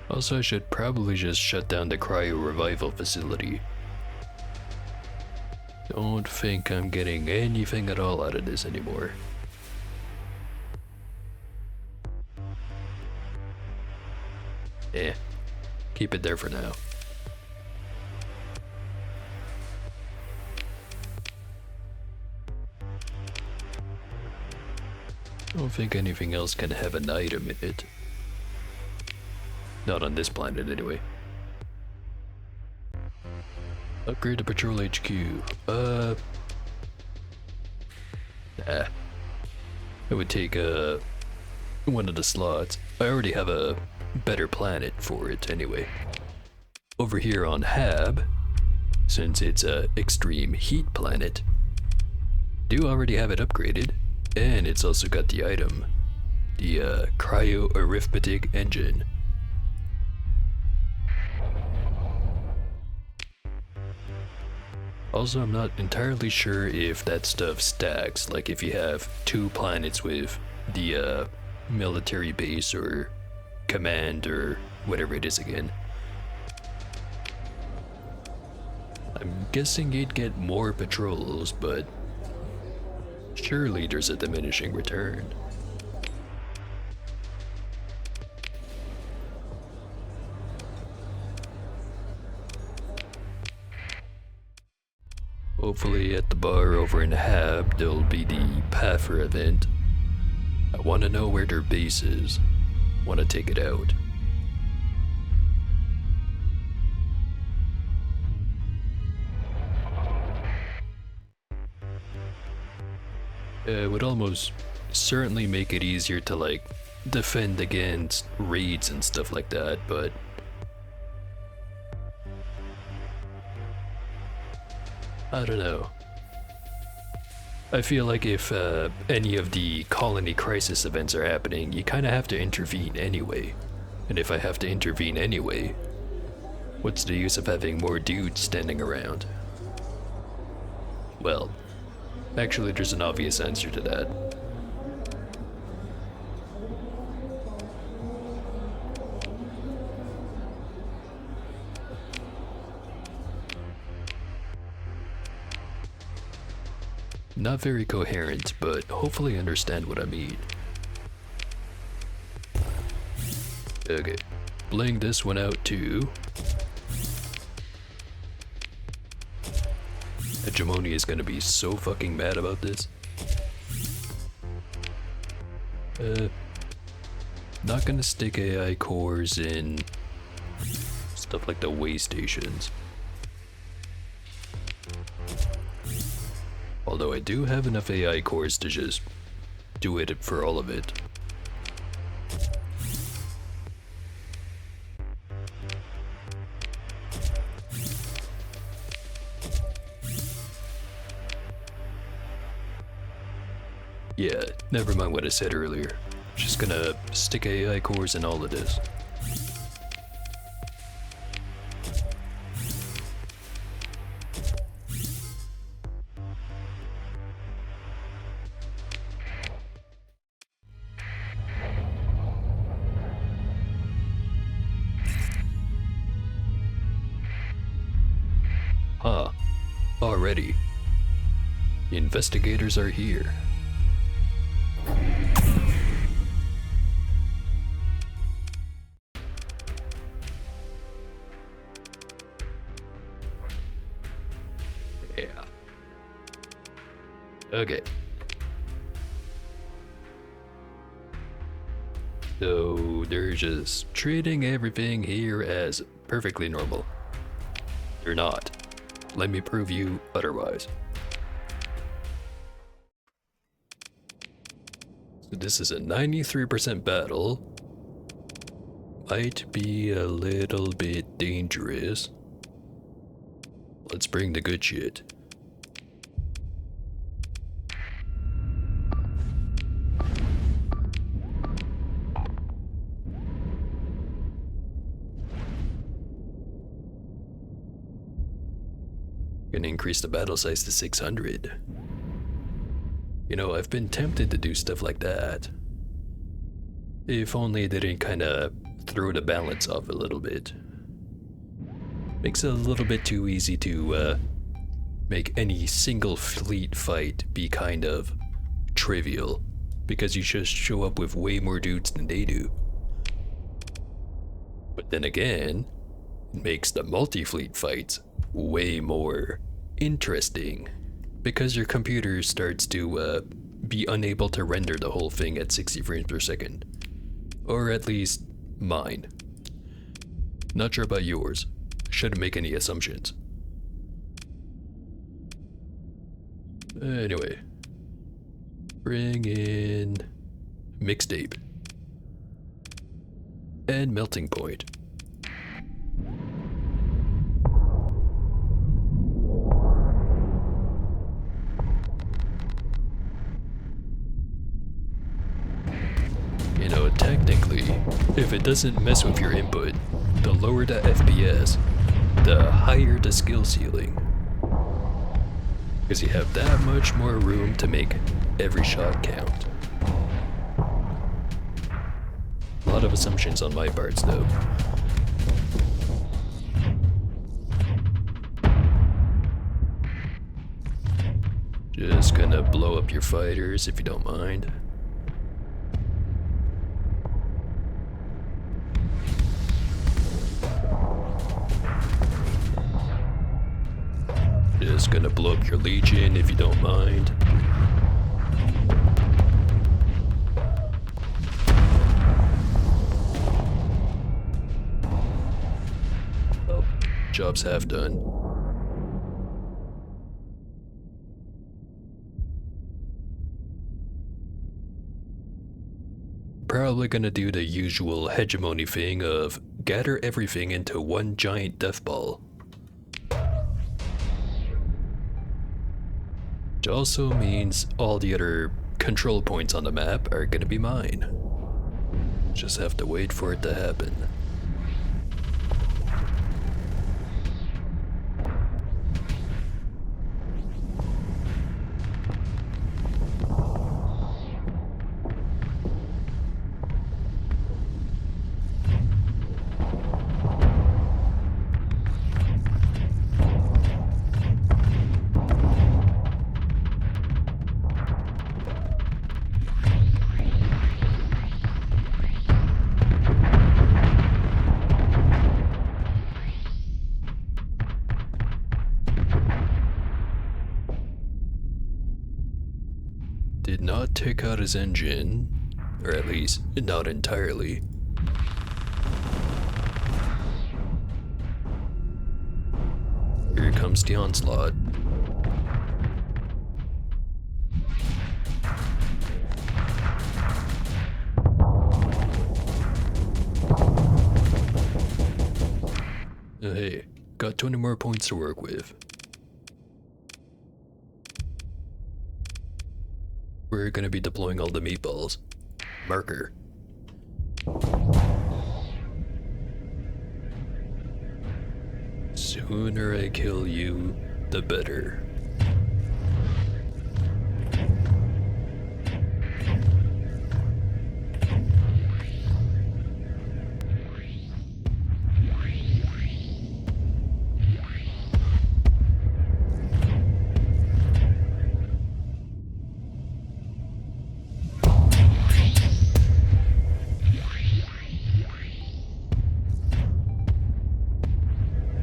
Also, I should probably just shut down the cryo revival facility. Don't think I'm getting anything at all out of this anymore. Eh, keep it there for now. Don't think anything else can have an item in it. Not on this planet, anyway. Upgrade to Patrol HQ. Nah. It would take, one of the slots. I already have a better planet for it, anyway. Over here on Hab, since it's a extreme heat planet, do already have it upgraded, and it's also got the item. The, cryo-arithmetic engine. Also, I'm not entirely sure if that stuff stacks, like if you have two planets with the military base or command or whatever it is again. I'm guessing you'd get more patrols, but surely there's a diminishing return. Hopefully at the bar over in Hab, there'll be the Paffer event. I want to know where their base is. Want to take it out. It would almost certainly make it easier to like defend against raids and stuff like that, but I don't know. I feel like if any of the colony crisis events are happening, you kind of have to intervene anyway. And if I have to intervene anyway, what's the use of having more dudes standing around? Well, actually there's an obvious answer to that. Not very coherent, but hopefully understand what I mean. Okay, bling this one out too. Hegemony is gonna be so fucking mad about this. Not gonna stick AI cores in stuff like the way stations. Although I do have enough AI cores to just do it for all of it. Yeah, never mind what I said earlier. Just gonna stick AI cores in all of this. Huh. Already. The investigators are here. Yeah. Okay. So they're just treating everything here as perfectly normal. They're not. Let me prove you otherwise. So this is a 93% battle. Might be a little bit dangerous. Let's bring the good shit. Gonna increase the battle size to 600. You know, I've been tempted to do stuff like that. If only they didn't kinda throw the balance off a little bit. Makes it a little bit too easy to make any single fleet fight be kind of trivial, because you just show up with way more dudes than they do. But then again, it makes the multi-fleet fights way more interesting, because your computer starts to be unable to render the whole thing at 60 frames per second. Or at least mine. Not sure about yours. Shouldn't make any assumptions. Anyway. Bring in mixtape. And melting point. You know, technically, if it doesn't mess with your input, the lower the FPS, the higher the skill ceiling. Because you have that much more room to make every shot count. A lot of assumptions on my parts though. Just gonna blow up your fighters if you don't mind. Just gonna blow up your Legion if you don't mind. Oh, job's half done. Probably gonna do the usual hegemony thing of gather everything into one giant death ball. Which also means all the other control points on the map are gonna be mine. Just have to wait for it to happen. Did not take out his engine, or at least not entirely. Here comes the onslaught. Hey, got 20 more points to work with. We're gonna be deploying all the meatballs. Marker. Sooner I kill you, the better.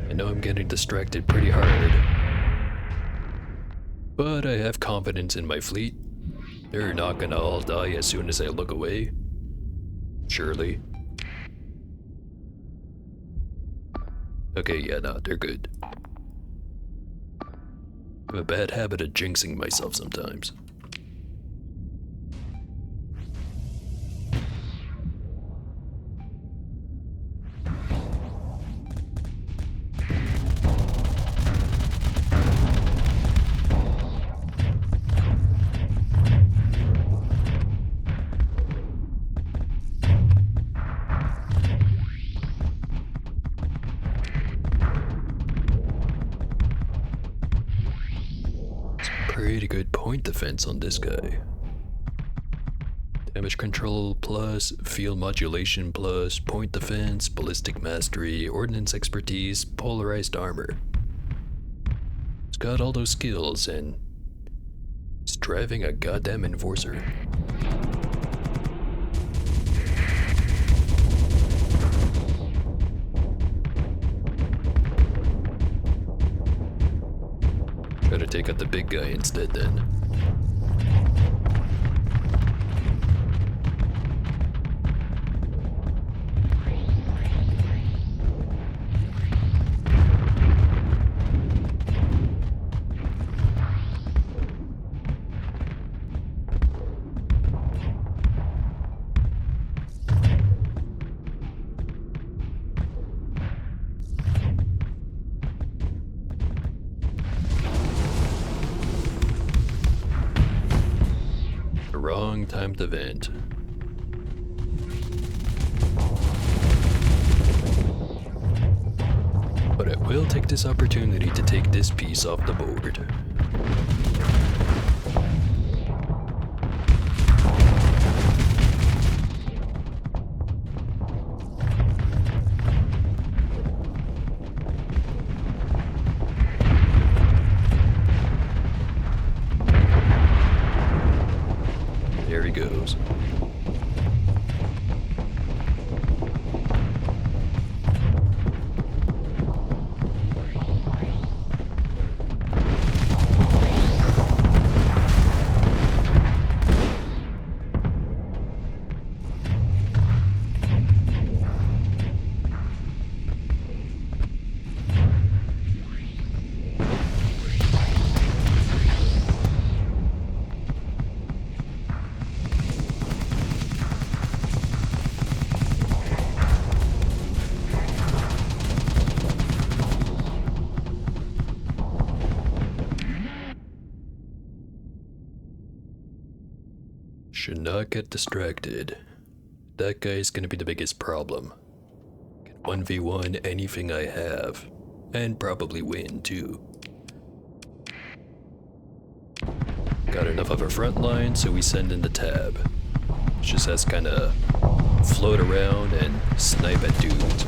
I know I'm getting distracted pretty hard. But I have confidence in my fleet. They're not gonna all die as soon as I look away. Surely. Okay, yeah, no, they're good. I have a bad habit of jinxing myself sometimes. Pretty good point defense on this guy. Damage control plus, field modulation plus, point defense, ballistic mastery, ordnance expertise, polarized armor. He's got all those skills and he's driving a goddamn enforcer. Try to take out the big guy instead then. Wrong timed event. But I will take this opportunity to take this piece off the board. There he goes. Should not get distracted. That guy's gonna be the biggest problem. Can 1v1 anything I have, and probably win too. Got enough of a front line, so we send in the tab. Just has kinda float around and snipe at dudes.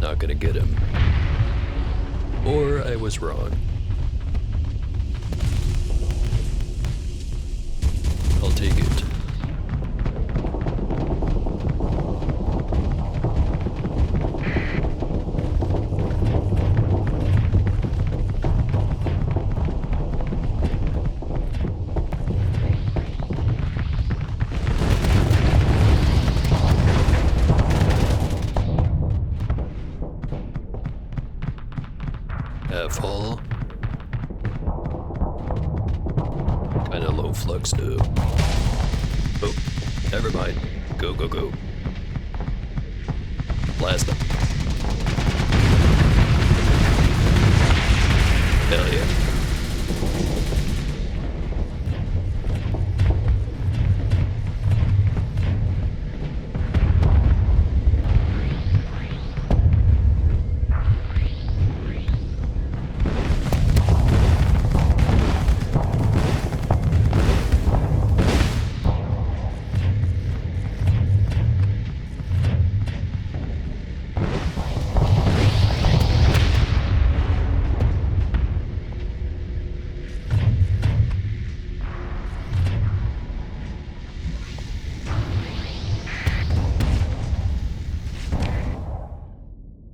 Not gonna get him. Or I was wrong. I'll take it. Fall. Kinda low flux though. Oh, never mind. Go, go, go. Blast them. Hell yeah.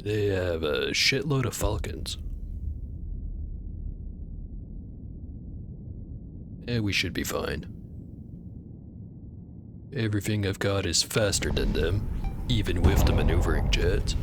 They have a shitload of falcons. We should be fine. Everything I've got is faster than them, even with the maneuvering jets.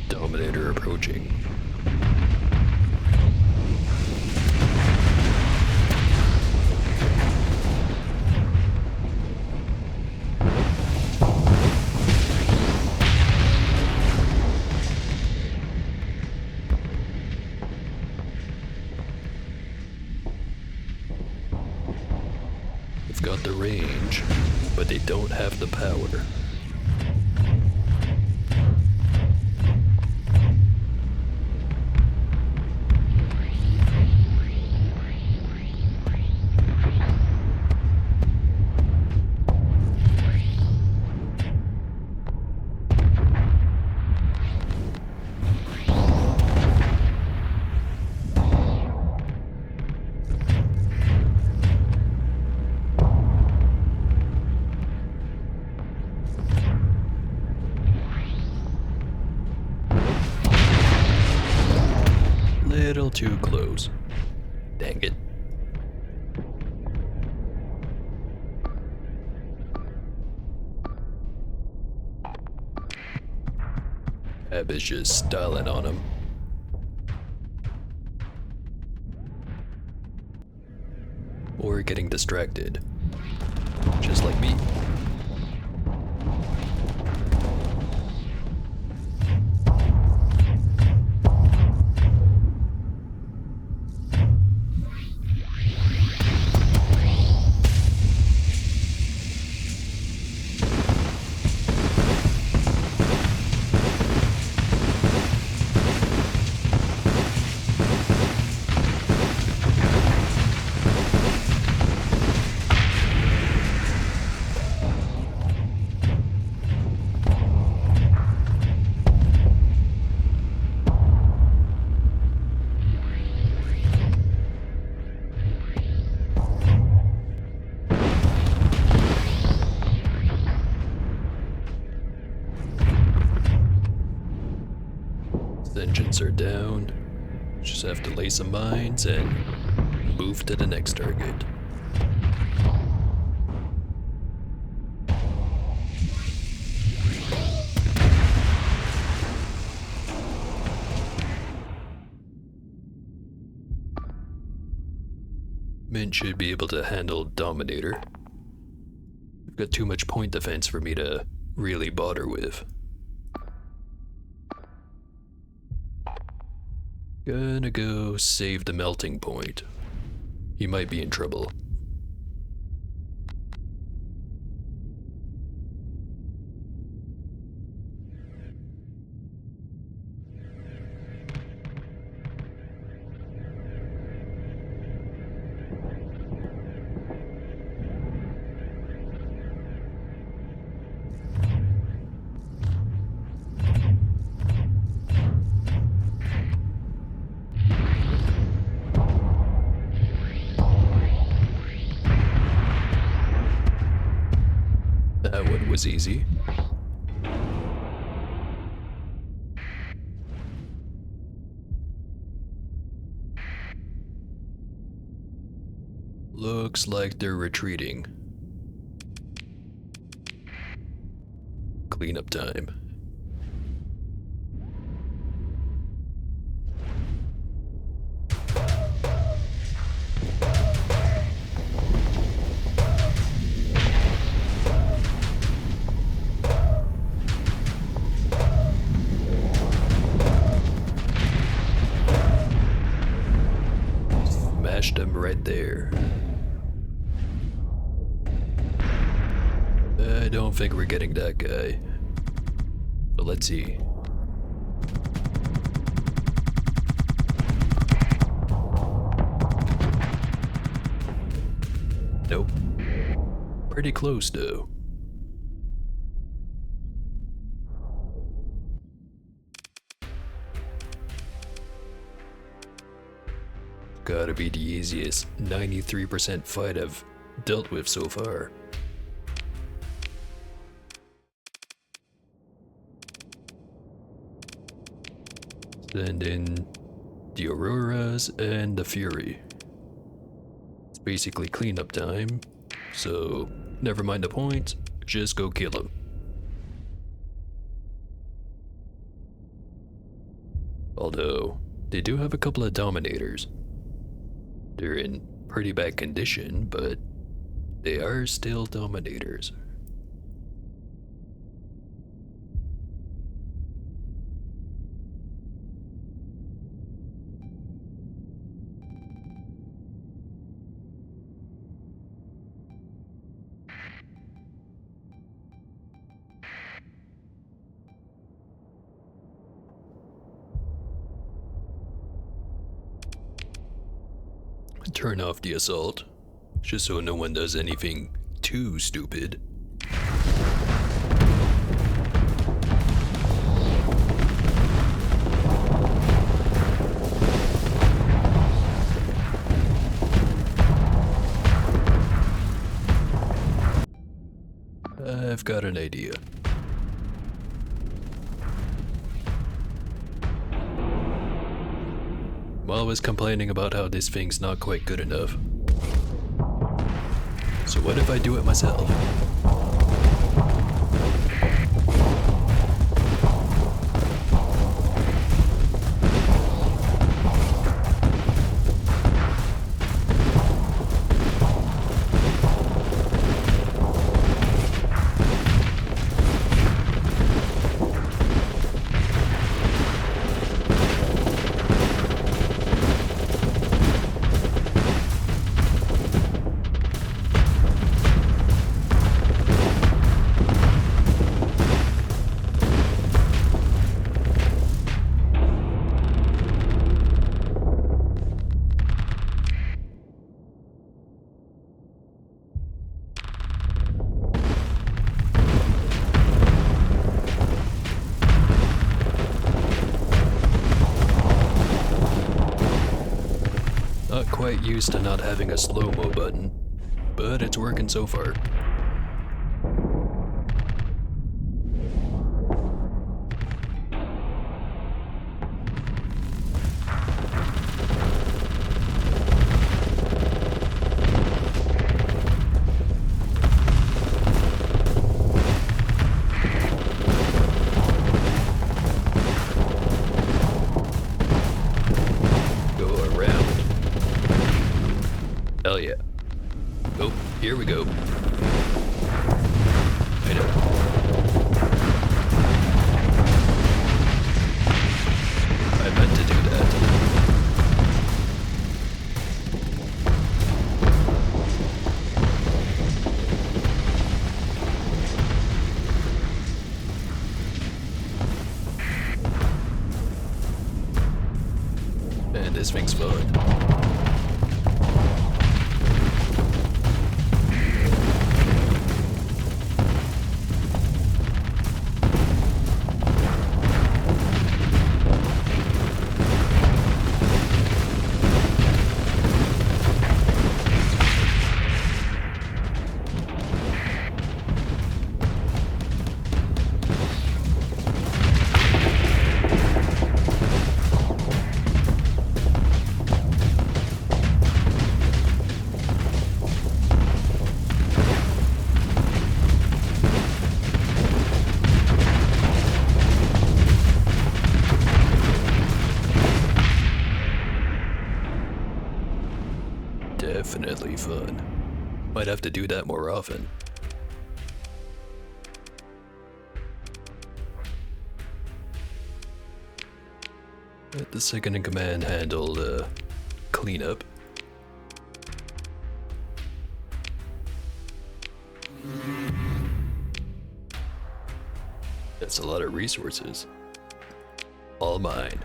Dominator approaching. They've got the range, but they don't have the power. Little too close. Dang it. Ab is just styling on him. Or getting distracted. Just like me. Engines are down. Just have to lay some mines and move to the next target. Mint should be able to handle Dominator. We've got too much point defense for me to really bother with. Gonna go save the melting point. He might be in trouble. That one was easy. Looks like they're retreating. Cleanup time. Smashed him right there. I don't think we're getting that guy. But let's see. Nope. Pretty close though. Gotta be the easiest 93% fight I've dealt with so far. Send in the Auroras and the Fury. It's basically cleanup time, so never mind the points, just go kill them. Although, they do have a couple of Dominators. They're in pretty bad condition, but they are still Dominators. Turn off the assault, just so no one does anything too stupid. I've got an idea. I'm always complaining about how this thing's not quite good enough. So what if I do it myself? Not quite used to not having a slow-mo button, but it's working so far. Hell yeah. Oh, here we go. I know. I meant to do that. Man, this thing's fun. Definitely fun. Might have to do that more often. Let the second in command handle the cleanup. That's a lot of resources. All mine.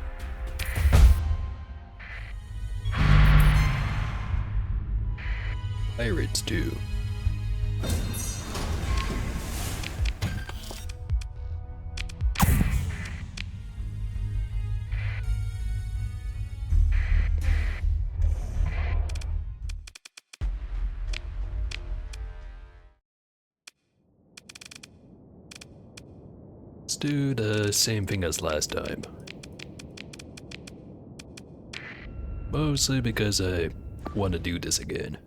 Pirates too. Let's do the same thing as last time. Mostly because I want to do this again.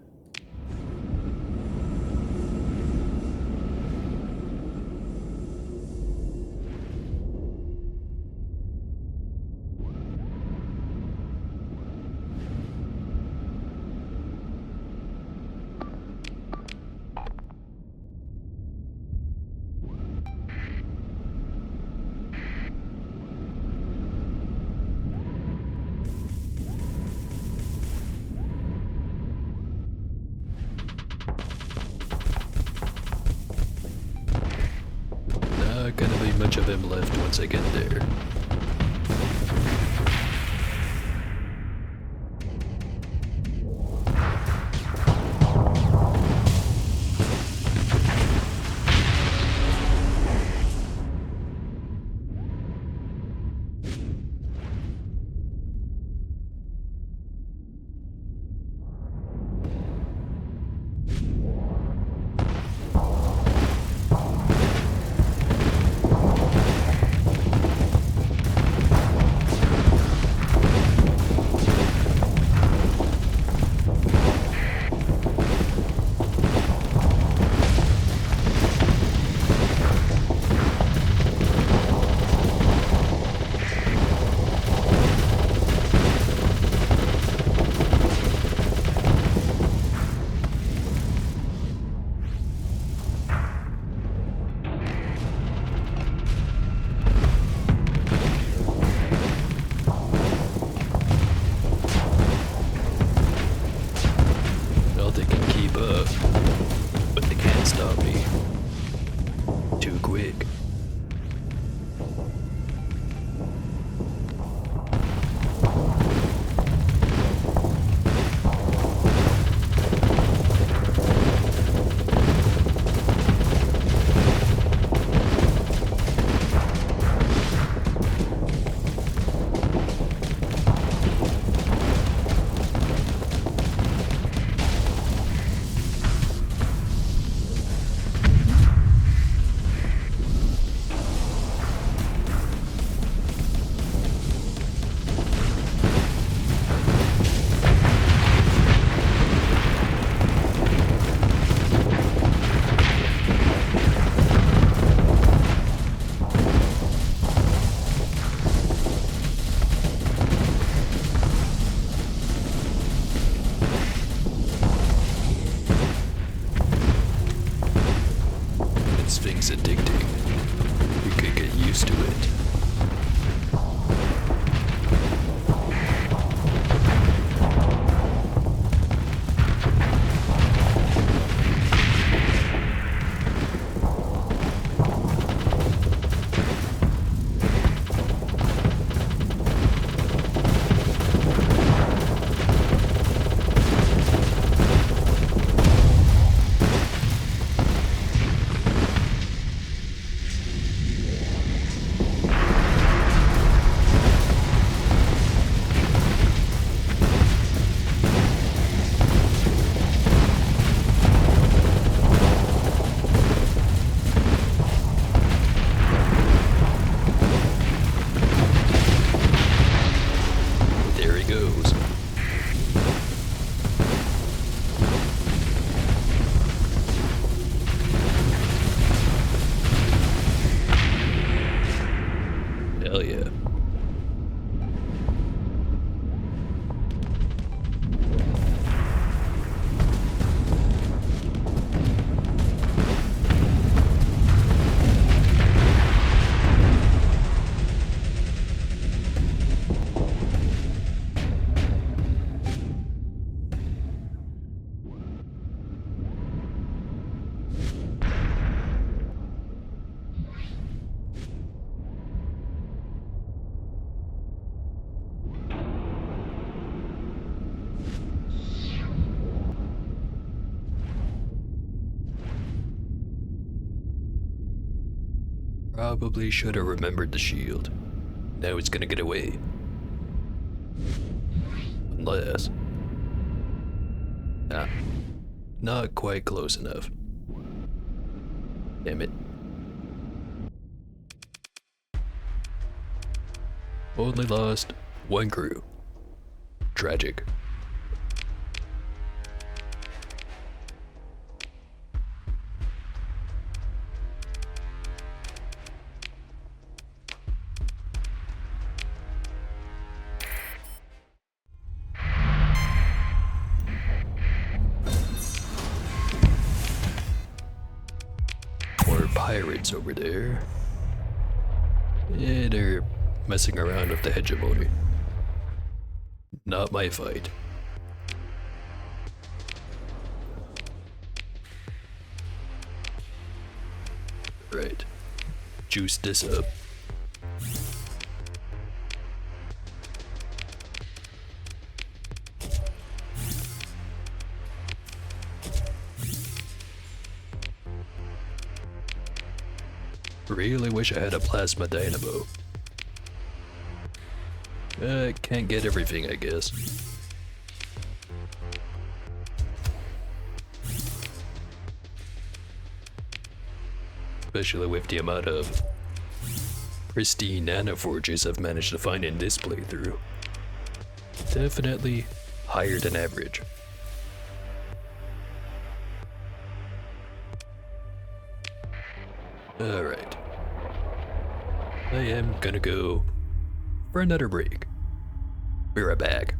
Not gonna be much of him left once I get there. Well, they can keep up, but they can't stop me. Too quick. This thing's addicting. You could get used to it. There he goes. Hell yeah. Probably should have remembered the shield. Now it's gonna get away. Unless... Ah, not quite close enough. Damn it. Only lost one crew. Tragic. More pirates over there. Yeah, they're messing around with the hegemony. Not my fight. Right. Juice this up. Really wish I had a plasma dynamo. Can't get everything, I guess. Especially with the amount of pristine nanoforges I've managed to find in this playthrough. Definitely higher than average. Alright. I am gonna go for another break. Be right back.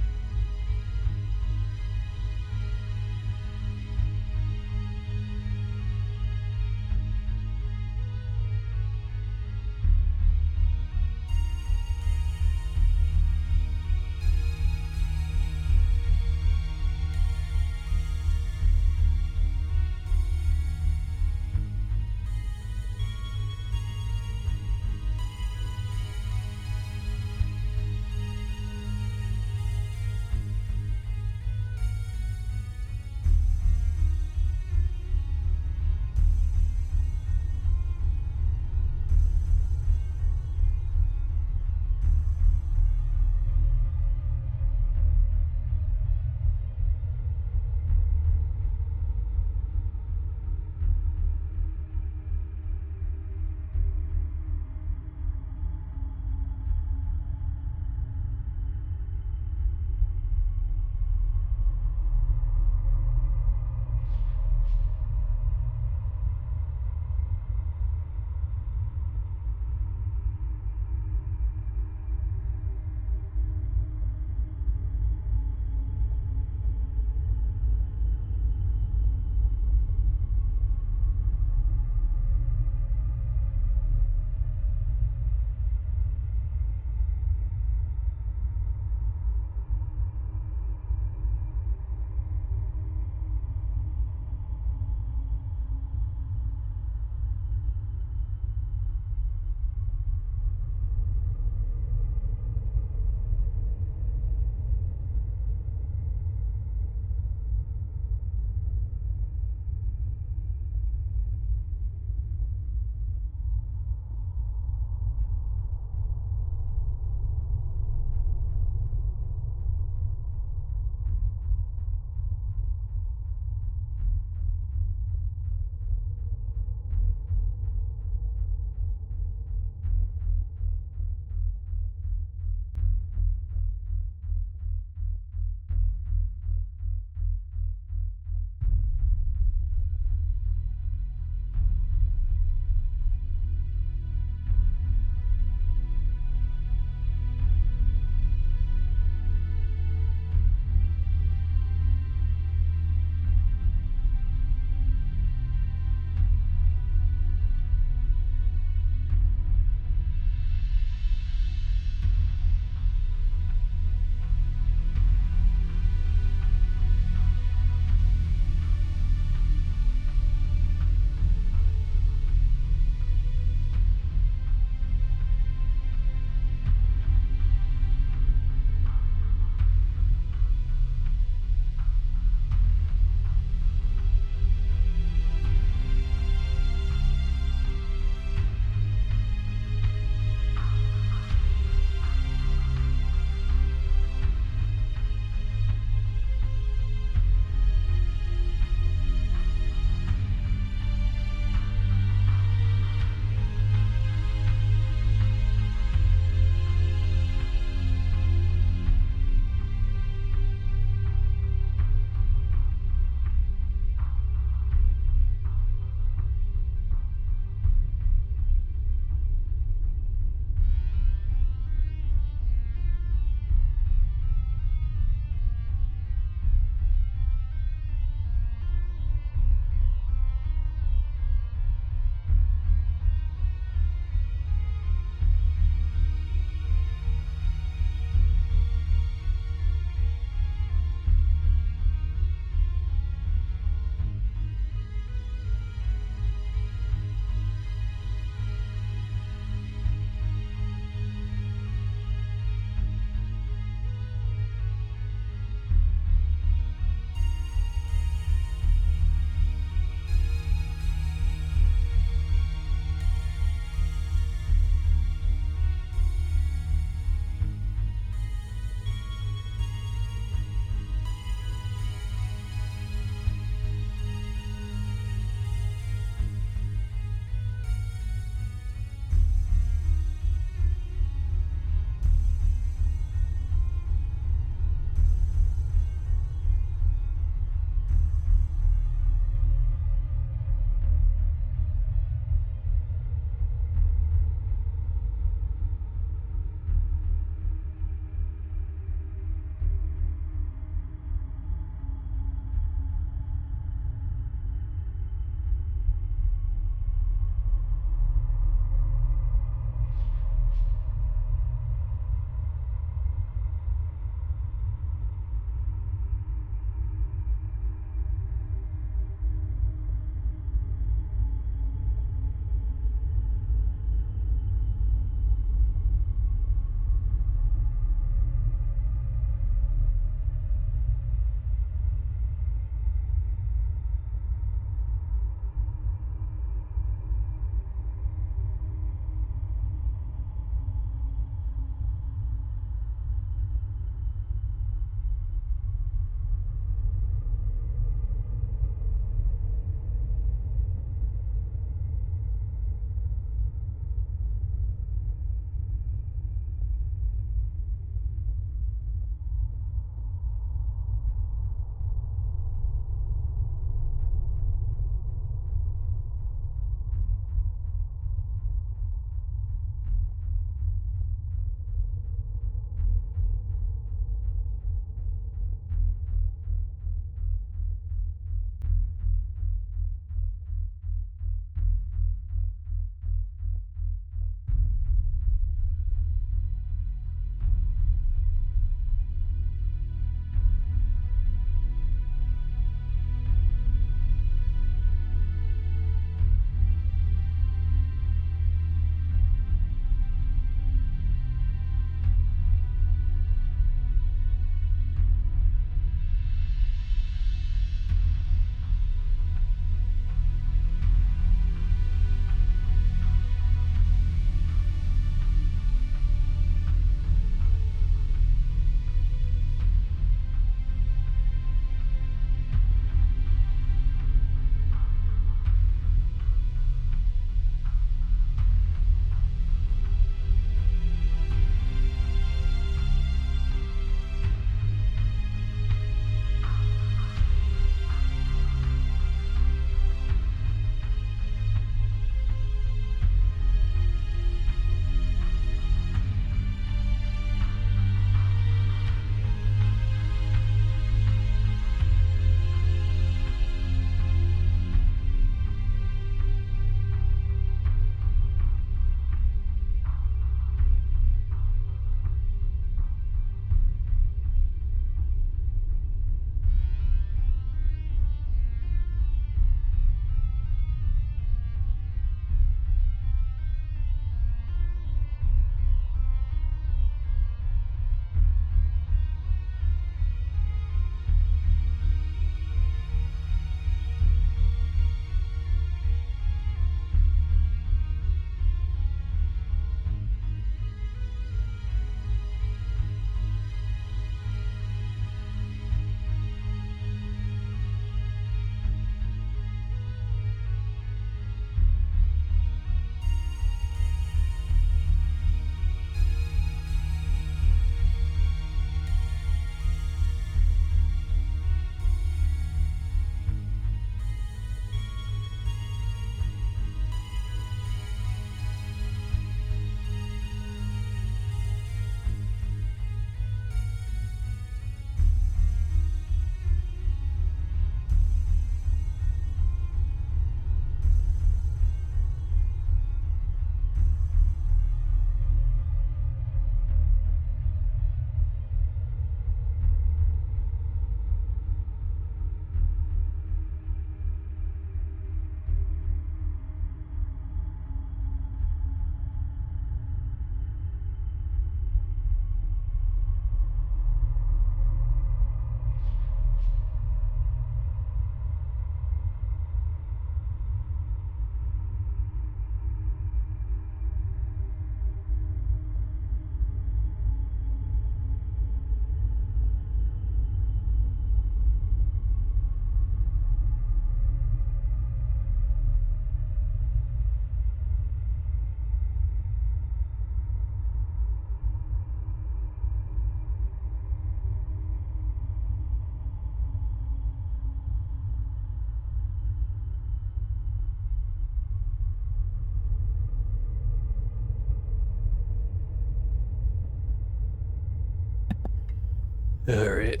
Alright,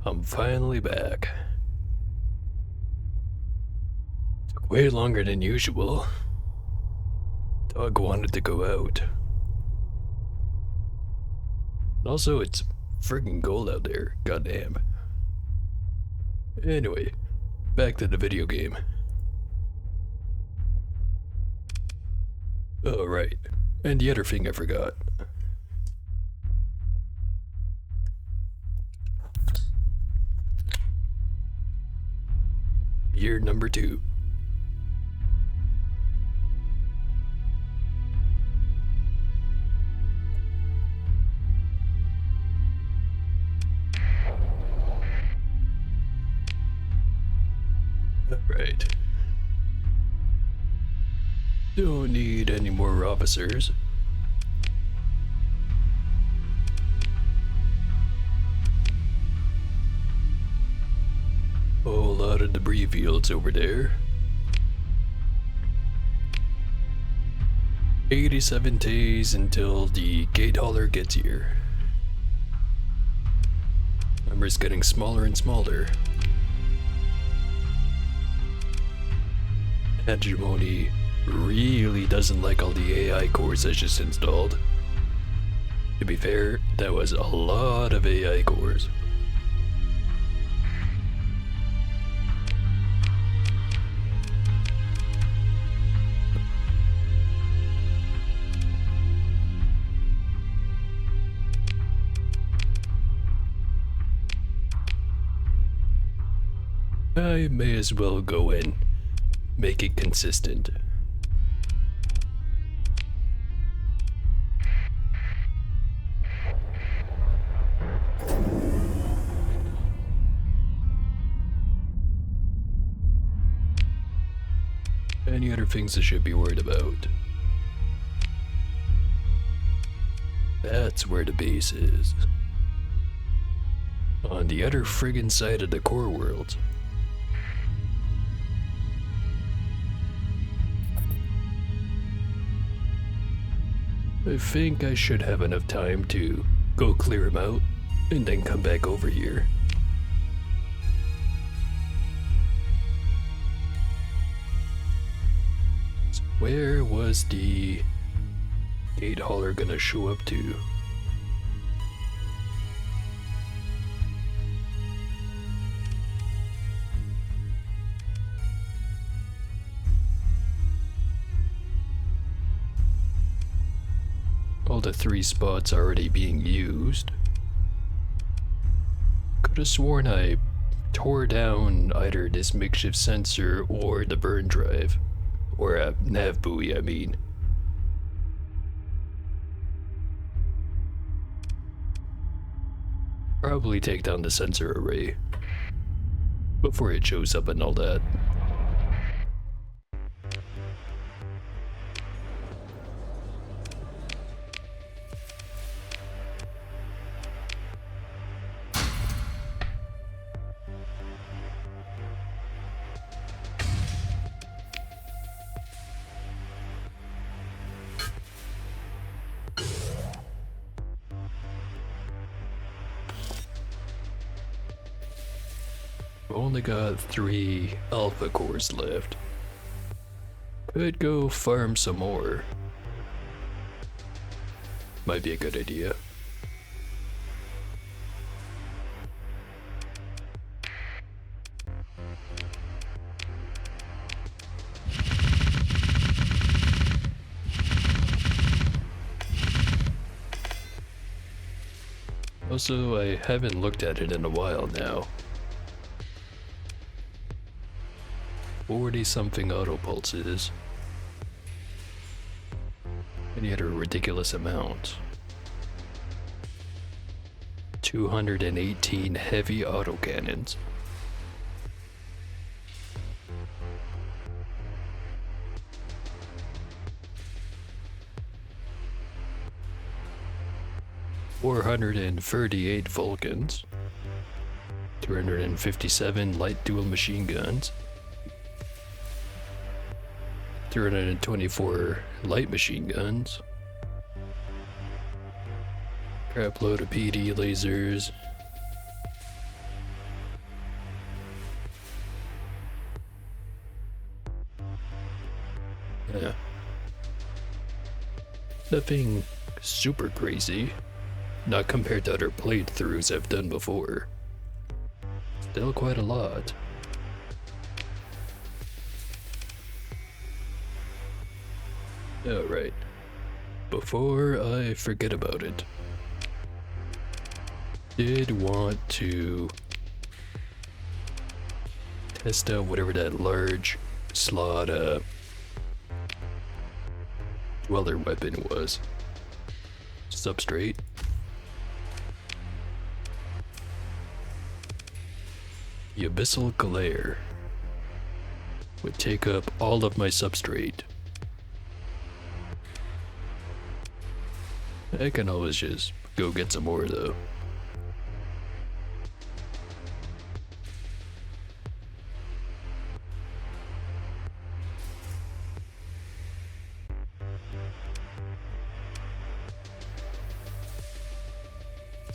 I'm finally back. Took way longer than usual. Dog wanted to go out. Also, it's friggin' cold out there, goddamn. Anyway, back to the video game. Oh, right. And the other thing I forgot. Year number 2. Alright. Don't need any more officers. Whole lot of debris fields over there. 87 days until the gate hauler gets here. Number's getting smaller and smaller. Hegemony really doesn't like all the AI cores I just installed. To be fair, that was a lot of AI cores. I may as well go in, make it consistent. Any other things I should be worried about? That's where the base is. On the other friggin' side of the core world. I think I should have enough time to go clear him out and then come back over here. So where was the gate hauler gonna show up to? All the 3 spots already being used. Could have sworn I tore down either this makeshift sensor or the burn drive. Or a nav buoy, I mean. Probably take down the sensor array before it shows up and all that. Only got 3 alpha cores left. Could go farm some more. Might be a good idea. Also, I haven't looked at it in a while now. 40-something auto pulses. And yet a ridiculous amount. 218 heavy autocannons. $438 Vulcans. 257 light dual machine guns. 324 light machine guns, crap load of PD lasers, Yeah. Nothing super crazy. Not compared to other playthroughs I've done before. Still quite a lot. Alright. Before I forget about it, did want to test out whatever that large slot dweller weapon was. Substrate. The abyssal glare would take up all of my substrate. I can always just go get some more though.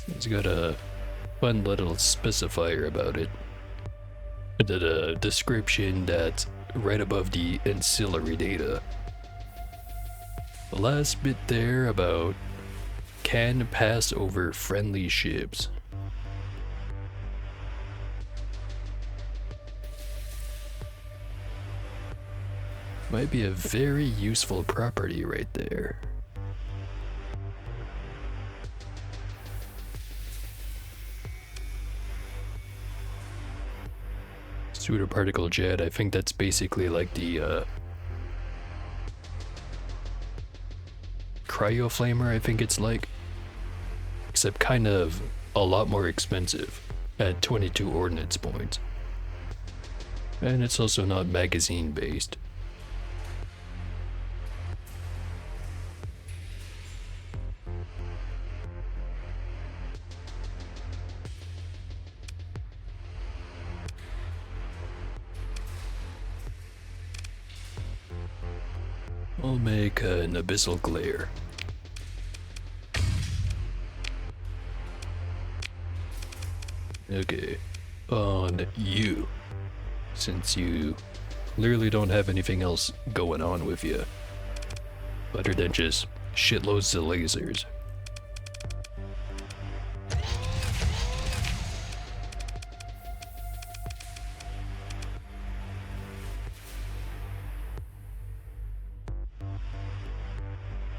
It's got a fun little specifier about it. It did a description that's right above the ancillary data. The last bit there about can pass over friendly ships. Might be a very useful property right there. Pseudoparticle jet, I think that's basically like the cryoflamer, I think it's like. Except kind of a lot more expensive at 22 ordnance points. And it's also not magazine based. I'll make an abyssal glare. Okay, on you, since you clearly don't have anything else going on with you, other than just shitloads of lasers.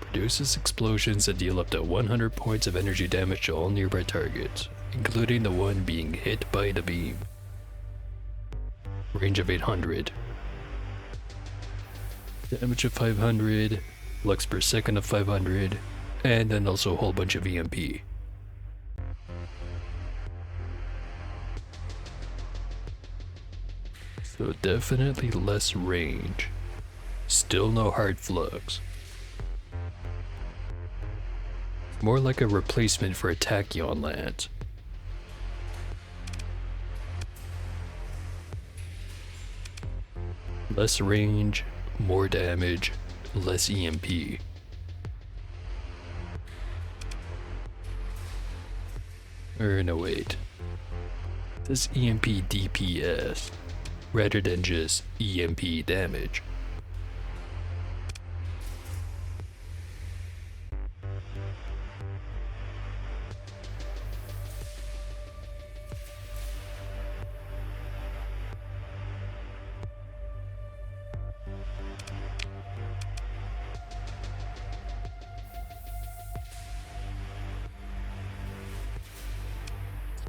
Produces explosions that deal up to 100 points of energy damage to all nearby targets, including the one being hit by the beam. Range of 800. Damage of 500, lux per second of 500, and then also a whole bunch of EMP. So definitely less range. Still no hard flux. More like a replacement for a tachyon lance. Less range, more damage, less EMP. Or no, wait. This EMP DPS rather than just EMP damage.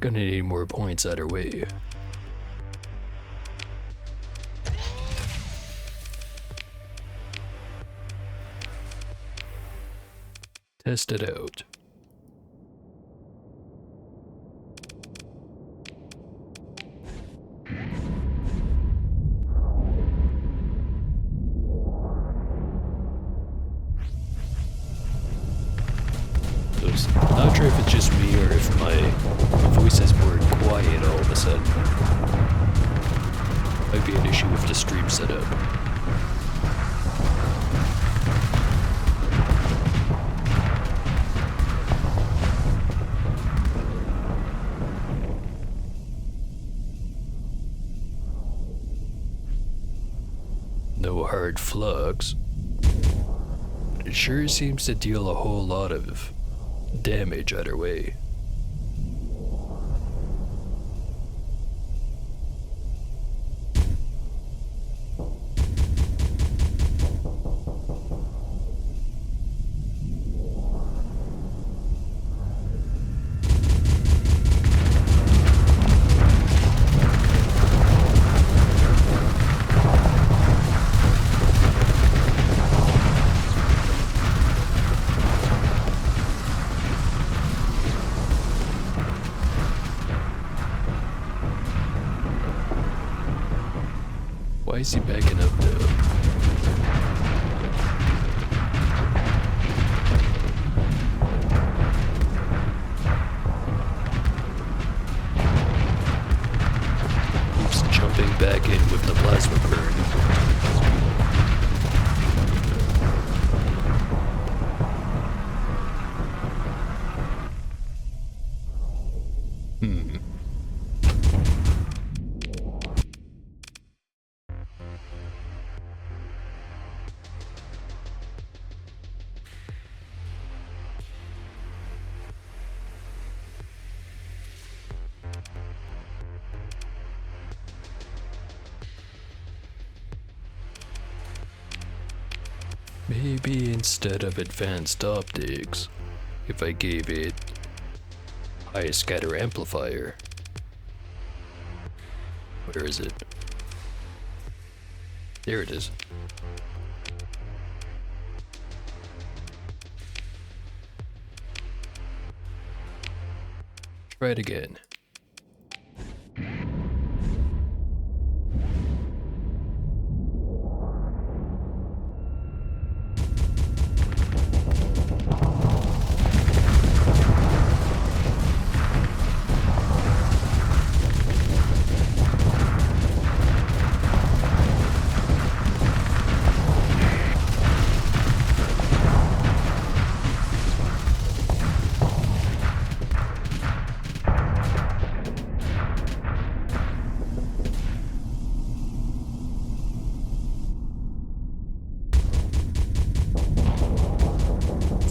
Gonna need more points either way. Test it out. Not sure if it's just me or if my voice is more quiet all of a sudden. Might be an issue with the stream setup. No hard flux. but it sure seems to deal a whole lot of damage either way. Why is he backing up though? Keeps jumping back in with the plasma burn. Maybe instead of advanced optics, if I gave it high scatter amplifier. Where is it? There it is. Try it again.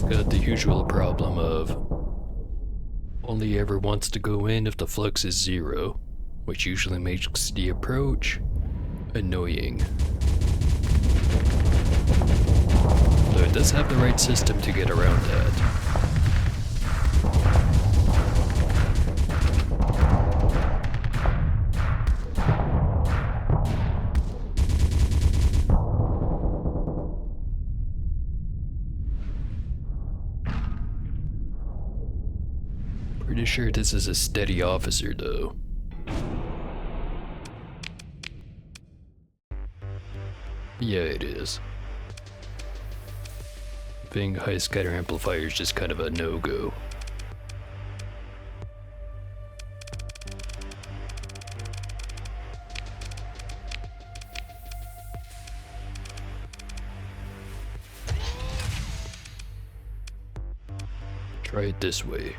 Got the usual problem of only ever wants to go in if the flux is 0, which usually makes the approach annoying. Though it does have the right system to get around that. Pretty sure this is a steady officer, though. Yeah, it is. Being high scatter amplifier is just kind of a no-go. Try it this way.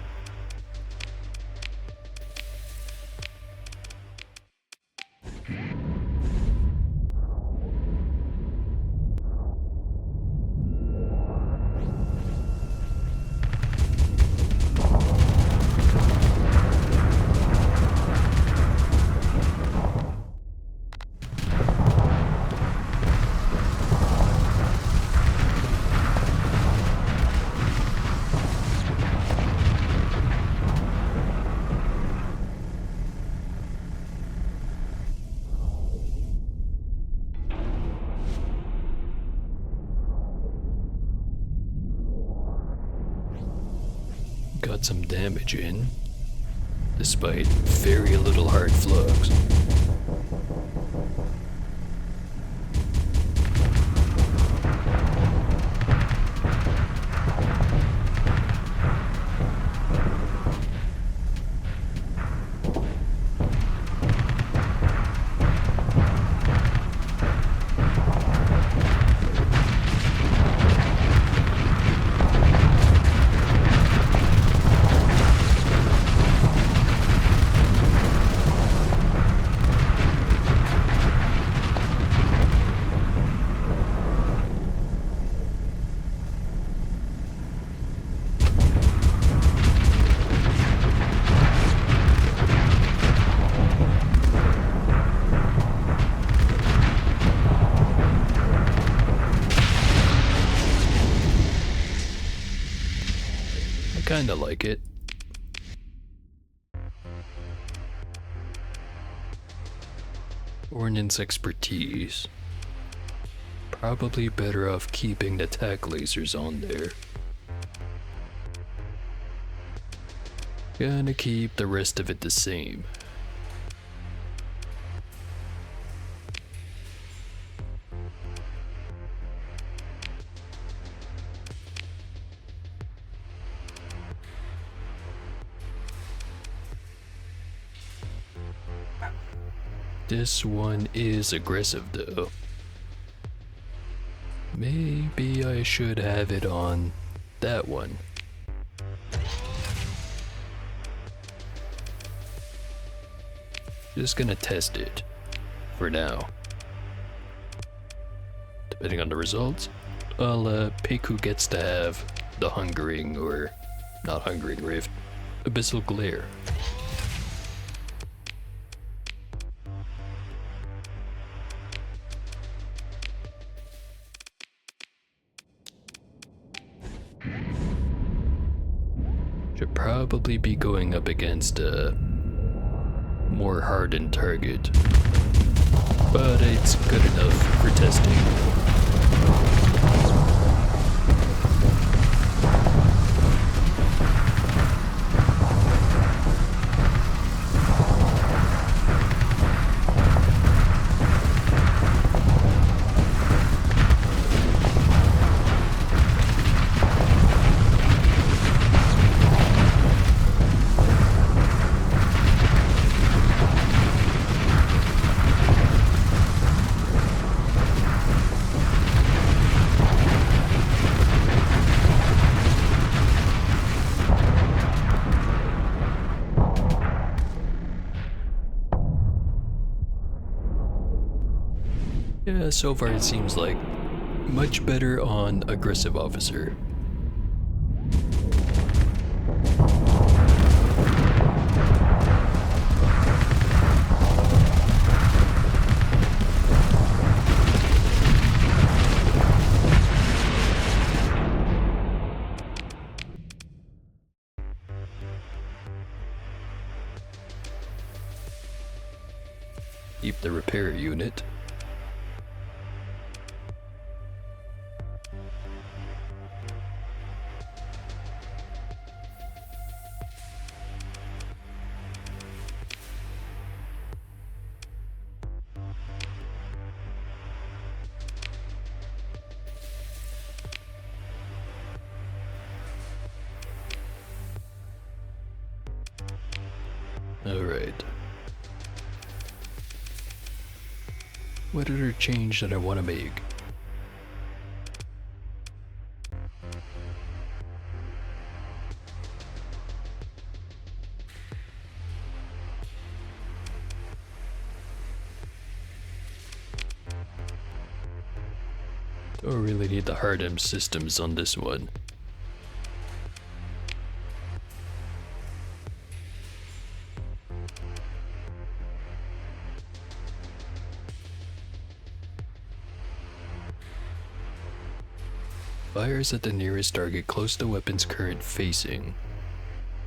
Got some damage in, despite very little hard flux. kinda like it. Ordnance expertise. Probably better off keeping the tac lasers on there. Gonna keep the rest of it the same. This one is aggressive though. Maybe I should have it on that one. Just gonna test it for now. Depending on the results, I'll pick who gets to have the Hungering or not Hungering Rift, Abyssal Glare. Should probably be going up against a more hardened target, but it's good enough for testing. Yeah, so far it seems like much better on aggressive officer. Keep the repair unit. Alright. What other change that I want to make? Don't really need the hard-M systems on this one. Fires at the nearest target close to weapon's current facing.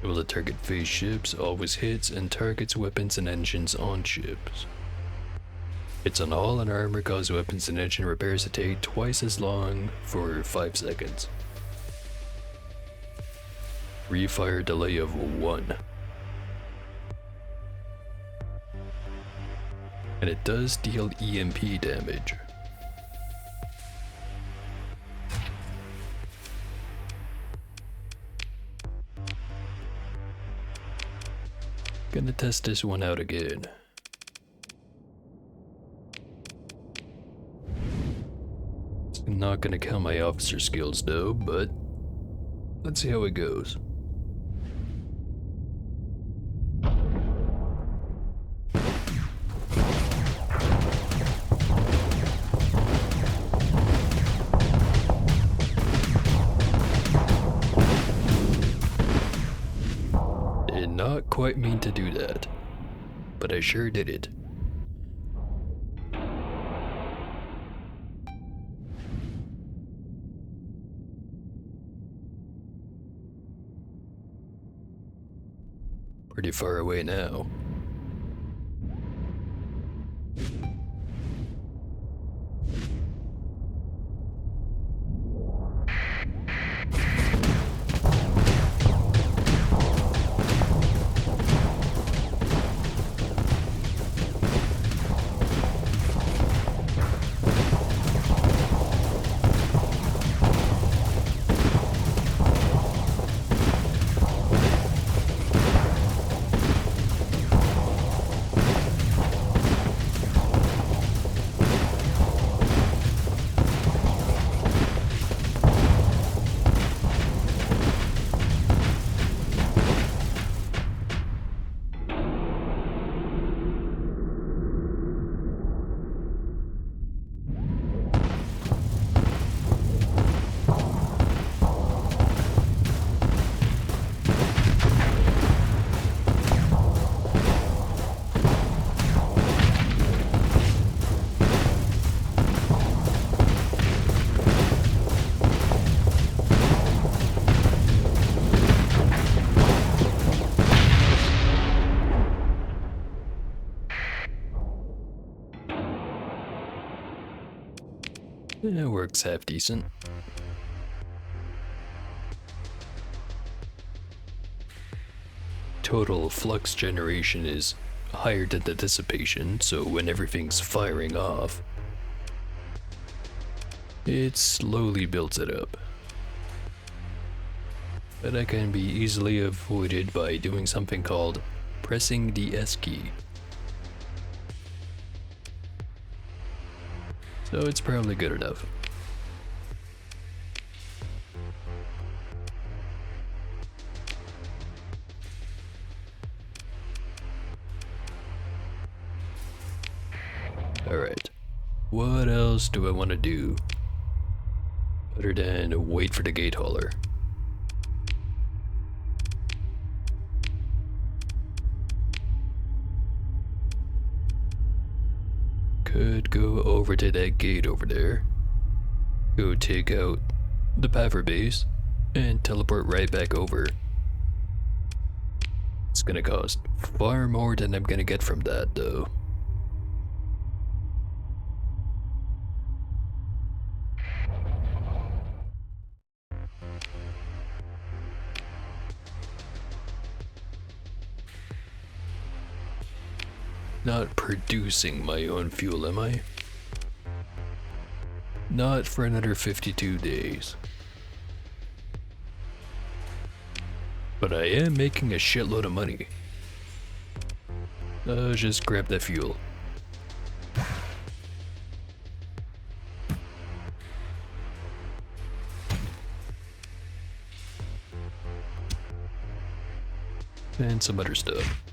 It will target phase ships, always hits, and targets weapons and engines on ships. Hits on all and armor cause weapons and engine repairs to take twice as long for 5 seconds. Refire delay of 1. And it does deal EMP damage. Gonna test this one out again. It's not gonna count my officer skills though, but let's see how it goes. Did not quite mean to do that, but I sure did it. pretty far away now. It works half decent. Total flux generation is higher than the dissipation, so when everything's firing off, it slowly builds it up. But that can be easily avoided by doing something called pressing the S key. So it's probably good enough. Alright, what else do I want to do other than wait for the gate hauler? Could go over to that gate over there, go take out the power base, and teleport right back over. It's gonna cost far more than I'm gonna get from that though. Not producing my own fuel, am I? Not for another 52 days. But I am making a shitload of money. Just grab that fuel. And some other stuff.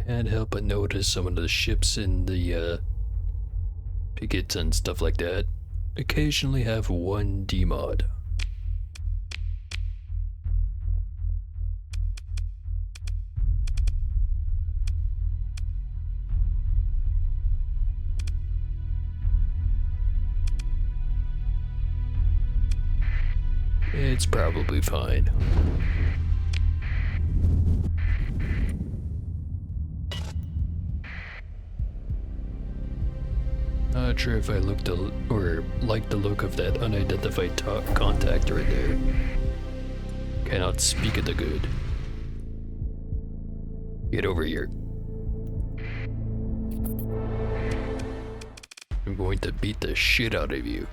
Can't help but notice some of the ships in the pickets and stuff like that occasionally have one demod. It's probably fine. Not sure if I looked or liked the look of that unidentified contact right there. Cannot speak of the good. Get over here. I'm going to beat the shit out of you.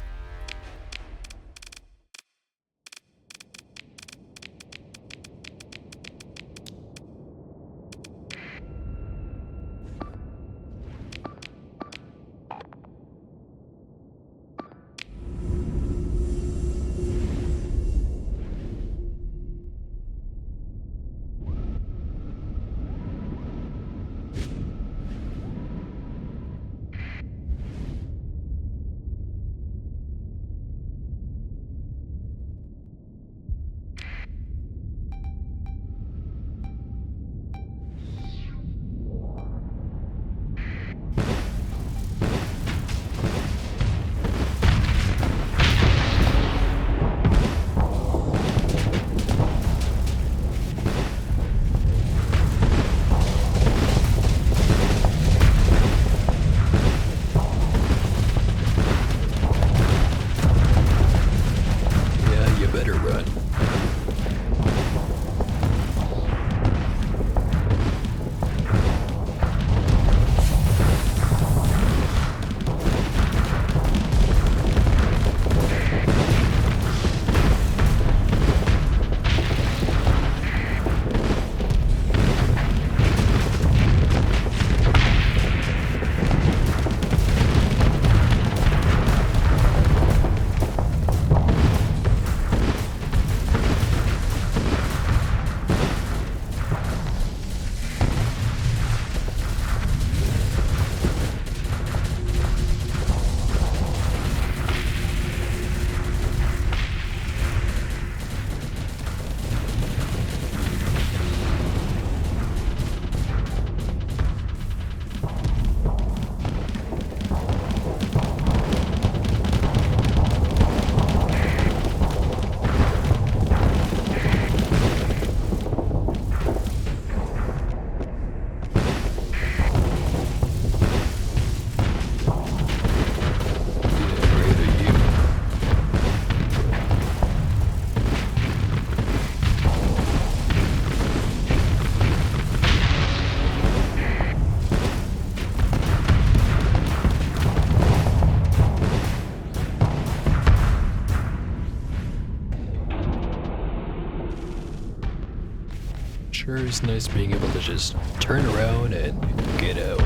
sure is nice being able to just turn around and get out.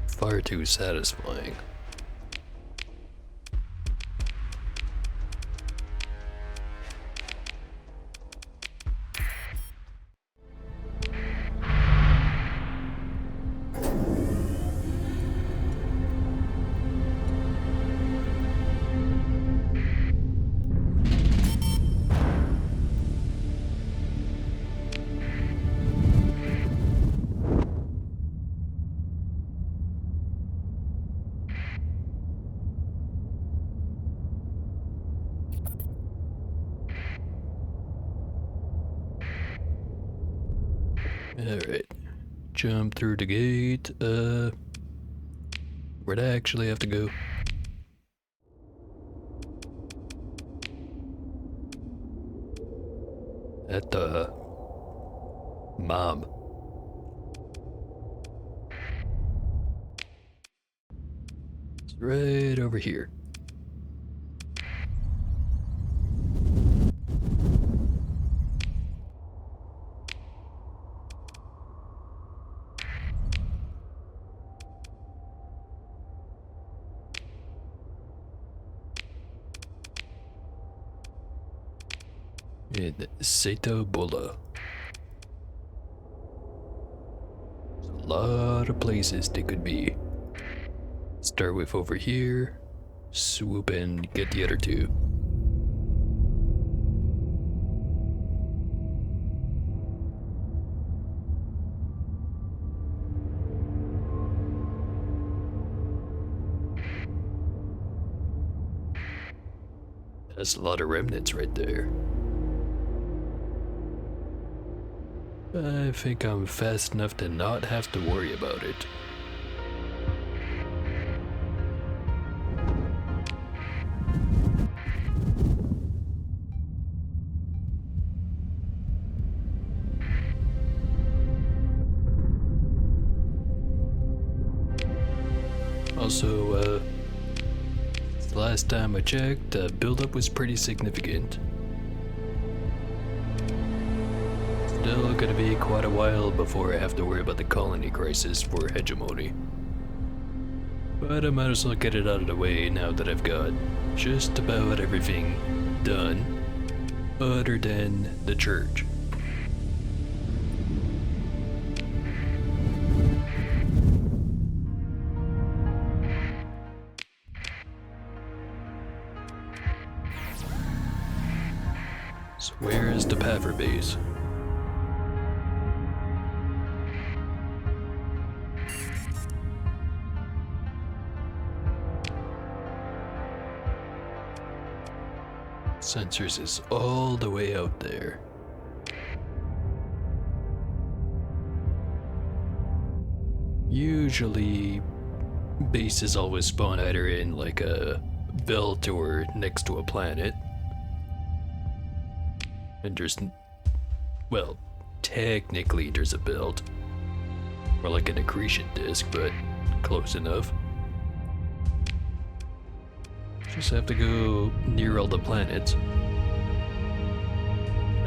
Far too satisfying. Alright. Jump through the gate. Where'd I actually have to go? At the mom. It's right over here. In Seto Bola. There's a lot of places they could be. Start with over here, swoop and get the other two. That's a lot of remnants right there. I think I'm fast enough to not have to worry about it. Also, the last time I checked, the buildup was pretty significant. Still gonna be quite a while before I have to worry about the colony crisis for hegemony. But I might as well get it out of the way now that I've got just about everything done, other than the church. So where is the Paffer base? Sensors is all the way out there. Usually, bases always spawn either in like a belt or next to a planet. And there's, well, technically there's a belt. Or like an accretion disk, but close enough. Just have to go near all the planets.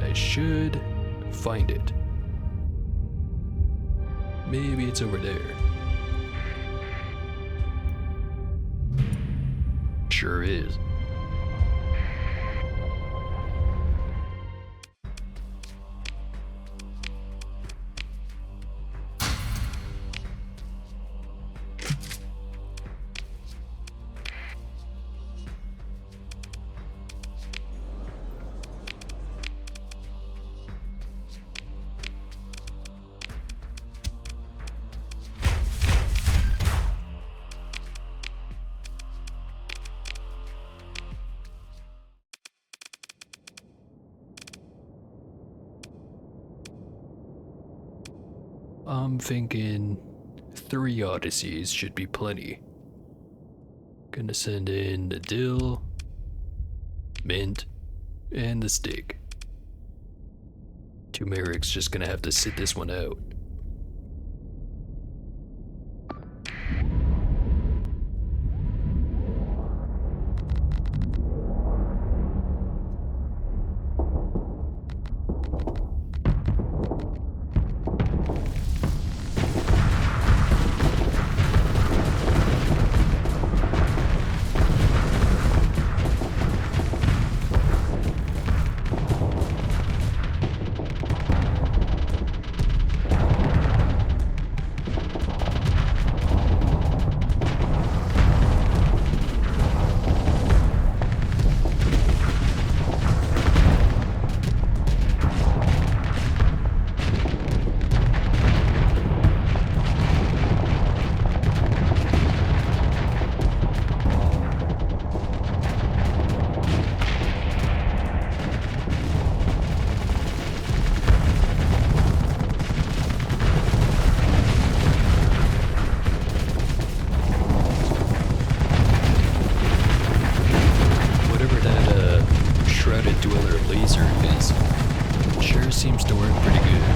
I should find it. Maybe it's over there. Sure is. I'm thinking 3 Odysseys should be plenty. Gonna send in the dill, mint, and the stick. Turmeric's just gonna have to sit this one out. Seems to work pretty good.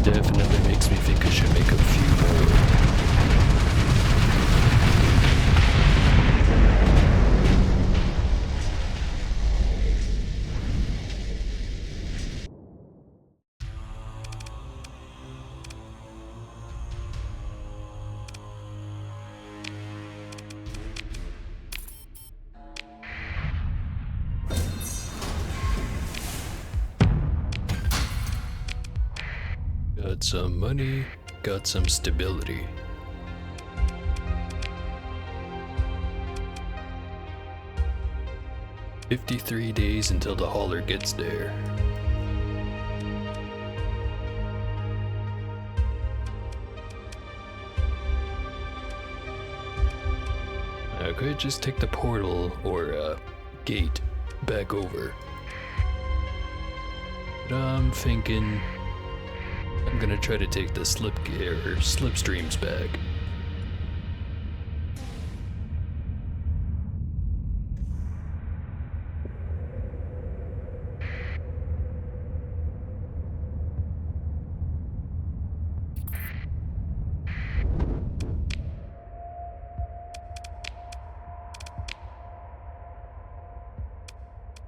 Definitely makes me think I should make a few more. Got some money, got some stability. "53 days until the hauler gets there." I could just take the portal or gate back over. But I'm thinking I'm gonna try to take the slipstreams back.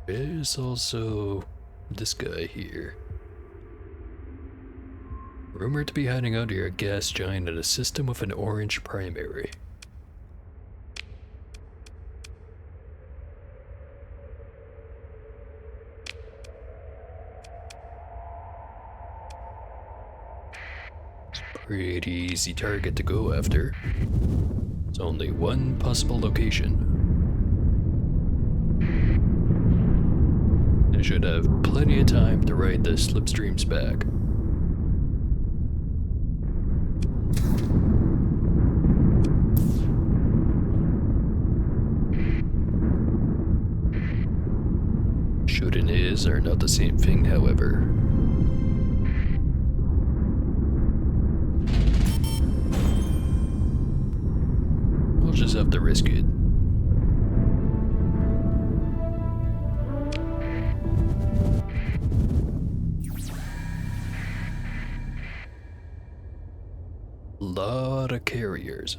There's also this guy here. Rumored to be hiding out near a gas giant in a system with an orange primary. It's a pretty easy target to go after. It's only one possible location. I should have plenty of time to ride the slipstreams back. Should and is are not the same thing, however. We'll just have to risk it. Lot of carriers.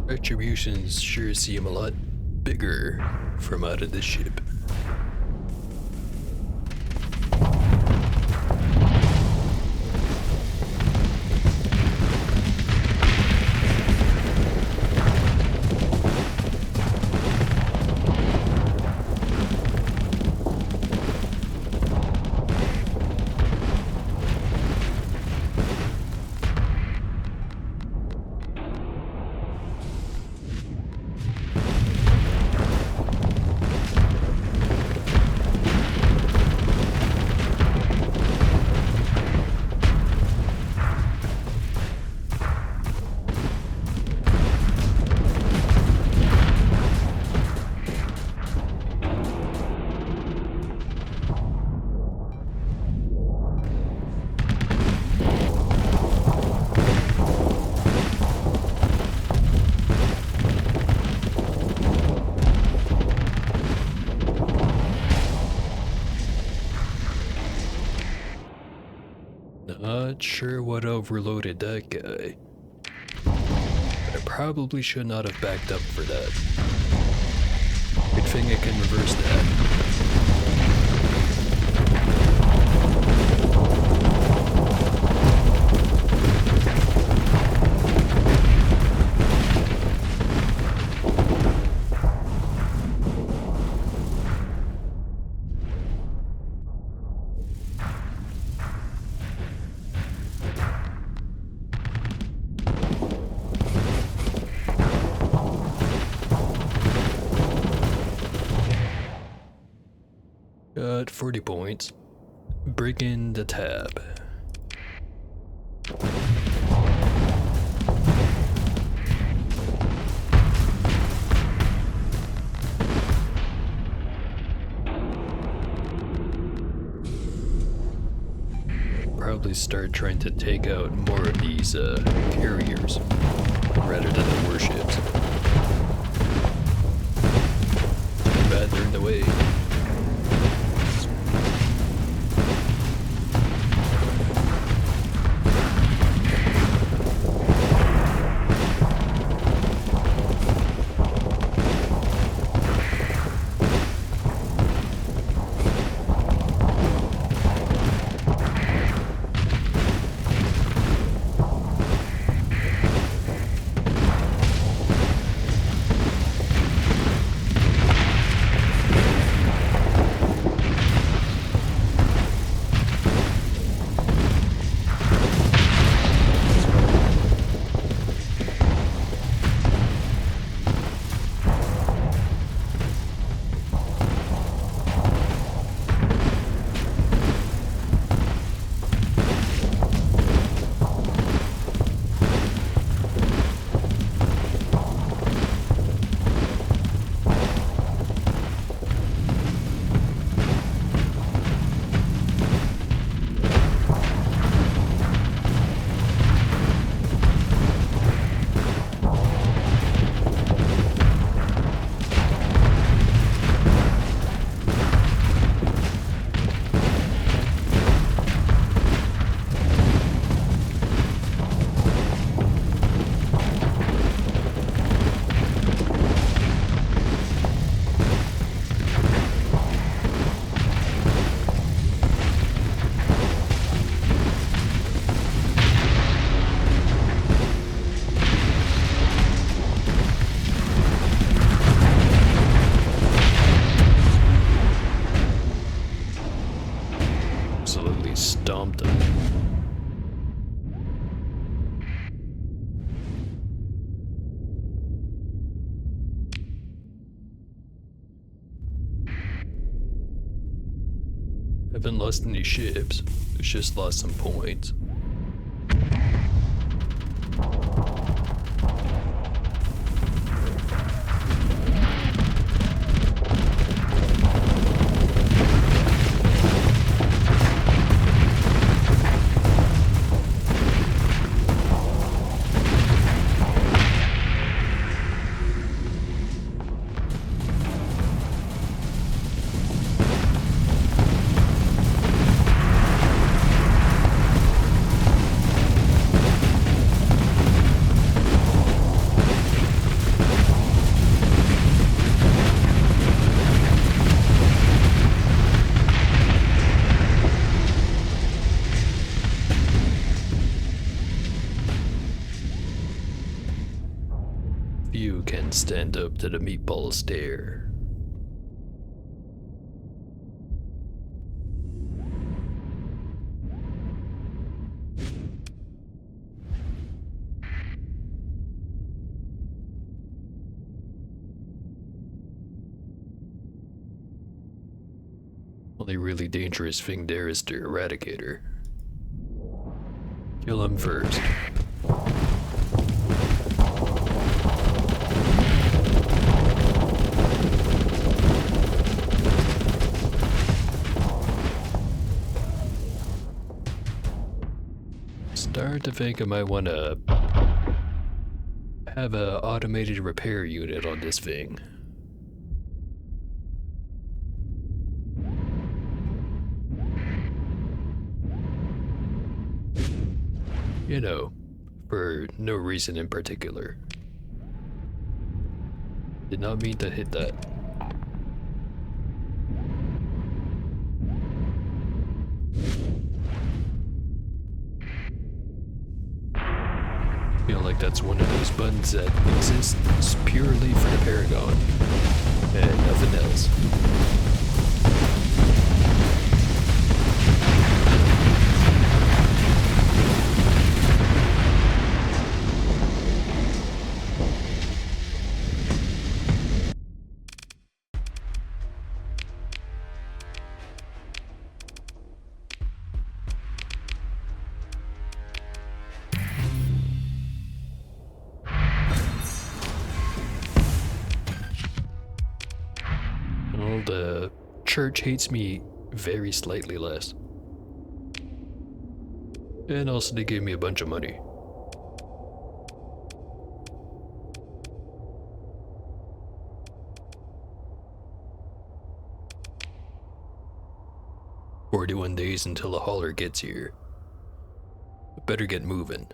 Retributions sure seem a lot bigger from out of the ship. Not sure what overloaded that guy. I probably should not have backed up for that. Good thing I can reverse that. Got 40 points. Break in the tab. Probably start trying to take out more of these carriers rather than the warships. Too bad they're in the way. Haven't lost any ships, it's just lost some points. Few can stand up to the meatball stare. Only really dangerous thing there is the Eradicator. Kill him first. Start to think I might want to have an automated repair unit on this thing. You know, for no reason in particular. Did not mean to hit that. Feel like that's one of those buttons that exists purely for the Paragon and nothing else. Well, the church hates me very slightly less. And also they gave me a bunch of money. "41 days until the hauler gets here. Better get moving."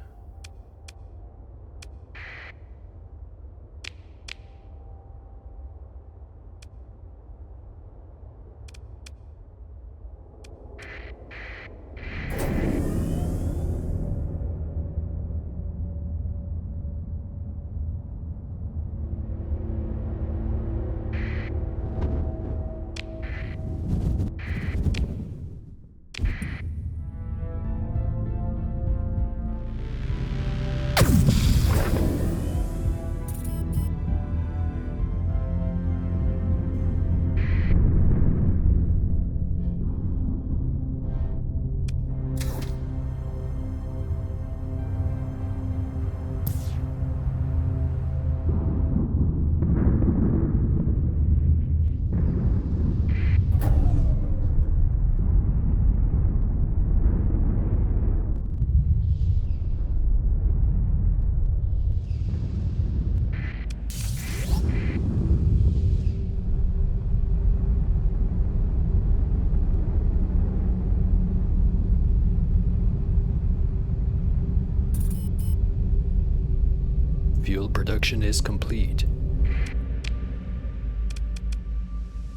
Fuel production is complete.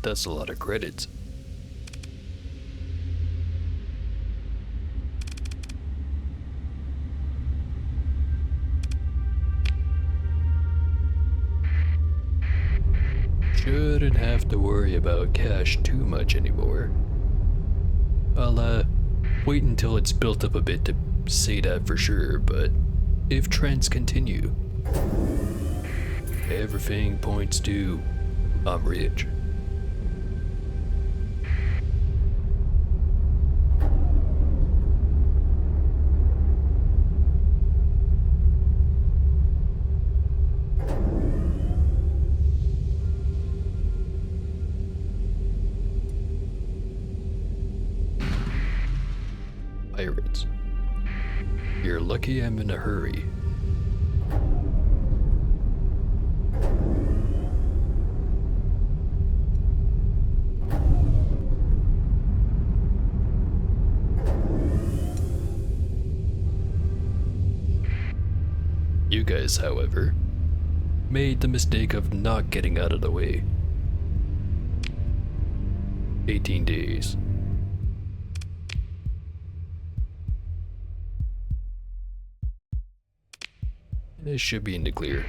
That's a lot of credits. Shouldn't have to worry about cash too much anymore. I'll wait until it's built up a bit to say that for sure, but if trends continue, everything points to I'm rich. pirates. You're lucky I'm in a hurry. You guys, however, made the mistake of not getting out of the way. 18 days. This should be in the clear.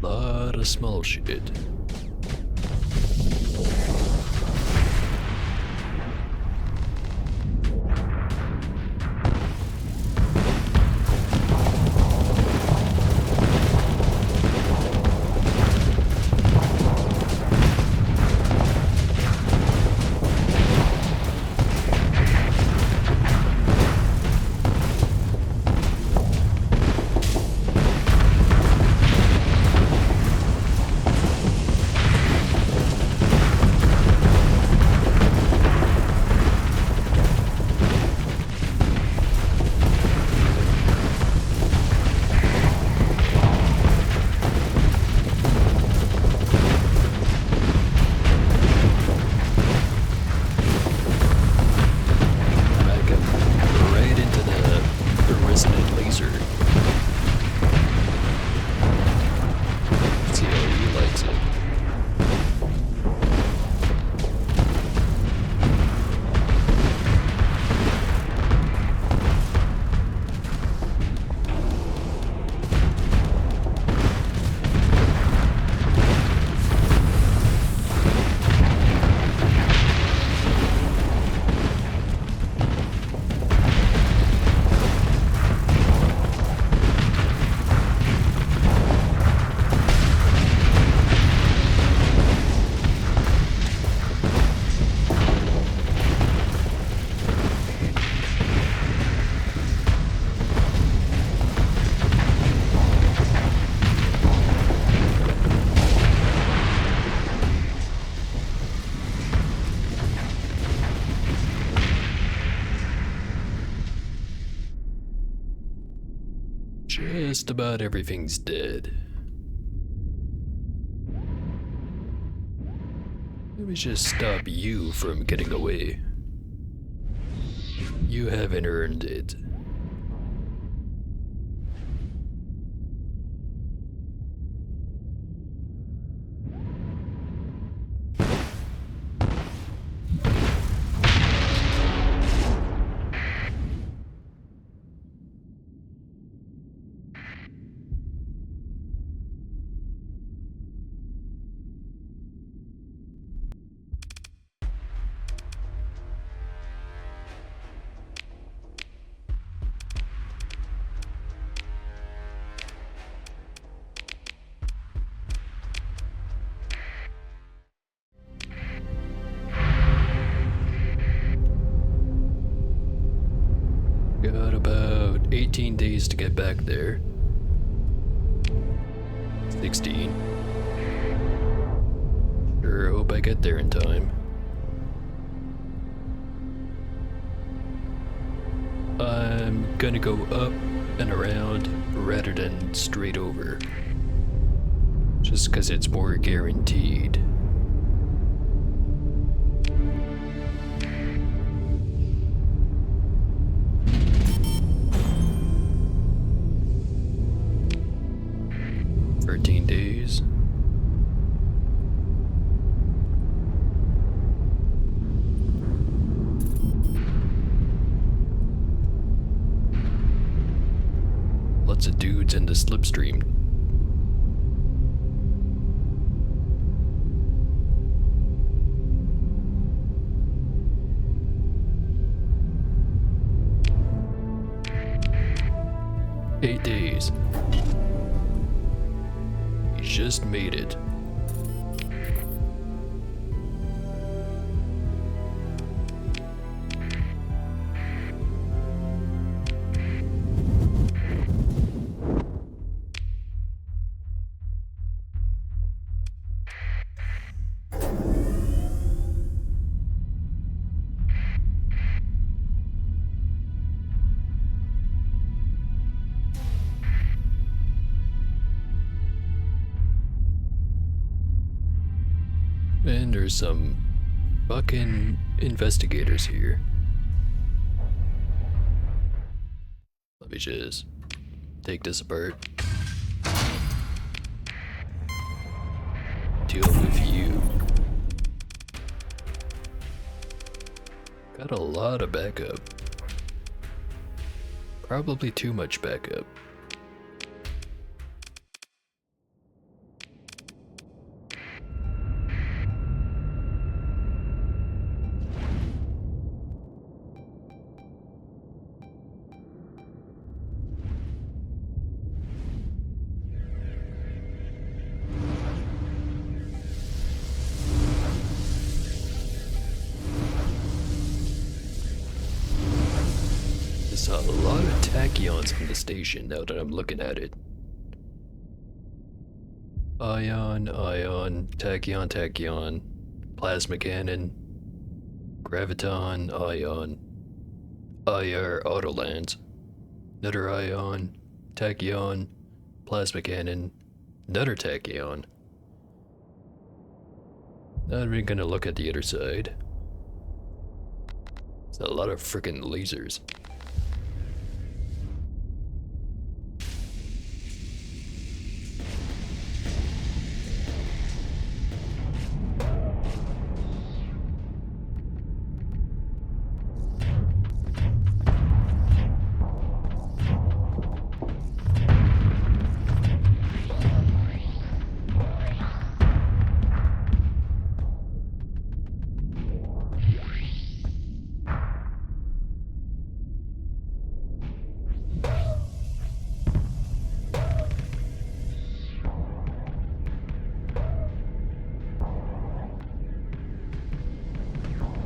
Lot of small shit. Just about everything's dead. Let me just stop you from getting away. You haven't earned it. Got about 18 days to get back there. 16. Sure hope I get there in time. I'm gonna go up and around rather than straight over. Just 'cause it's more guaranteed. 13 days. Lots of dudes in the slipstream. Eight days. He just made it. And there's some fucking investigators here. Let me just take this apart. Deal with you. Got a lot of backup. Probably too much backup. Saw a lot of tachyons from the station now that I'm looking at it. Ion, ion, tachyon, tachyon, plasma cannon, graviton, ion, IR autolands, another ion, tachyon, plasma cannon, another tachyon. Not even gonna look at the other side. There's a lot of frickin' lasers.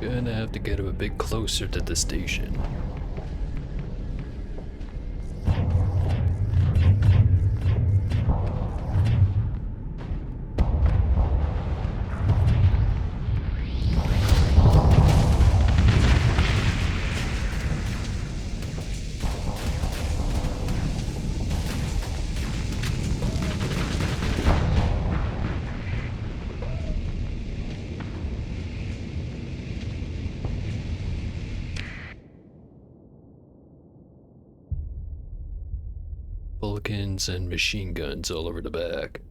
Gonna have to get a bit closer to the station. Vulcans and machine guns all over the back.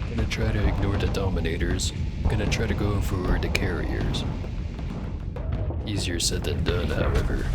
Gonna try to ignore the Dominators. Gonna try to go for the carriers. Easier said than done, however.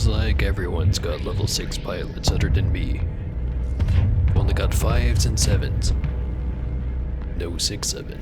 Seems like everyone's got level 6 pilots other than me. Only got 5s and 7s. No 6-7.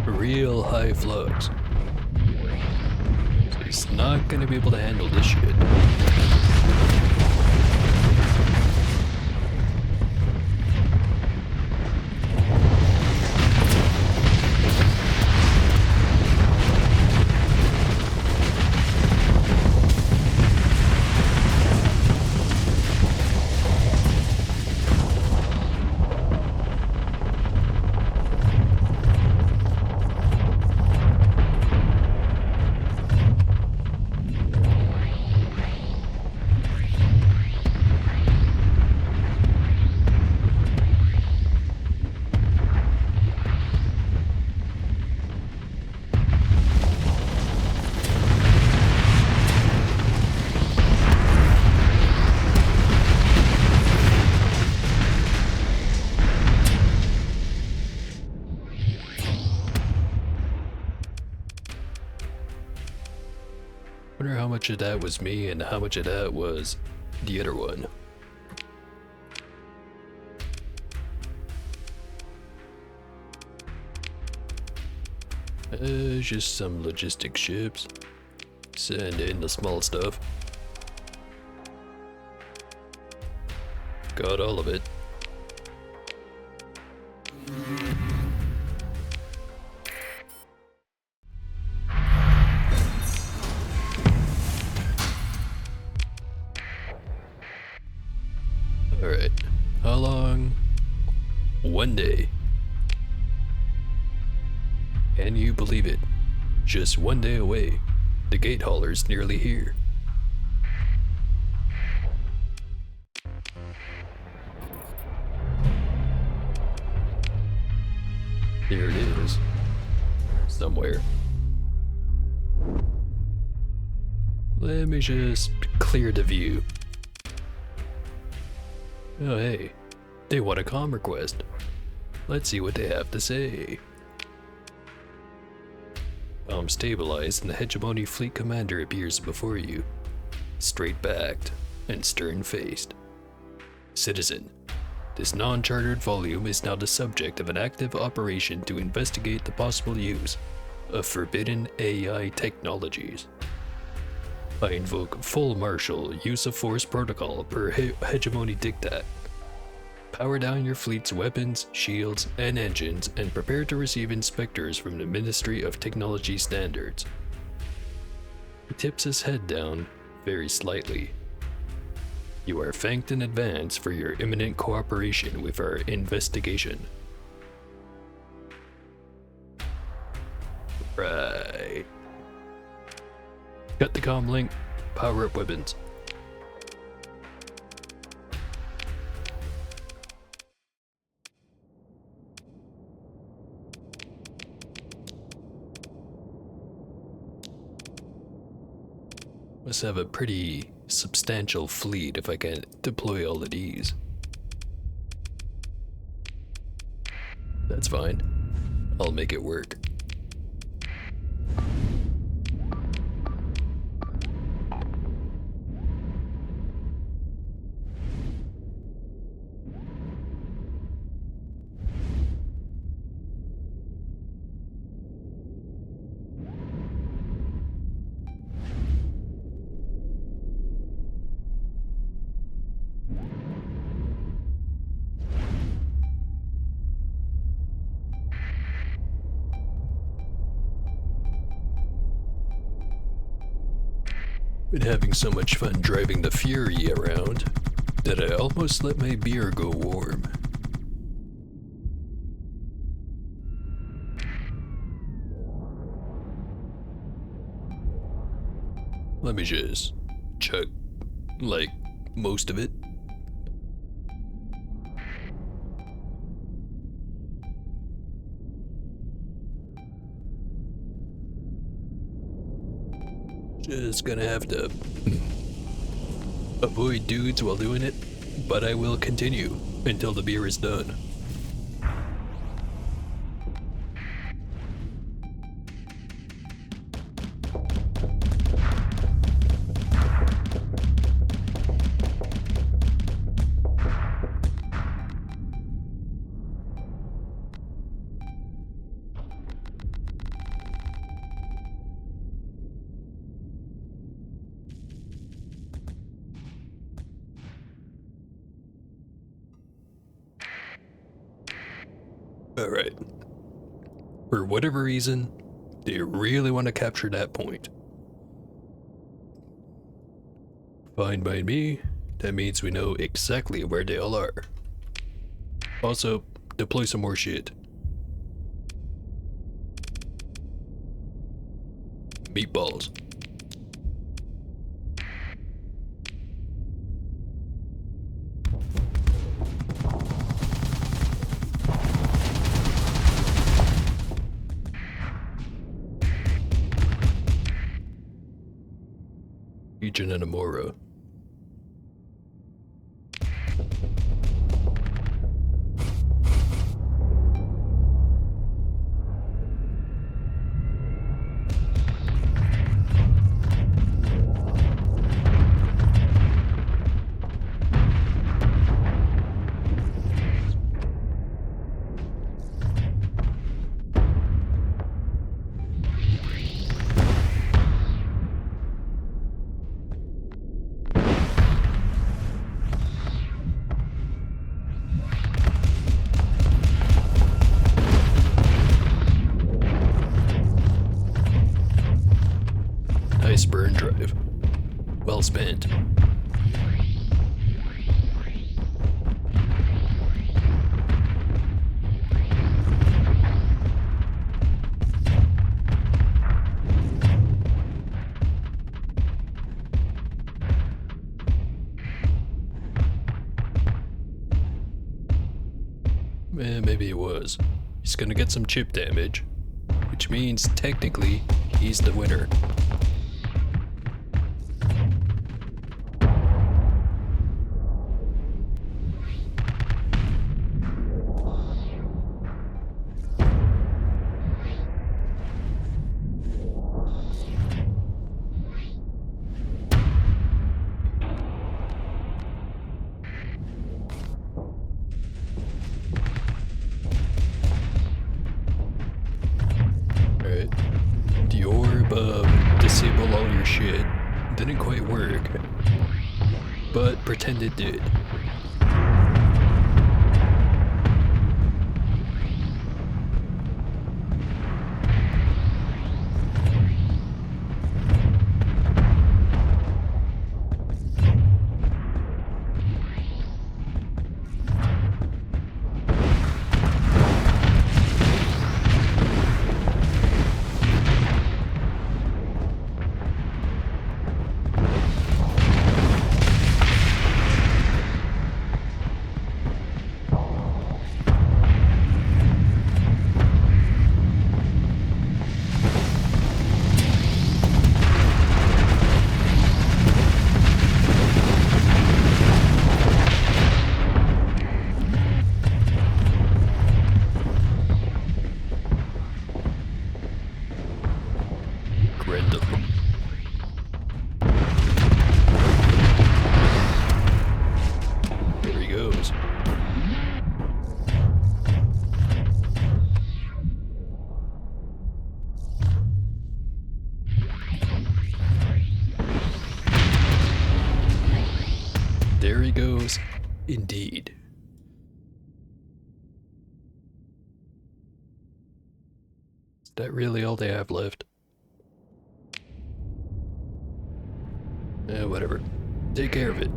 Real high flux. So he's not gonna be able to handle this shit. Wonder how much of that was me and how much of that was the other one. Just some logistic ships. Send in the small stuff. Got all of it. Alright, how long? 1 day. Can you believe it? Just 1 day away. The gate hauler's nearly here. Here it is. Somewhere. Let me just clear the view. Oh hey, they want a comm request. Let's see what they have to say. Stabilized and the Hegemony Fleet Commander appears before you, straight-backed and stern-faced. Citizen, this non-chartered volume is now the subject of an active operation to investigate the possible use of forbidden AI technologies. I invoke full martial use of force protocol per Hegemony Diktat. Power down your fleet's weapons, shields, and engines and prepare to receive inspectors from the Ministry of Technology Standards. He tips his head down very slightly. You are thanked in advance for your imminent cooperation with our investigation. Right. Cut the comm link, power up weapons. Must have a pretty substantial fleet if I can deploy all of these. That's fine. I'll make it work. Been having so much fun driving the Fury around that I almost let my beer go warm. Let me just chug, like, most of it. Just gonna have to avoid dudes while doing it, but I will continue until the beer is done. Alright. For whatever reason, they really want to capture that point. Fine by me, that means we know exactly where they all are. Also, deploy some more shit. Meatballs. Legion and Amora. Nice burn drive. Well spent. Maybe it was. He's gonna get some chip damage, which means technically he's the winner. The orb disable all your shit didn't quite work, but pretend it did. There he goes. There he goes, indeed. Is that really all they have left? Whatever. Take care of it.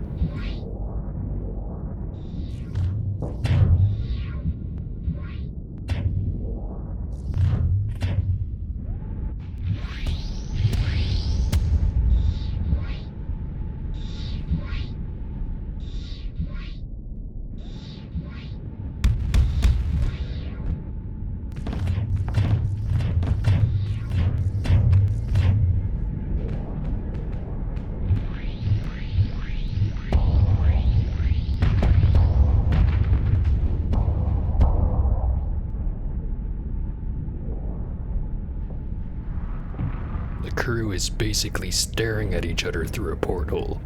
The crew is basically staring at each other through a porthole.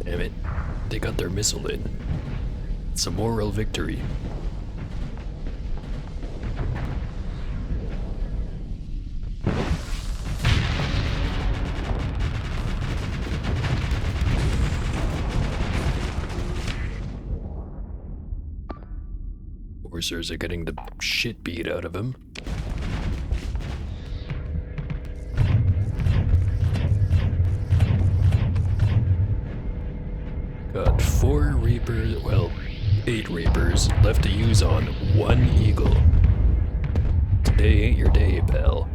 Damn it, they got their missile in. It's a moral victory. Forcers are getting the shit beat out of him. Got 4 Reapers, well, 8 Reapers left to use on 1 Eagle. Today ain't your day, pal.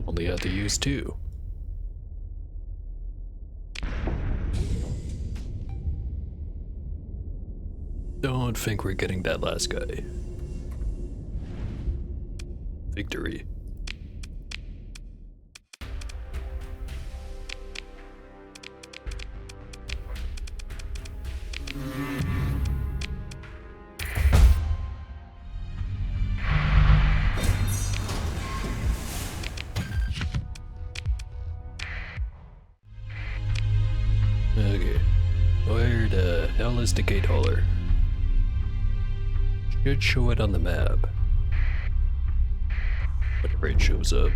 Only had to use 2. Don't think we're getting that last guy. Victory. Okay. Where the hell is the gate hauler? Should show it on the map. Whenever it shows up.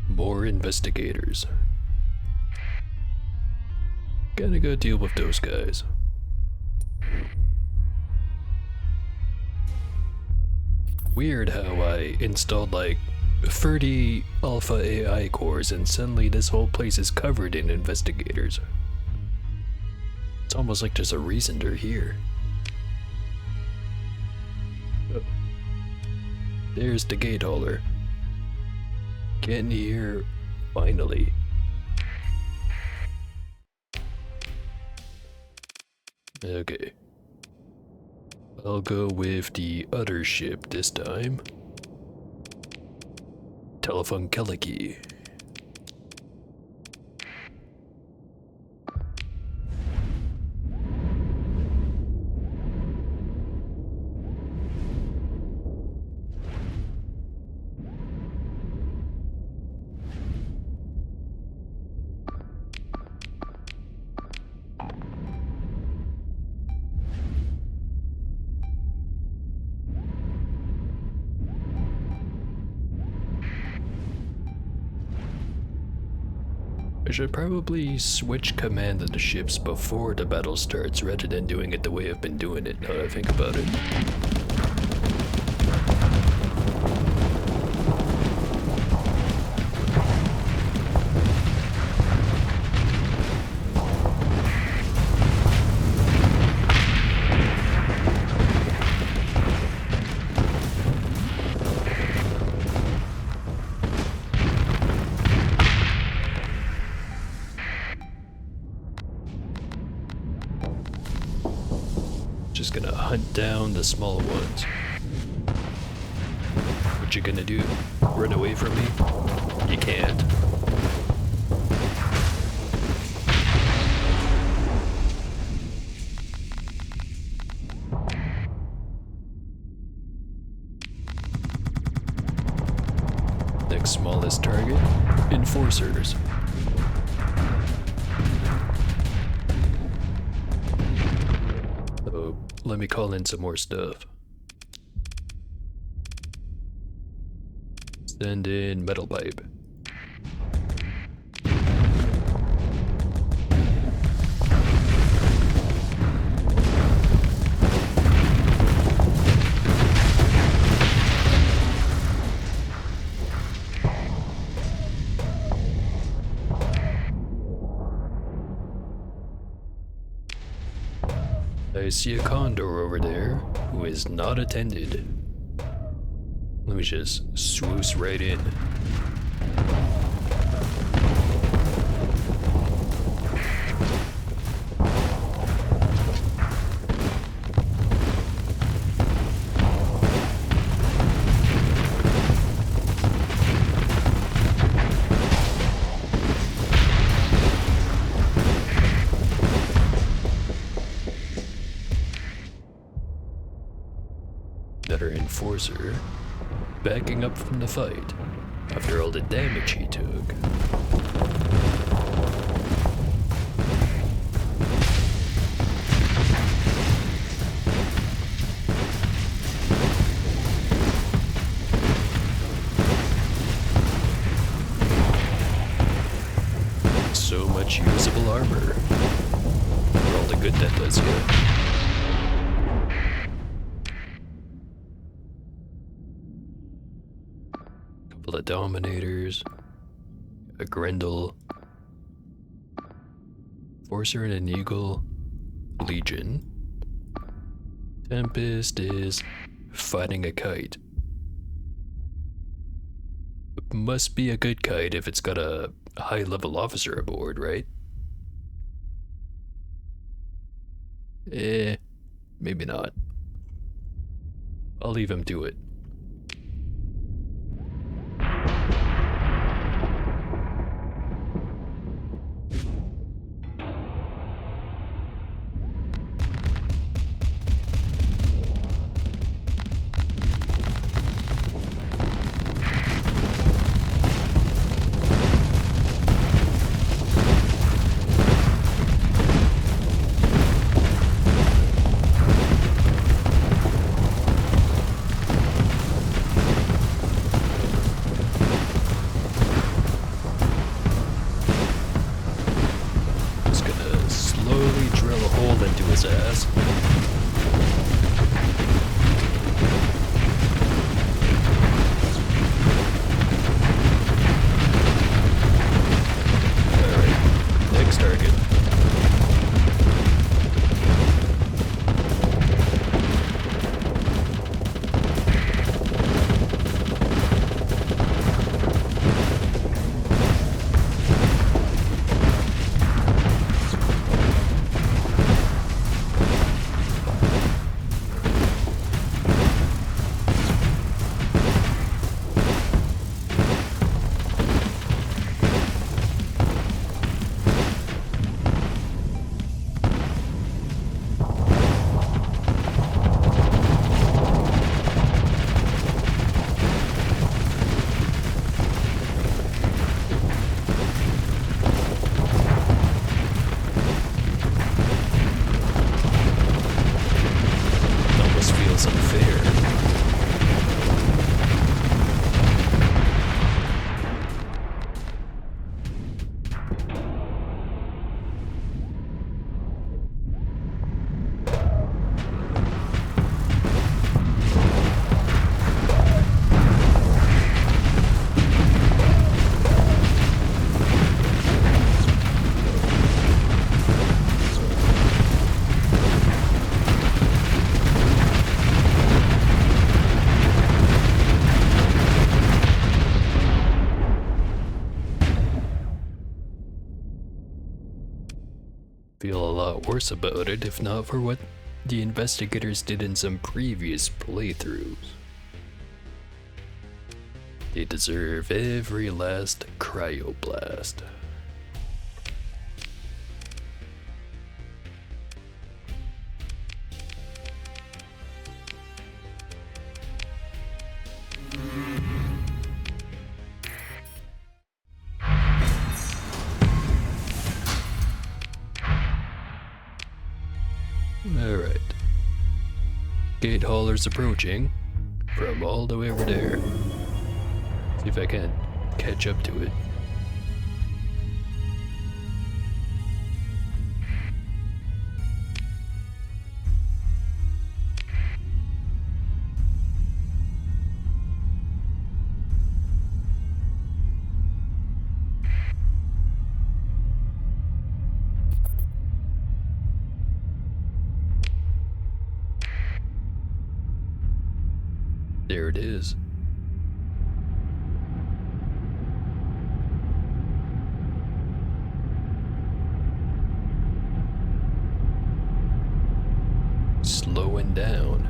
More investigators. Gotta go deal with those guys. Weird how I installed like 30 alpha AI cores and suddenly this whole place is covered in investigators. It's almost like there's a reason they're here. Oh. There's the gate hauler. Getting here, finally. Okay. I'll go with the other ship this time. Telephone Keliki. I should probably switch command of the ships before the battle starts rather than doing it the way I've been doing it, now that I think about it. Just gonna hunt down the small ones. What you gonna do? Run away from me? You can't. Next smallest target, enforcers. Oh, let me call in some more stuff. Send in metal pipe. I see a condor over there who is not attended. Let me just swoosh right in. Another enforcer backing up from the fight after all the damage he took. So much usable armor for all the good that does you. The Dominators, a Grendel, Forcer and an Eagle, Legion. Tempest is fighting a kite. It must be a good kite if it's got a high level officer aboard, right? Maybe not. I'll leave him to it. Ass. Alright, next target. Feel a lot worse about it if not for what the investigators did in some previous playthroughs. They deserve every last cryoblast. Alright. Gate hauler's approaching from all the way over there. See if I can catch up to it. There it is. Slowing down.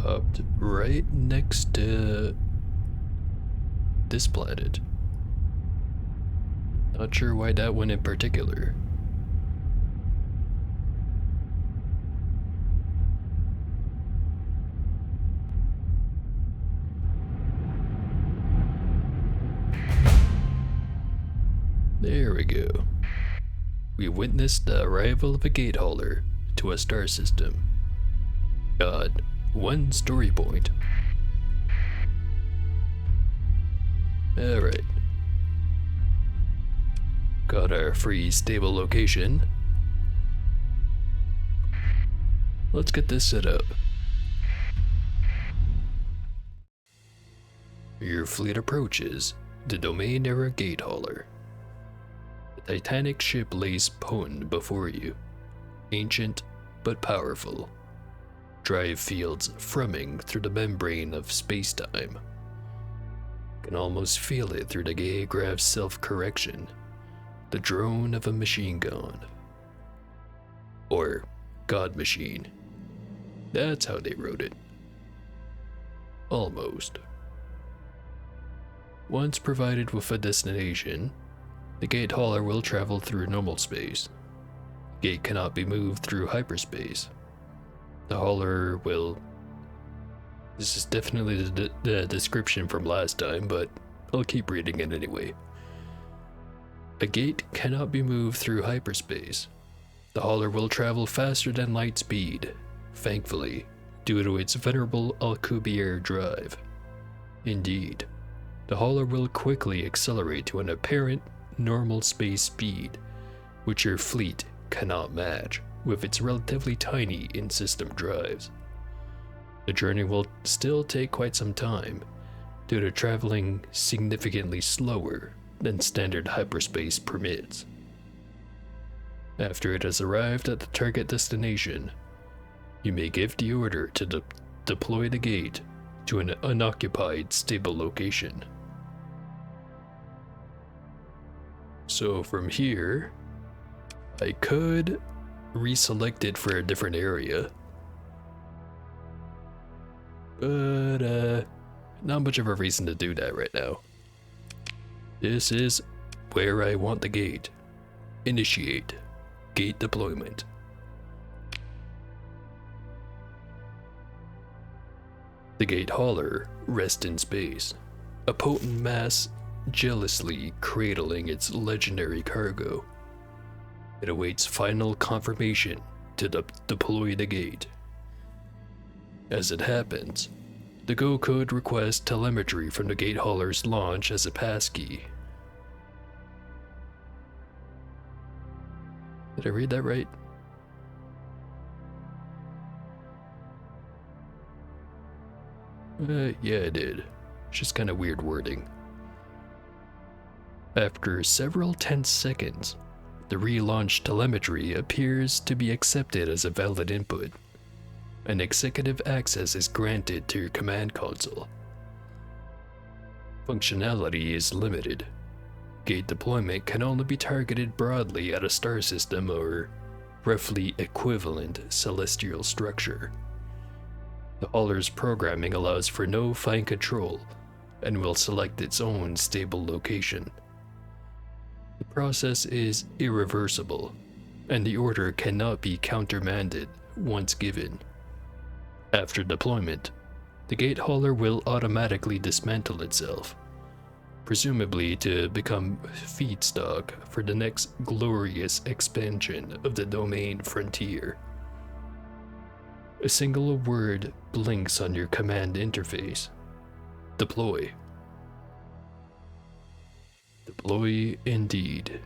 Stopped right next to this planet. Not sure why that one in particular. There we go. We witnessed the arrival of a gate hauler to a star system. Got one story point. Alright. Got our free stable location. Let's get this set up. Your fleet approaches the Domain Era Gate Hauler. The Titanic ship lays potent before you, ancient but powerful. Drive fields thrumming through the membrane of space-time. Can almost feel it through the gay graph's self-correction. The drone of a machine gun. Or God Machine. That's how they wrote it. Almost. Once provided with a destination, the gate hauler will travel through normal space. The gate cannot be moved through hyperspace. The hauler will... This is definitely the description from last time, but I'll keep reading it anyway. A gate cannot be moved through hyperspace. The hauler will travel faster than light speed, thankfully, due to its venerable Alcubierre drive. Indeed, the hauler will quickly accelerate to an apparent normal space speed, which your fleet cannot match with its relatively tiny in-system drives. The journey will still take quite some time, due to traveling significantly slower than standard hyperspace permits. After it has arrived at the target destination, you may give the order to deploy the gate to an unoccupied stable location. So from here, I could reselect it for a different area, but not much of a reason to do that right now. This is where I want the gate. Initiate gate deployment. The gate hauler rests in space, a potent mass jealously cradling its legendary cargo. It awaits final confirmation to deploy the gate. As it happens, the Go code requests telemetry from the gate hauler's launch as a passkey. Did I read that right? Yeah, I did. Just kind of weird wording. After several tense seconds, the relaunched telemetry appears to be accepted as a valid input, and executive access is granted to your command console. Functionality is limited. Gate deployment can only be targeted broadly at a star system or roughly equivalent celestial structure. The hauler's programming allows for no fine control and will select its own stable location. The process is irreversible, and the order cannot be countermanded once given. After deployment, the gate hauler will automatically dismantle itself, presumably to become feedstock for the next glorious expansion of the domain frontier. A single word blinks on your command interface. Deploy. Deploy indeed.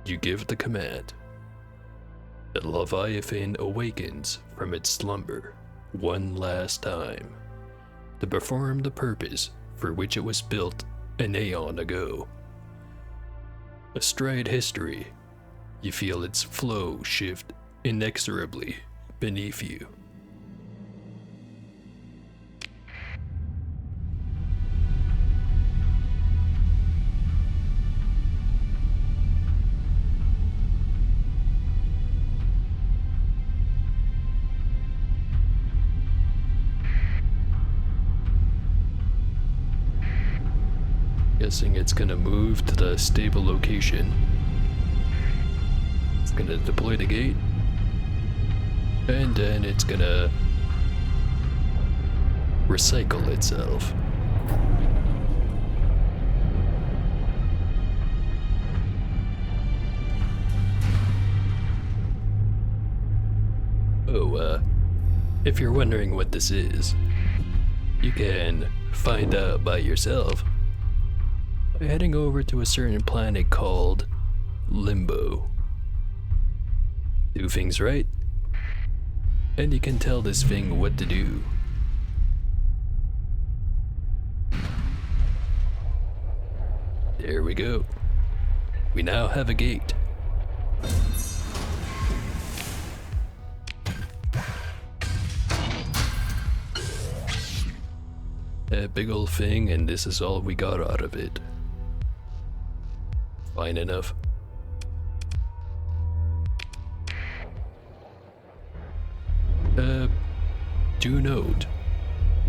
You give the command. The Leviathan awakens from its slumber one last time to perform the purpose for which it was built an aeon ago. Astride history, you feel its flow shift inexorably beneath you. Guessing it's gonna move to the stable location. It's gonna deploy the gate, and then it's gonna recycle itself. Oh, if you're wondering what this is, you can find out by yourself by heading over to a certain planet called Limbo. Do things right, and you can tell this thing what to do. There we go. We now have a gate. A big old thing, and this is all we got out of it. Fine enough. Do note,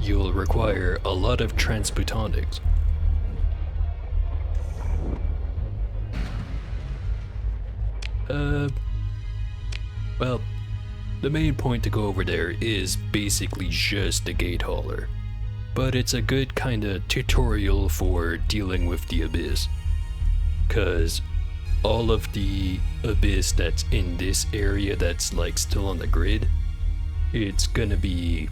you'll require a lot of transmutonics. Well, the main point to go over there is basically just the gate hauler, but it's a good kinda tutorial for dealing with the abyss. 'Cause all of the abyss that's in this area that's like still on the grid, it's gonna be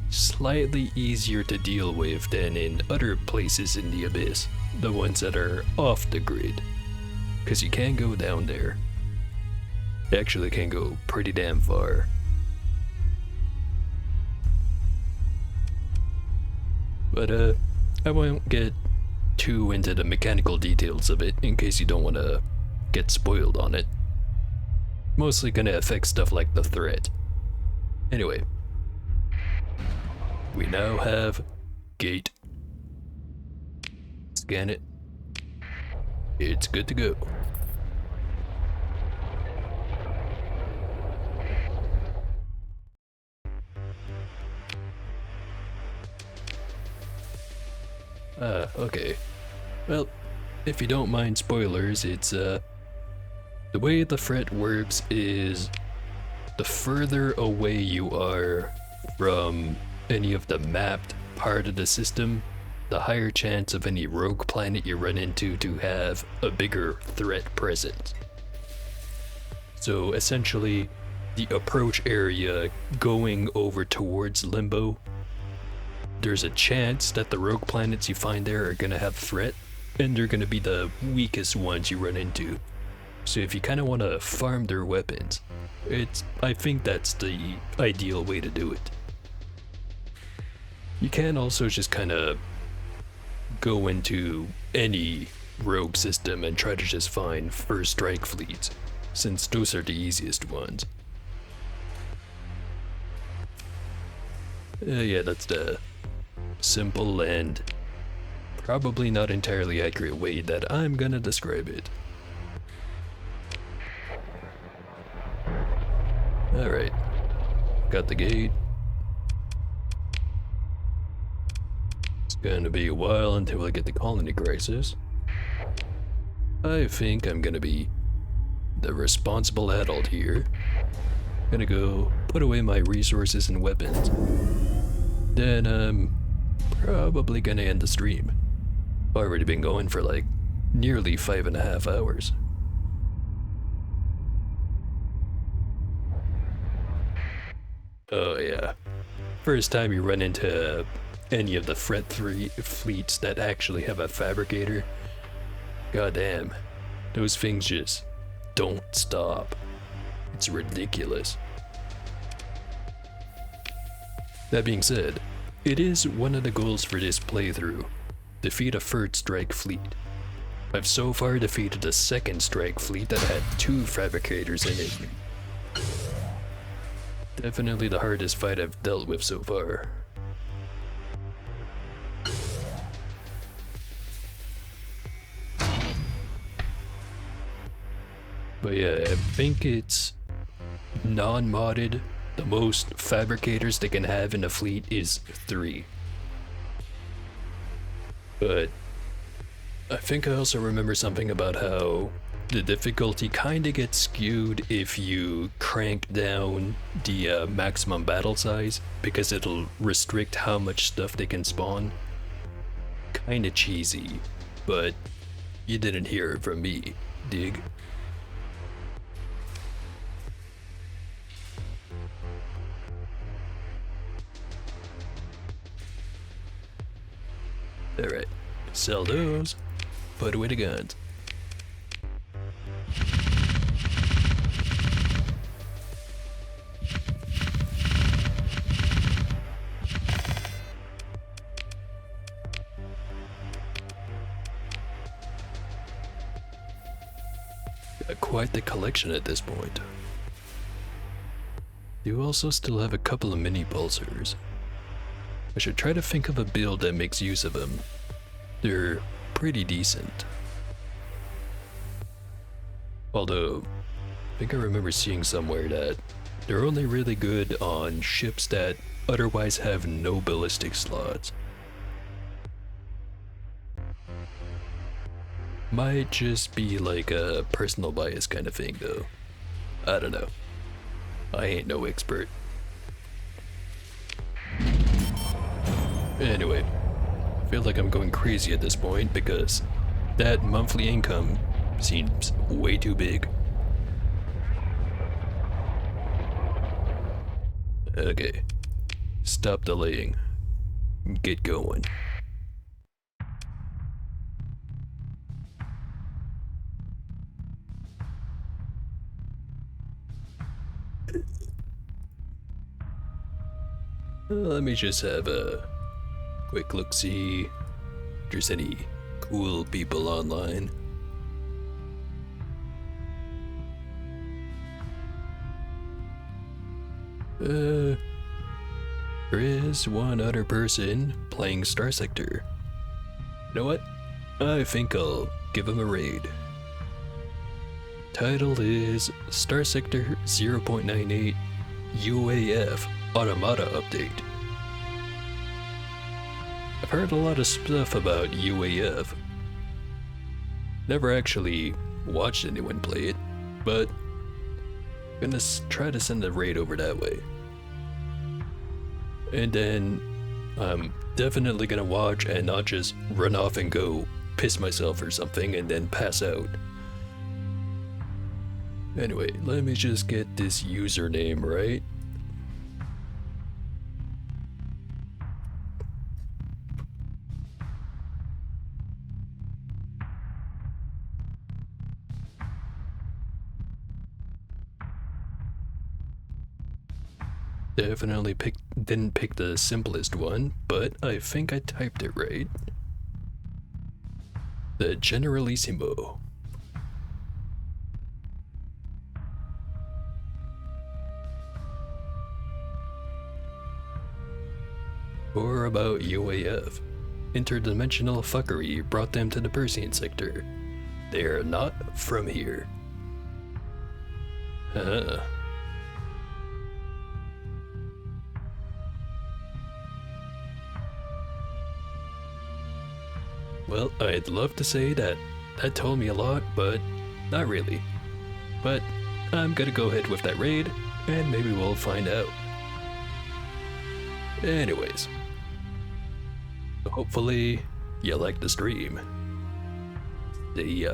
slightly easier to deal with than in other places in the abyss, the ones that are off the grid. 'Cause you can go down there. You actually can go pretty damn far. But I won't get too into the mechanical details of it in case you don't want to get spoiled on it. Mostly gonna affect stuff like the threat. Anyway, we now have gate. Scan it. It's good to go. Okay. Well, if you don't mind spoilers, it's, the way the threat works is the further away you are from any of the mapped part of the system, the higher chance of any rogue planet you run into to have a bigger threat present. So essentially, the approach area going over towards Limbo, there's a chance that the rogue planets you find there are gonna have threat, and they're gonna be the weakest ones you run into. So if you kind of want to farm their weapons, I think that's the ideal way to do it. You can also just kind of go into any rogue system and try to just find first strike fleets, since those are the easiest ones. Yeah, that's the simple and probably not entirely accurate way that I'm gonna describe it. Alright, got the gate. It's gonna be a while until I get the colony crisis. I think I'm gonna be the responsible adult here. Gonna go put away my resources and weapons. Then I'm probably gonna end the stream. Already been going for like nearly 5.5 hours. Oh yeah. First time you run into any of the Fret 3 fleets that actually have a fabricator, goddamn, those things just don't stop. It's ridiculous. That being said, it is one of the goals for this playthrough, defeat a third strike fleet. I've so far defeated a second strike fleet that had 2 fabricators in it. Definitely the hardest fight I've dealt with so far. But yeah, I think it's non-modded. The most fabricators they can have in a fleet is 3. But I think I also remember something about how the difficulty kinda gets skewed if you crank down the maximum battle size, because it'll restrict how much stuff they can spawn. Kinda cheesy, but you didn't hear it from me, dig? Alright, sell those, put away the guns. Got quite the collection at this point. You also still have a couple of mini pulsars. I should try to think of a build that makes use of them. They're pretty decent. Although, I think I remember seeing somewhere that they're only really good on ships that otherwise have no ballistic slots. Might just be like a personal bias kind of thing though. I don't know. I ain't no expert. Anyway, I feel like I'm going crazy at this point because that monthly income seems way too big. Okay, stop delaying. Get going. Let me just have a quick look-see if there's any cool people online. There is one other person playing Starsector. You know what? I think I'll give him a raid. Title is Starsector 0.98 UAF Automata Update. I've heard a lot of stuff about UAF. Never actually watched anyone play it, but I'm gonna try to send a raid over that way. And then I'm definitely gonna watch and not just run off and go piss myself or something and then pass out. Anyway, let me just get this username right. Definitely didn't pick the simplest one, but I think I typed it right. The Generalissimo. Or about UAF. Interdimensional fuckery brought them to the Persian sector. They are not from here. Huh. Well, I'd love to say that told me a lot, but not really. But I'm gonna go ahead with that raid, and maybe we'll find out. Anyways, hopefully you like the stream. See ya.